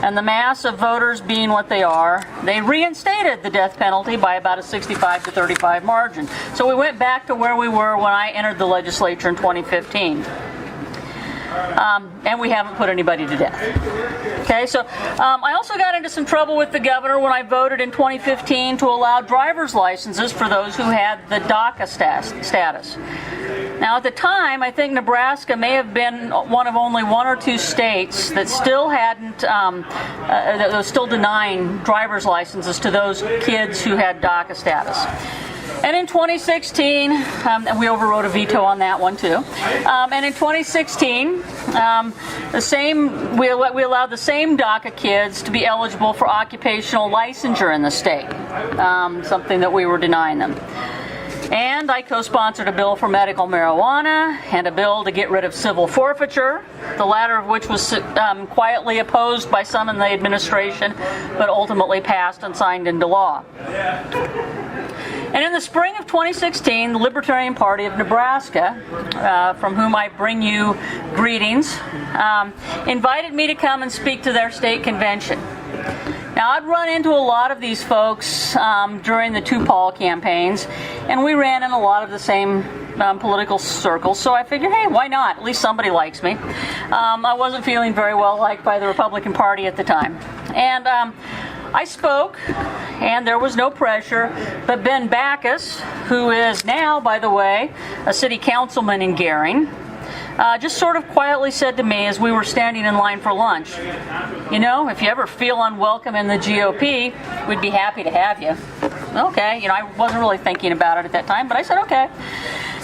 And the mass of voters being what they are, they reinstated the death penalty by about a 65 to 35 margin. So we went back to where we were when I entered the legislature in 2015. And we haven't put anybody to death. Okay, so I also got into some trouble with the governor when I voted in 2015 to allow driver's licenses for those who had the DACA status. Now, at the time, I think Nebraska may have been one of only 1 or 2 states that still hadn't, that was still denying driver's licenses to those kids who had DACA status. And in 2016, and we overrode a veto on that one too. And in 2016, we allowed the same DACA kids to be eligible for occupational licensure in the state, something that we were denying them. And I co-sponsored a bill for medical marijuana and a bill to get rid of civil forfeiture, the latter of which was quietly opposed by some in the administration, but ultimately passed and signed into law. And in the spring of 2016, the Libertarian Party of Nebraska, from whom I bring you greetings, invited me to come and speak to their state convention. Now, I'd run into a lot of these folks during the 2 Paul campaigns, and we ran in a lot of the same political circles, so I figured, hey, why not? At least somebody likes me. I wasn't feeling very well liked by the Republican Party at the time. And I spoke, and there was no pressure, but Ben Backus, who is now, by the way, a city councilman in Gering, just sort of quietly said to me as we were standing in line for lunch, you know, if you ever feel unwelcome in the GOP, we'd be happy to have you. Okay, I wasn't really thinking about it at that time, but I said okay.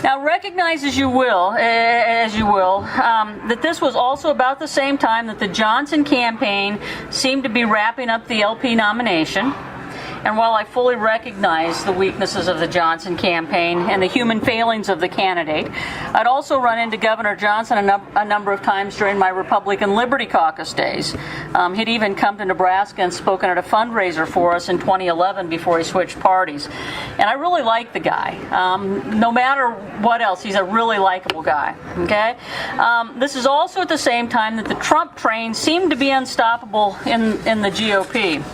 Now, recognize as you will, that this was also about the same time that the Johnson campaign seemed to be wrapping up the LP nomination. And while I fully recognize the weaknesses of the Johnson campaign and the human failings of the candidate, I'd also run into Governor Johnson a number of times during my Republican Liberty Caucus days. He'd even come to Nebraska and spoken at a fundraiser for us in 2011 before he switched parties. And I really like the guy. No matter what else, he's a really likable guy. Okay? This is also at the same time that the Trump train seemed to be unstoppable in the GOP.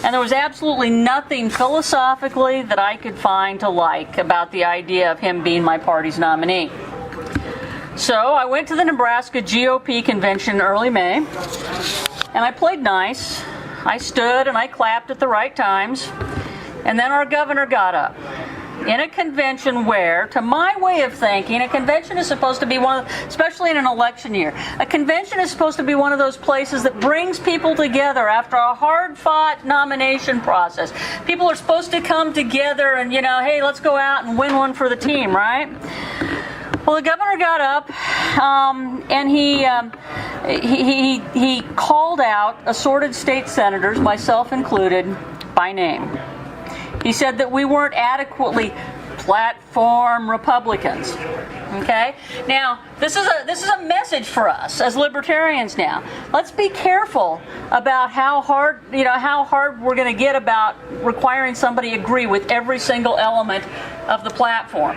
And there was absolutely nothing philosophically that I could find to like about the idea of him being my party's nominee. So I went to the Nebraska GOP convention in early May, and I played nice. I stood and I clapped at the right times, and then our governor got up. In a convention where, to my way of thinking, a convention is supposed to be especially in an election year, a convention is supposed to be one of those places that brings people together after a hard-fought nomination process. People are supposed to come together and, hey, let's go out and win one for the team, right? Well, the governor got up and he called out assorted state senators, myself included, by name. He said that we weren't adequately platform Republicans. Okay? Now, this is a message for us as libertarians now. Let's be careful about how hard we're going to get about requiring somebody agree with every single element of the platform.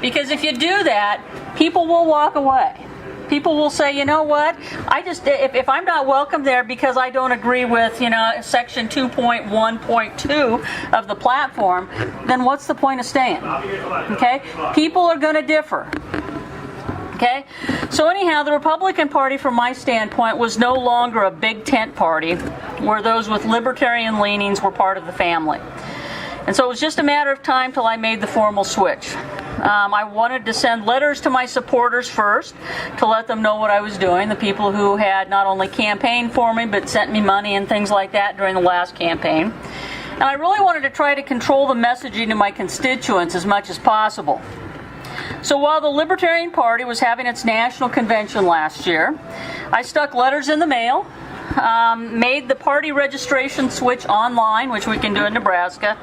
Because if you do that, people will walk away. People will say, you know what, if I'm not welcome there because I don't agree with, section 2.1.2 of the platform, then what's the point of staying? Okay? People are going to differ. Okay? So anyhow, the Republican Party, from my standpoint, was no longer a big tent party where those with libertarian leanings were part of the family. And so it was just a matter of time till I made the formal switch. I wanted to send letters to my supporters first to let them know what I was doing, the people who had not only campaigned for me but sent me money and things like that during the last campaign. And I really wanted to try to control the messaging to my constituents as much as possible. So while the Libertarian Party was having its national convention last year, I stuck letters in the mail, made the party registration switch online, which we can do in Nebraska,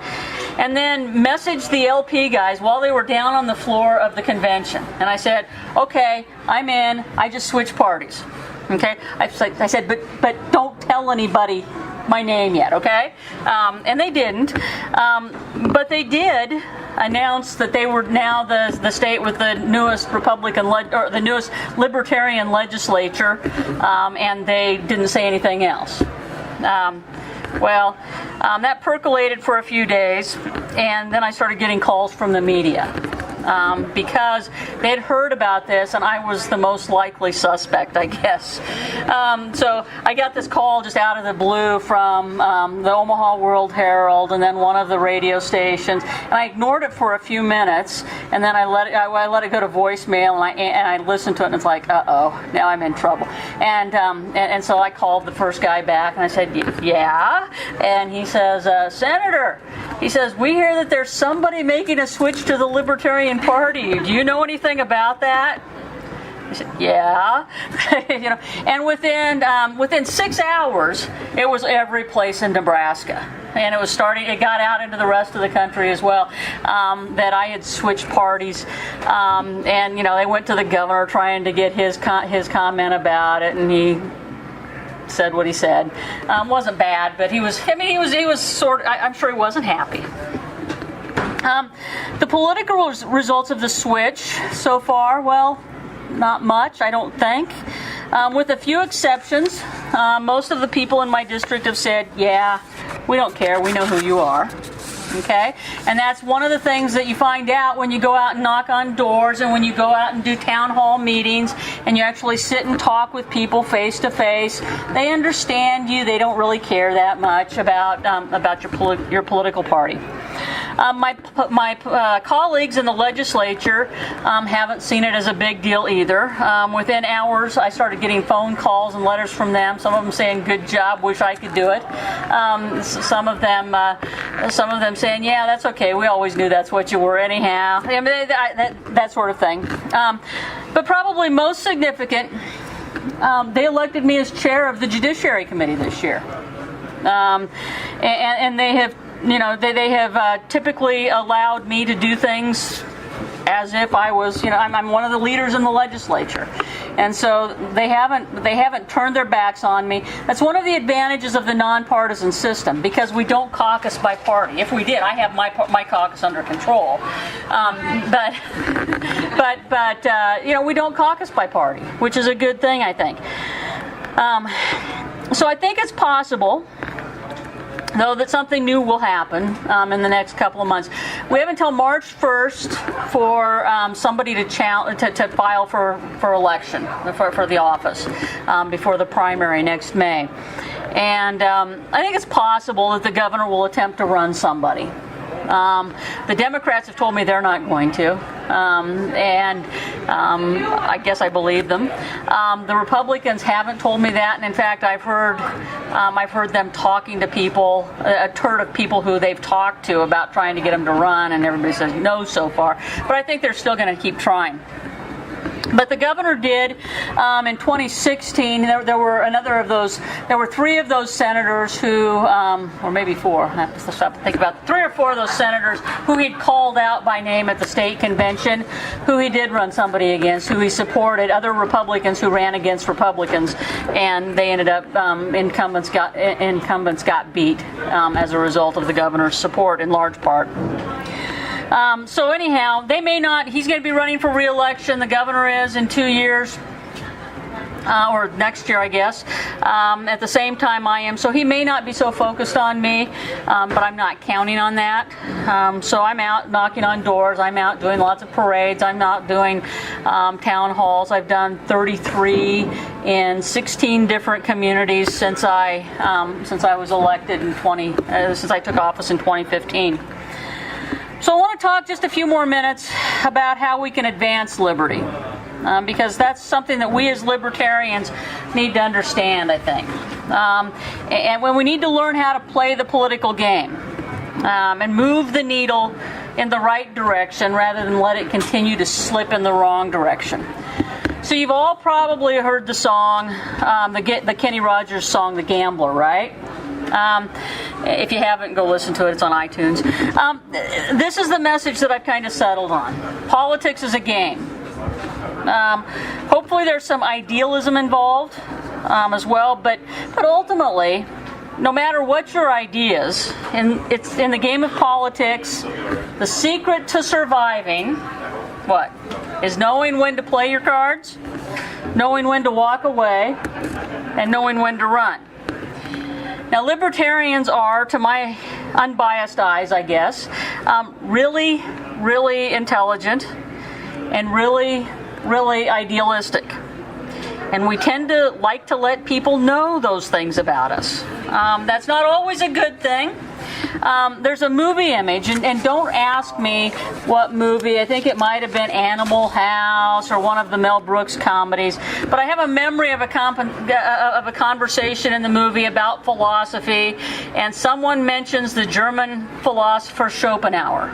and then messaged the LP guys while they were down on the floor of the convention. And I said, okay, I'm in. I just switched parties. Okay? I said, but don't tell anybody my name yet, okay? And they didn't. But they did announce that they were now the state with the newest the newest libertarian legislature, and they didn't say anything else. That percolated for a few days, and then I started getting calls from the media. Because they'd heard about this, and I was the most likely suspect, I guess. So I got this call just out of the blue from the Omaha World Herald and then one of the radio stations, and I ignored it for a few minutes, and then I let it go to voicemail, and I listened to it, and it's like, uh-oh, now I'm in trouble. And so I called the first guy back, and I said, yeah, and he says, Senator, he says, we hear that there's somebody making a switch to the Libertarian Party. Do you know anything about that? I said, yeah. And within 6 hours, it was every place in Nebraska. And it got out into the rest of the country as well, that I had switched parties. And they went to the governor trying to get his comment about it, and he said what he said. Wasn't bad, but he was sort of, I'm sure he wasn't happy. The political results of the switch so far, well, not much, I don't think. With a few exceptions, most of the people in my district have said, yeah, we don't care, we know who you are. Okay? And that's one of the things that you find out when you go out and knock on doors and when you go out and do town hall meetings and you actually sit and talk with people face to face. They understand you. They don't really care that much about your political party. My colleagues in the legislature haven't seen it as a big deal either. Within hours, I started getting phone calls and letters from them. Some of them saying, "Good job, wish I could do it." Some of them saying, "Yeah, that's okay. We always knew that's what you were anyhow." I mean, that sort of thing. But probably most significant, they elected me as chair of the Judiciary Committee this year, and they have they have typically allowed me to do things as if I was, I'm one of the leaders in the legislature. And so they haven't turned their backs on me. That's one of the advantages of the nonpartisan system, because we don't caucus by party. If we did, I have my caucus under control. But we don't caucus by party, which is a good thing, I think. So I think it's possible, though, that something new will happen in the next couple of months. We have until March 1st for somebody to file for election for the office before the primary next May. And I think it's possible that the governor will attempt to run somebody. The Democrats have told me they're not going to, and I guess I believe them. The Republicans haven't told me that, and in fact, I've heard them talking to people, a turd of people who they've talked to about trying to get them to run, and everybody says no so far. But I think they're still going to keep trying. But the governor did in 2016. There were 3 of those senators who, or maybe 4. I have to stop and think about 3 or 4 of those senators who he'd called out by name at the state convention, who he did run somebody against, who he supported, other Republicans who ran against Republicans, and they ended up incumbents got beat as a result of the governor's support in large part. So anyhow, they may not. He's going to be running for re-election. The governor is in 2 years, or next year, I guess. At the same time I am. So he may not be so focused on me, but I'm not counting on that. So I'm out knocking on doors. I'm out doing lots of parades. I'm out doing town halls. I've done 33 in 16 different communities since I was elected since I took office in 2015. So I want to talk just a few more minutes about how we can advance liberty, because that's something that we as libertarians need to understand, I think. And when we need to learn how to play the political game and move the needle in the right direction rather than let it continue to slip in the wrong direction. So you've all probably heard the song, the Kenny Rogers song, The Gambler, right? If you haven't, go listen to it. It's on iTunes. This is the message that I've kind of settled on. Politics is a game. Hopefully there's some idealism involved as well, but ultimately, no matter what your ideas, it's in the game of politics, the secret to surviving, what? Is knowing when to play your cards, knowing when to walk away, and knowing when to run. Now, libertarians are, to my unbiased eyes, I guess, really, really intelligent and really, really idealistic. And we tend to like to let people know those things about us. That's not always a good thing. There's a movie image, and don't ask me what movie. I think it might have been Animal House or one of the Mel Brooks comedies. But I have a memory of a conversation in the movie about philosophy, and someone mentions the German philosopher Schopenhauer.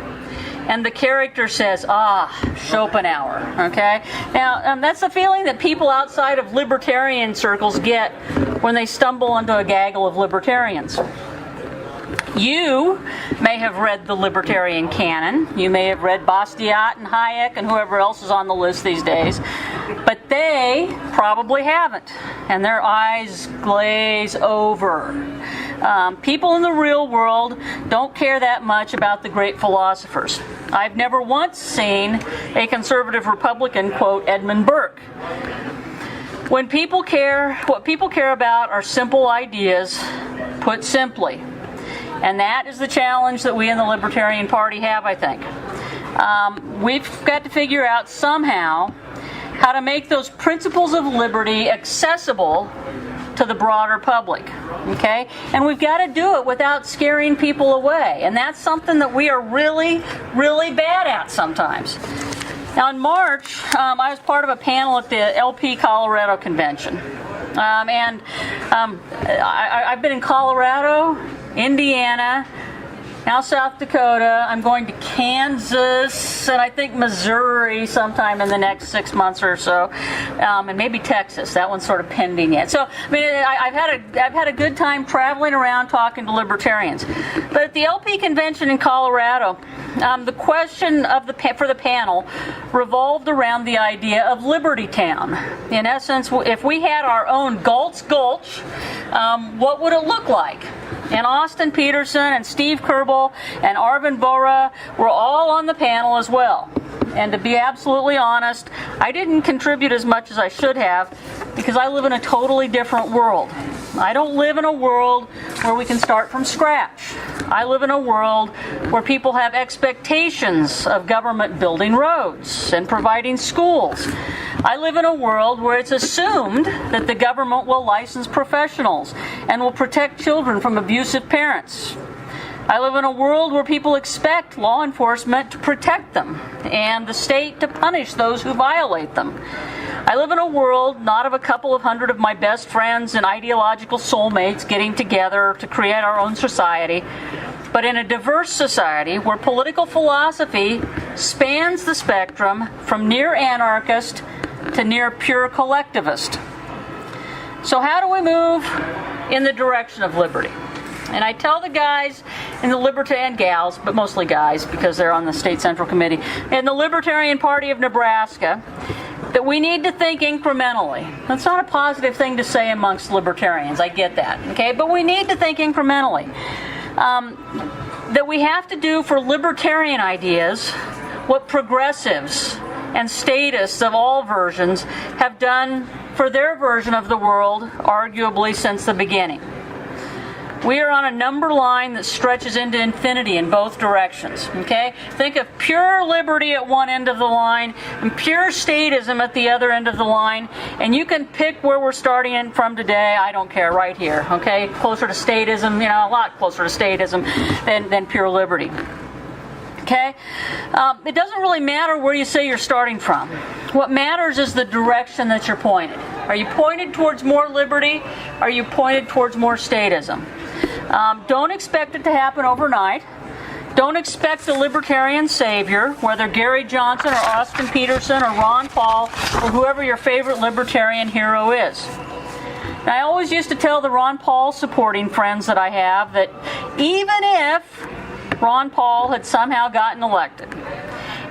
And the character says, Schopenhauer, okay? Now, that's the feeling that people outside of libertarian circles get when they stumble into a gaggle of libertarians. You may have read the libertarian canon. You may have read Bastiat and Hayek and whoever else is on the list these days. But they probably haven't. And their eyes glaze over. People in the real world don't care that much about the great philosophers. I've never once seen a conservative Republican quote Edmund Burke. What people care about are simple ideas, put simply. And that is the challenge that we in the Libertarian Party have, I think. We've got to figure out somehow how to make those principles of liberty accessible to the broader public, okay? And we've got to do it without scaring people away. And that's something that we are really, really bad at sometimes. Now in March, I was part of a panel at the LP Colorado convention. I've been in Colorado, Indiana, now South Dakota. I'm going to Kansas and I think Missouri sometime in the next 6 months or so, and maybe Texas. That one's sort of pending yet. So, I mean, I've had a good time traveling around talking to libertarians. But at the LP convention in Colorado, the question of for the panel revolved around the idea of Liberty Town. In essence, if we had our own Galt's Gulch, what would it look like? And Austin Peterson and Steve Kerbel and Arvind Vohra were all on the panel as well. And to be absolutely honest, I didn't contribute as much as I should have because I live in a totally different world. I don't live in a world where we can start from scratch. I live in a world where people have expectations of government building roads and providing schools. I live in a world where it's assumed that the government will license professionals and will protect children from abusive parents. I live in a world where people expect law enforcement to protect them and the state to punish those who violate them. I live in a world not of a couple of hundred of my best friends and ideological soulmates getting together to create our own society, but in a diverse society where political philosophy spans the spectrum from near anarchist to near pure collectivist. So how do we move in the direction of liberty? And I tell the guys in the Libertarian gals, but mostly guys because they're on the State Central Committee, in the Libertarian Party of Nebraska, that we need to think incrementally. That's not a positive thing to say amongst libertarians, I get that, okay? But we need to think incrementally. That we have to do for libertarian ideas what progressives and statists of all versions have done for their version of the world, arguably since the beginning. We are on a number line that stretches into infinity in both directions, okay? Think of pure liberty at one end of the line and pure statism at the other end of the line, and you can pick where we're starting in from today, I don't care, right here, okay? Closer to statism, a lot closer to statism than pure liberty. Okay? It doesn't really matter where you say you're starting from. What matters is the direction that you're pointed. Are you pointed towards more liberty? Are you pointed towards more statism? Don't expect it to happen overnight. Don't expect a libertarian savior, whether Gary Johnson or Austin Peterson or Ron Paul or whoever your favorite libertarian hero is. And I always used to tell the Ron Paul supporting friends that I have that even if Ron Paul had somehow gotten elected,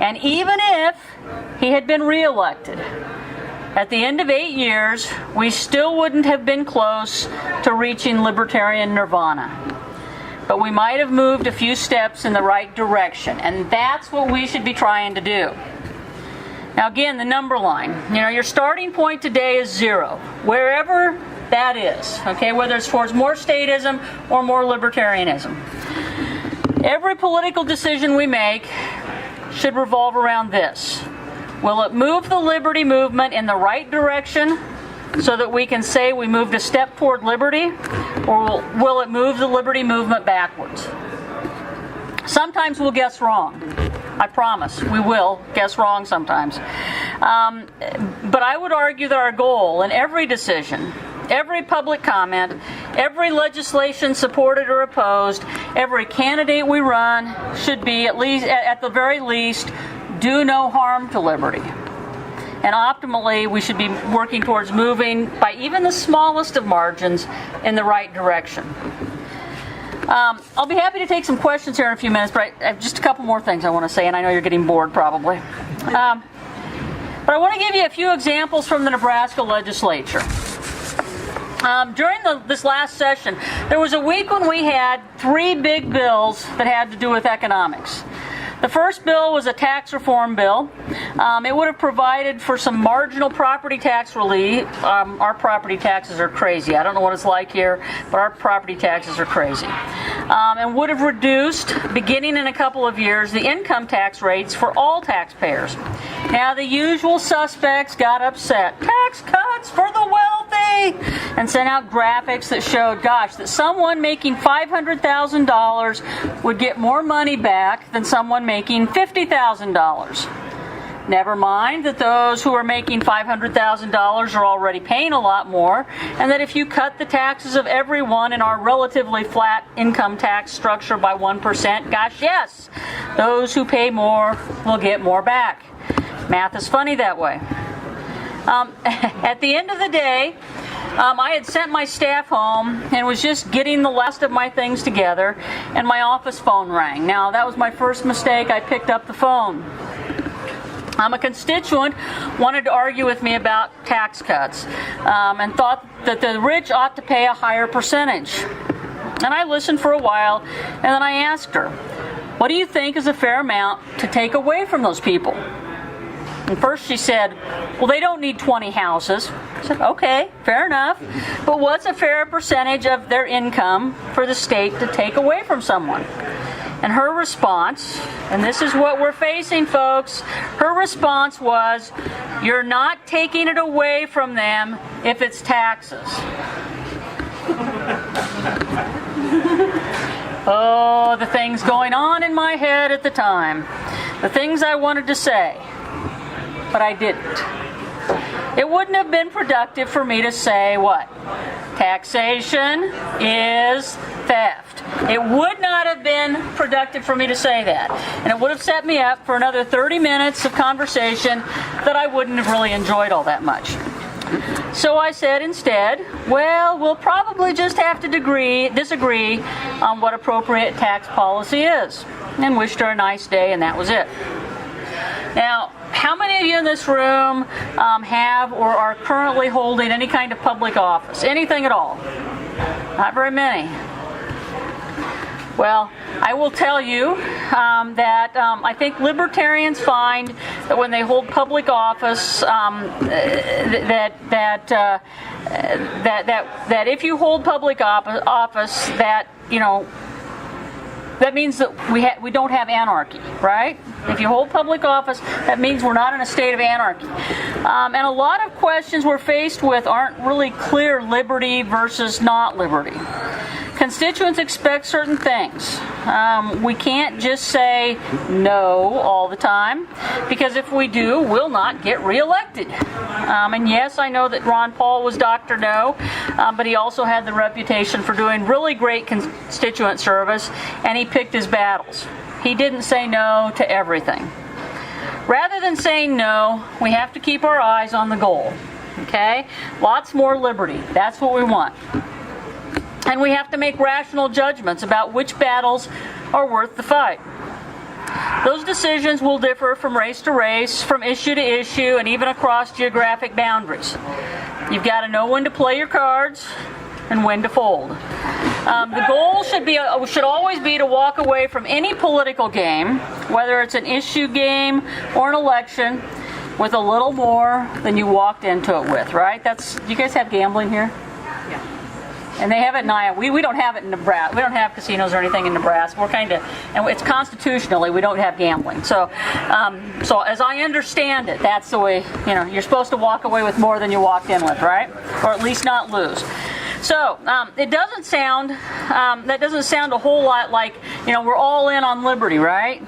and even if he had been reelected, at the end of 8 years, we still wouldn't have been close to reaching libertarian nirvana. But we might have moved a few steps in the right direction, and that's what we should be trying to do. Now again, the number line. Your starting point today is 0, wherever that is, okay, whether it's towards more statism or more libertarianism. Every political decision we make should revolve around this. Will it move the liberty movement in the right direction so that we can say we moved a step toward liberty, or will it move the liberty movement backwards? Sometimes we'll guess wrong. I promise we will guess wrong sometimes. But I would argue that our goal in every decision, every public comment, every legislation supported or opposed, every candidate we run should be at the very least, do no harm to liberty. And optimally, we should be working towards moving by even the smallest of margins in the right direction. I'll be happy to take some questions here in a few minutes, but I have just a couple more things I want to say, and I know you're getting bored probably. But I want to give you a few examples from the Nebraska legislature. During this last session, there was a week when we had 3 big bills that had to do with economics. The first bill was a tax reform bill. It would have provided for some marginal property tax relief. Our property taxes are crazy. I don't know what it's like here, but our property taxes are crazy. And would have reduced, beginning in a couple of years, the income tax rates for all taxpayers. Now, the usual suspects got upset. Tax cuts for the wealthy! And sent out graphics that showed, that someone making $500,000 would get more money back than someone making $50,000. Never mind that those who are making $500,000 are already paying a lot more, and that if you cut the taxes of everyone in our relatively flat income tax structure by 1%, gosh, yes, those who pay more will get more back. Math is funny that way. At the end of the day, I had sent my staff home and was just getting the last of my things together, and my office phone rang. Now, that was my first mistake. I picked up the phone. A constituent wanted to argue with me about tax cuts and thought that the rich ought to pay a higher percentage. And I listened for a while, and then I asked her, what do you think is a fair amount to take away from those people? And first she said, well, they don't need 20 houses. I said, okay, fair enough. But what's a fair percentage of their income for the state to take away from someone? And her response, and this is what we're facing, folks, her response was, you're not taking it away from them if it's taxes. Oh, the things going on in my head at the time. The things I wanted to say, but I didn't. It wouldn't have been productive for me to say what? Taxation is theft. It would not have been productive for me to say that. And it would have set me up for another 30 minutes of conversation that I wouldn't have really enjoyed all that much. So I said instead, well, we'll probably just have to disagree on what appropriate tax policy is. And wished her a nice day, and that was it. Now, how many of you in this room have or are currently holding any kind of public office? Anything at all? Not very many. Well, I will tell you that I think libertarians find that when they hold public office, that if you hold public office, that that means that we don't have anarchy, right? If you hold public office, that means we're not in a state of anarchy. And a lot of questions we're faced with aren't really clear liberty versus not liberty. Constituents expect certain things. We can't just say no all the time, because if we do, we'll not get reelected. And yes, I know that Ron Paul was Dr. No, but he also had the reputation for doing really great constituent service, and he picked his battles. He didn't say no to everything. Rather than saying no, we have to keep our eyes on the goal. Okay? Lots more liberty. That's what we want. And we have to make rational judgments about which battles are worth the fight. Those decisions will differ from race to race, from issue to issue, and even across geographic boundaries. You've got to know when to play your cards and when to fold. The goal should always be to walk away from any political game, whether it's an issue game or an election, with a little more than you walked into it with, right? Do you guys have gambling here? And they have it in Iowa. We don't have it in Nebraska. We don't have casinos or anything in Nebraska. And it's constitutionally, we don't have gambling. So as I understand it, that's the way, you're supposed to walk away with more than you walked in with, right? Or at least not lose. So that doesn't sound a whole lot like, we're all in on liberty, right?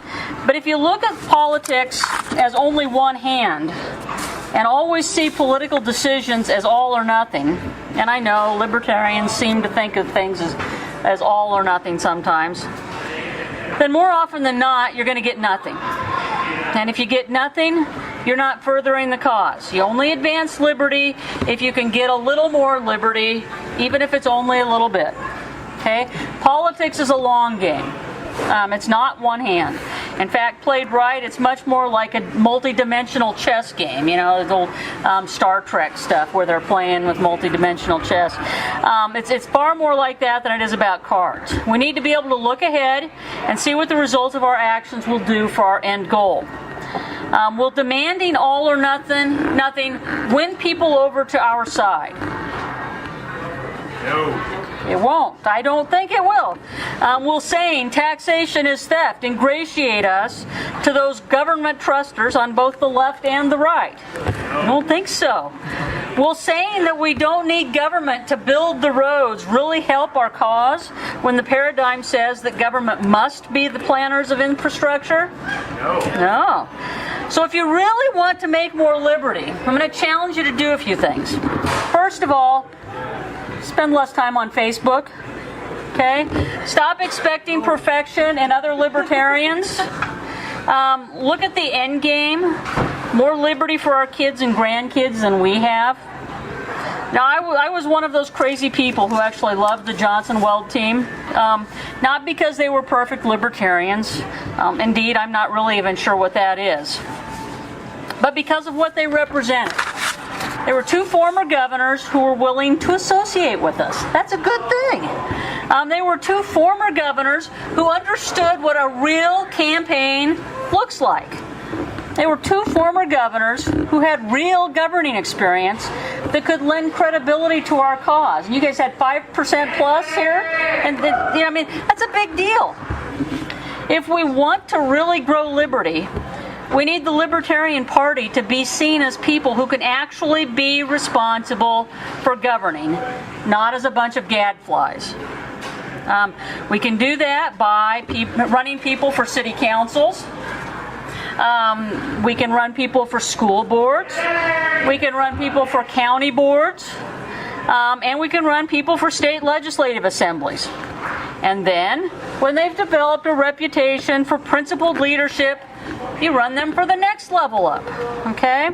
But if you look at politics as only one hand, and always see political decisions as all or nothing, and I know libertarians seem to think of things as all or nothing sometimes, then more often than not, you're going to get nothing. And if you get nothing, you're not furthering the cause. You only advance liberty if you can get a little more liberty, even if it's only a little bit. Okay? Politics is a long game. It's not one hand. In fact, played right, it's much more like a multi-dimensional chess game. The old Star Trek stuff where they're playing with multi-dimensional chess. It's far more like that than it is about cards. We need to be able to look ahead and see what the results of our actions will do for our end goal. Will demanding all or nothing win people over to our side? No. It won't. I don't think it will. Will saying taxation is theft ingratiate us to those government trusters on both the left and the right? I don't think so. Will saying that we don't need government to build the roads really help our cause when the paradigm says that government must be the planners of infrastructure? No. So if you really want to make more liberty, I'm going to challenge you to do a few things. First of all, spend less time on Facebook. Okay? Stop expecting perfection in other libertarians. Look at the end game. More liberty for our kids and grandkids than we have. Now, I was one of those crazy people who actually loved the Johnson Weld team. Not because they were perfect libertarians. Indeed, I'm not really even sure what that is. But because of what they represented. There were two former governors who were willing to associate with us. That's a good thing. They were two former governors who understood what a real campaign looks like. They were two former governors who had real governing experience that could lend credibility to our cause. And you guys had 5% plus here, and that's a big deal. If we want to really grow liberty, we need the Libertarian Party to be seen as people who can actually be responsible for governing, not as a bunch of gadflies. We can do that by running people for city councils. We can run people for school boards. We can run people for county boards. And we can run people for state legislative assemblies. And then, when they've developed a reputation for principled leadership, you run them for the next level up. Okay?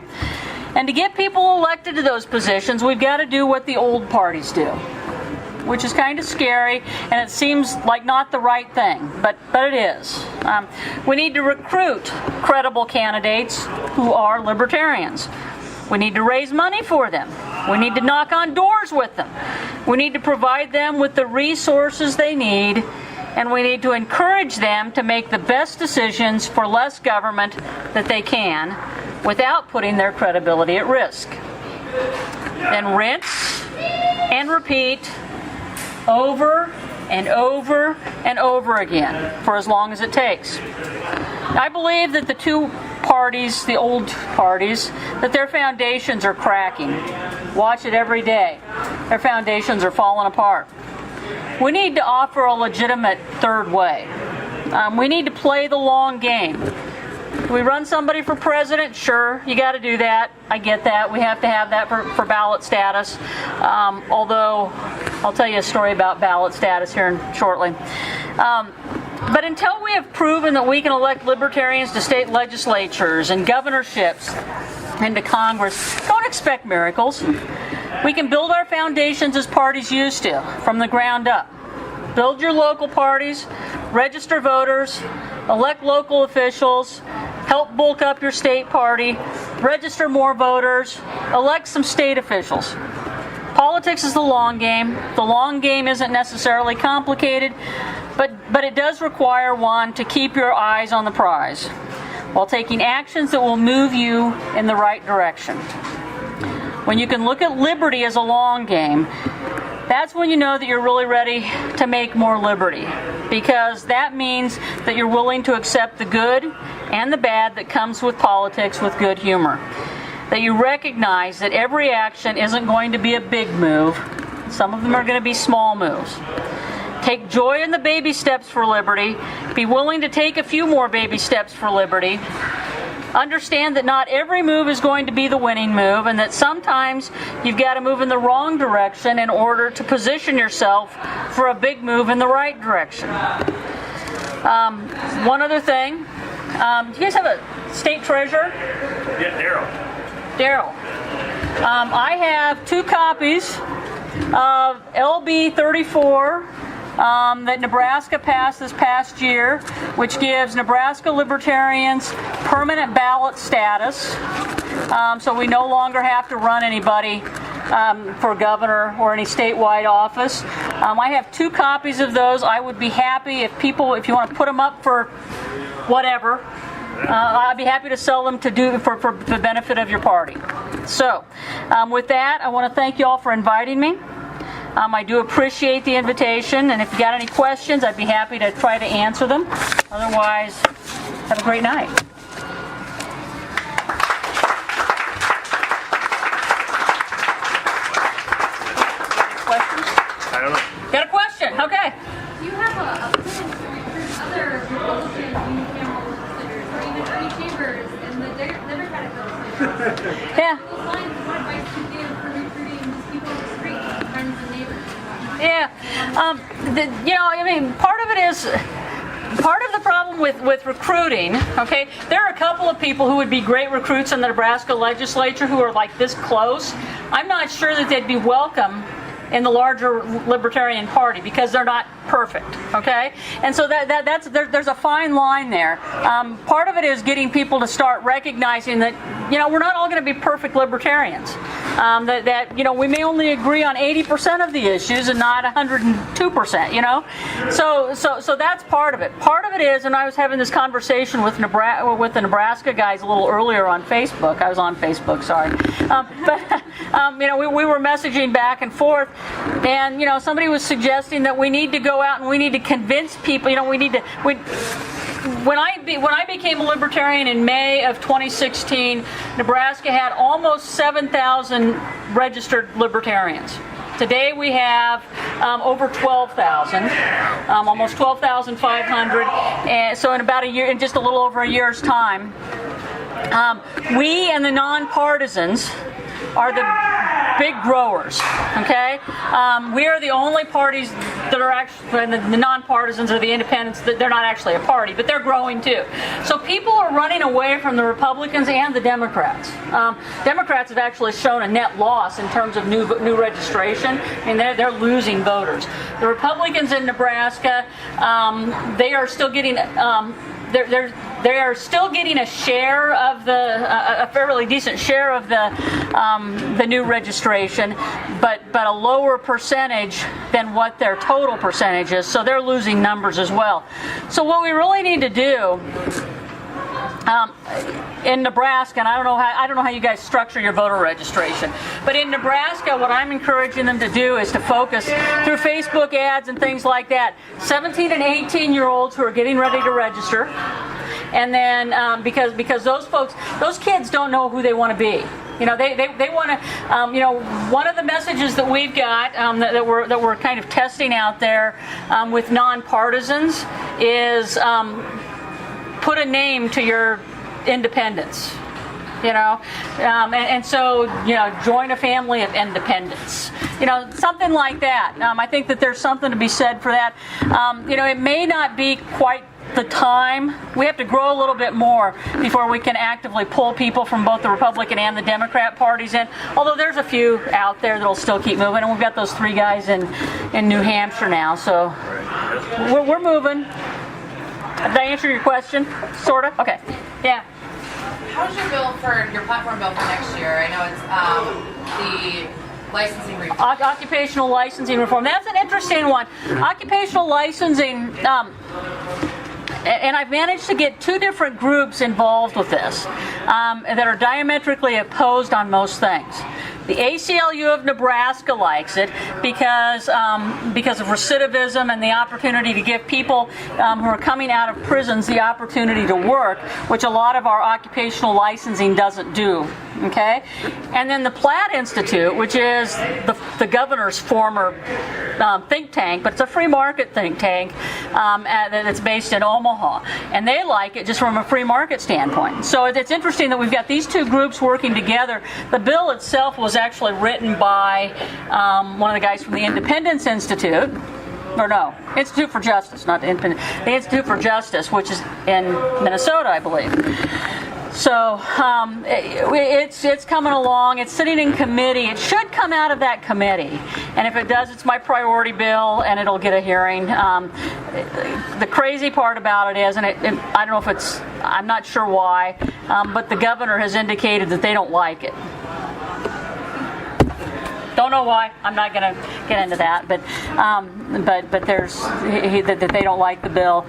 And to get people elected to those positions, we've got to do what the old parties do, which is kind of scary, and it seems like not the right thing, but it is. We need to recruit credible candidates who are libertarians. We need to raise money for them. We need to knock on doors with them. We need to provide them with the resources they need, and we need to encourage them to make the best decisions for less government that they can without putting their credibility at risk. Then rinse and repeat over and over and over again for as long as it takes. I believe that the two parties, the old parties, that their foundations are cracking. Watch it every day. Their foundations are falling apart. We need to offer a legitimate third way. We need to play the long game. Do we run somebody for president? Sure, you got to do that. I get that. We have to have that for ballot status. Although, I'll tell you a story about ballot status here shortly. But until we have proven that we can elect libertarians to state legislatures and governorships and to Congress, don't expect miracles. We can build our foundations as parties used to, from the ground up. Build your local parties, register voters, elect local officials, help bulk up your state party, register more voters, elect some state officials. Politics is the long game. The long game isn't necessarily complicated, but it does require one to keep your eyes on the prize while taking actions that will move you in the right direction. When you can look at liberty as a long game, that's when you know that you're really ready to make more liberty, because that means that you're willing to accept the good and the bad that comes with politics with good humor. That you recognize that every action isn't going to be a big move. Some of them are going to be small moves. Take joy in the baby steps for liberty. Be willing to take a few more baby steps for liberty. Understand that not every move is going to be the winning move, and that sometimes you've got to move in the wrong direction in order to position yourself for a big move in the right direction. One other thing. Do you guys have a state treasurer? Yeah, Daryl. I have 2 copies of LB 34 that Nebraska passed this past year, which gives Nebraska libertarians permanent ballot status. So we no longer have to run anybody for governor or any statewide office. I have 2 copies of those. I would be happy if you want to put them up for whatever. I'd be happy to sell them for the benefit of your party. So, with that, I want to thank you all for inviting me. I do appreciate the invitation, and if you got any questions, I'd be happy to try to answer them. Otherwise, have a great night. Questions? I don't know. Got a question? Okay. Do you have other Republican unicameral legislators, or even Ernie Chambers in the Yeah. Yeah. I mean, part of the problem with recruiting, okay, there are a couple of people who would be great recruits in the Nebraska legislature who are like this close. I'm not sure that they'd be welcome in the larger Libertarian Party because they're not perfect, okay? And so there's a fine line there. Part of it is getting people to start recognizing that, we're not all going to be perfect Libertarians. We may only agree on 80% of the issues and not 102%, So that's part of it. Part of it is, and I was having this conversation with the Nebraska guys a little earlier on Facebook. I was on Facebook, sorry. We were messaging back and forth, and somebody was suggesting that we need to go out and we need to convince people. When I became a Libertarian in May of 2016, Nebraska had almost 7,000 registered Libertarians. Today we have over 12,000, almost 12,500, and so in about a year, in just a little over a year's time, we and the nonpartisans are the big growers, okay? We are the only parties that are actually, and the nonpartisans or the independents, they're not actually a party, but they're growing too. So people are running away from the Republicans and the Democrats. Democrats have actually shown a net loss in terms of new registration. I mean, they're losing voters. The Republicans in Nebraska, they are still getting, they are still getting a share of a fairly decent share of the new registration, but a lower percentage than what their total percentage is. So they're losing numbers as well. So what we really need to do in Nebraska, and I don't know how you guys structure your voter registration, but in Nebraska, what I'm encouraging them to do is to focus through Facebook ads and things like that. 17 and 18-year-olds who are getting ready to register. And then because those kids don't know who they want to be. They want to. One of the messages that we've got that we're kind of testing out there with nonpartisans is put a name to your independence. And so join a family of independents. Something like that. I think that there's something to be said for that. It may not be quite the time. We have to grow a little bit more before we can actively pull people from both the Republican and the Democrat parties in, although there's a few out there that'll still keep moving, and we've got those 3 guys in New Hampshire now, so we're moving. Did I answer your question? Sort of? Okay. Yeah. How's your bill for your platform bill for next year? I know it's the licensing reform. Occupational licensing reform. That's an interesting one. Occupational licensing, and I've managed to get 2 different groups involved with this that are diametrically opposed on most things. The ACLU of Nebraska likes it because of recidivism and the opportunity to give people who are coming out of prisons the opportunity to work, which a lot of our occupational licensing doesn't do. Okay, and then the Platt Institute, which is the governor's former think tank, but it's a free market think tank that's based in Omaha, and they like it just from a free market standpoint. So it's interesting that we've got these 2 groups working together. The bill itself was actually written by one of the guys from the Independence Institute. Or no, Institute for Justice, not the Independent. The Institute for Justice, which is in Minnesota, I believe. So it's coming along. It's sitting in committee. It should come out of that committee. And if it does, it's my priority bill, and it'll get a hearing. The crazy part about it is, and I don't know if it's, I'm not sure why, but the governor has indicated that they don't like it. Don't know why. I'm not going to get into that, but there's that they don't like the bill.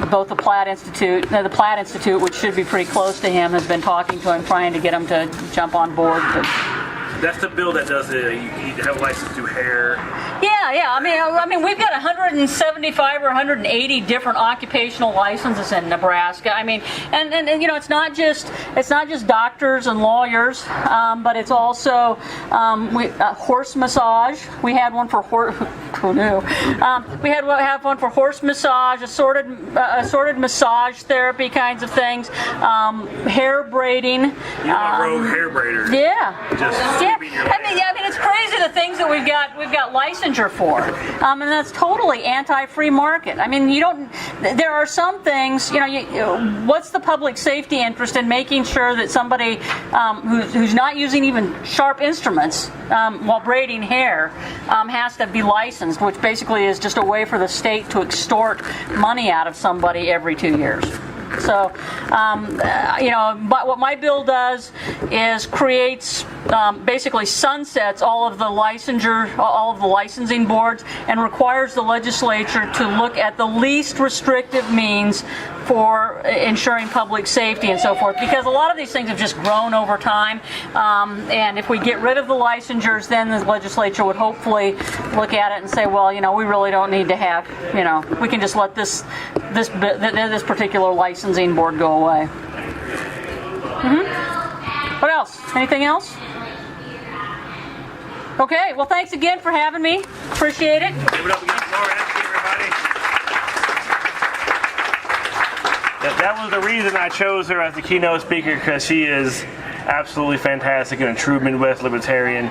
Both the Platt Institute, which should be pretty close to him, has been talking to him, trying to get him to jump on board. But That's the bill that does it. You have a license to hair. Yeah, Yeah. I mean, we've got 175 or 180 different occupational licenses in Nebraska. I mean, and it's not just doctors and lawyers, but it's also horse massage. We had one for who knew? We have one for horse massage, assorted massage therapy kinds of things, hair braiding. You are rogue hair braider. Yeah. I mean, it's crazy the things that we've got licensure for, and that's totally anti-free market. I mean, there are some things, what's the public safety interest in making sure that somebody who's not using even sharp instruments while braiding hair has to be licensed, which basically is just a way for the state to extort money out of somebody every 2 years. So, but what my bill does is creates, basically sunsets all of the licensing boards, and requires the legislature to look at the least restrictive means for ensuring public safety and so forth, because a lot of these things have just grown over time, and if we get rid of the licensures, then the legislature would hopefully look at it and say, well, we really don't need to have, we can just let this particular licensing board go away. What else? Anything else? Okay, well, thanks again for having me. Appreciate it. Give it up again for Laura Ebke, everybody. That was the reason I chose her as the keynote speaker, because she is absolutely fantastic and a true Midwest libertarian.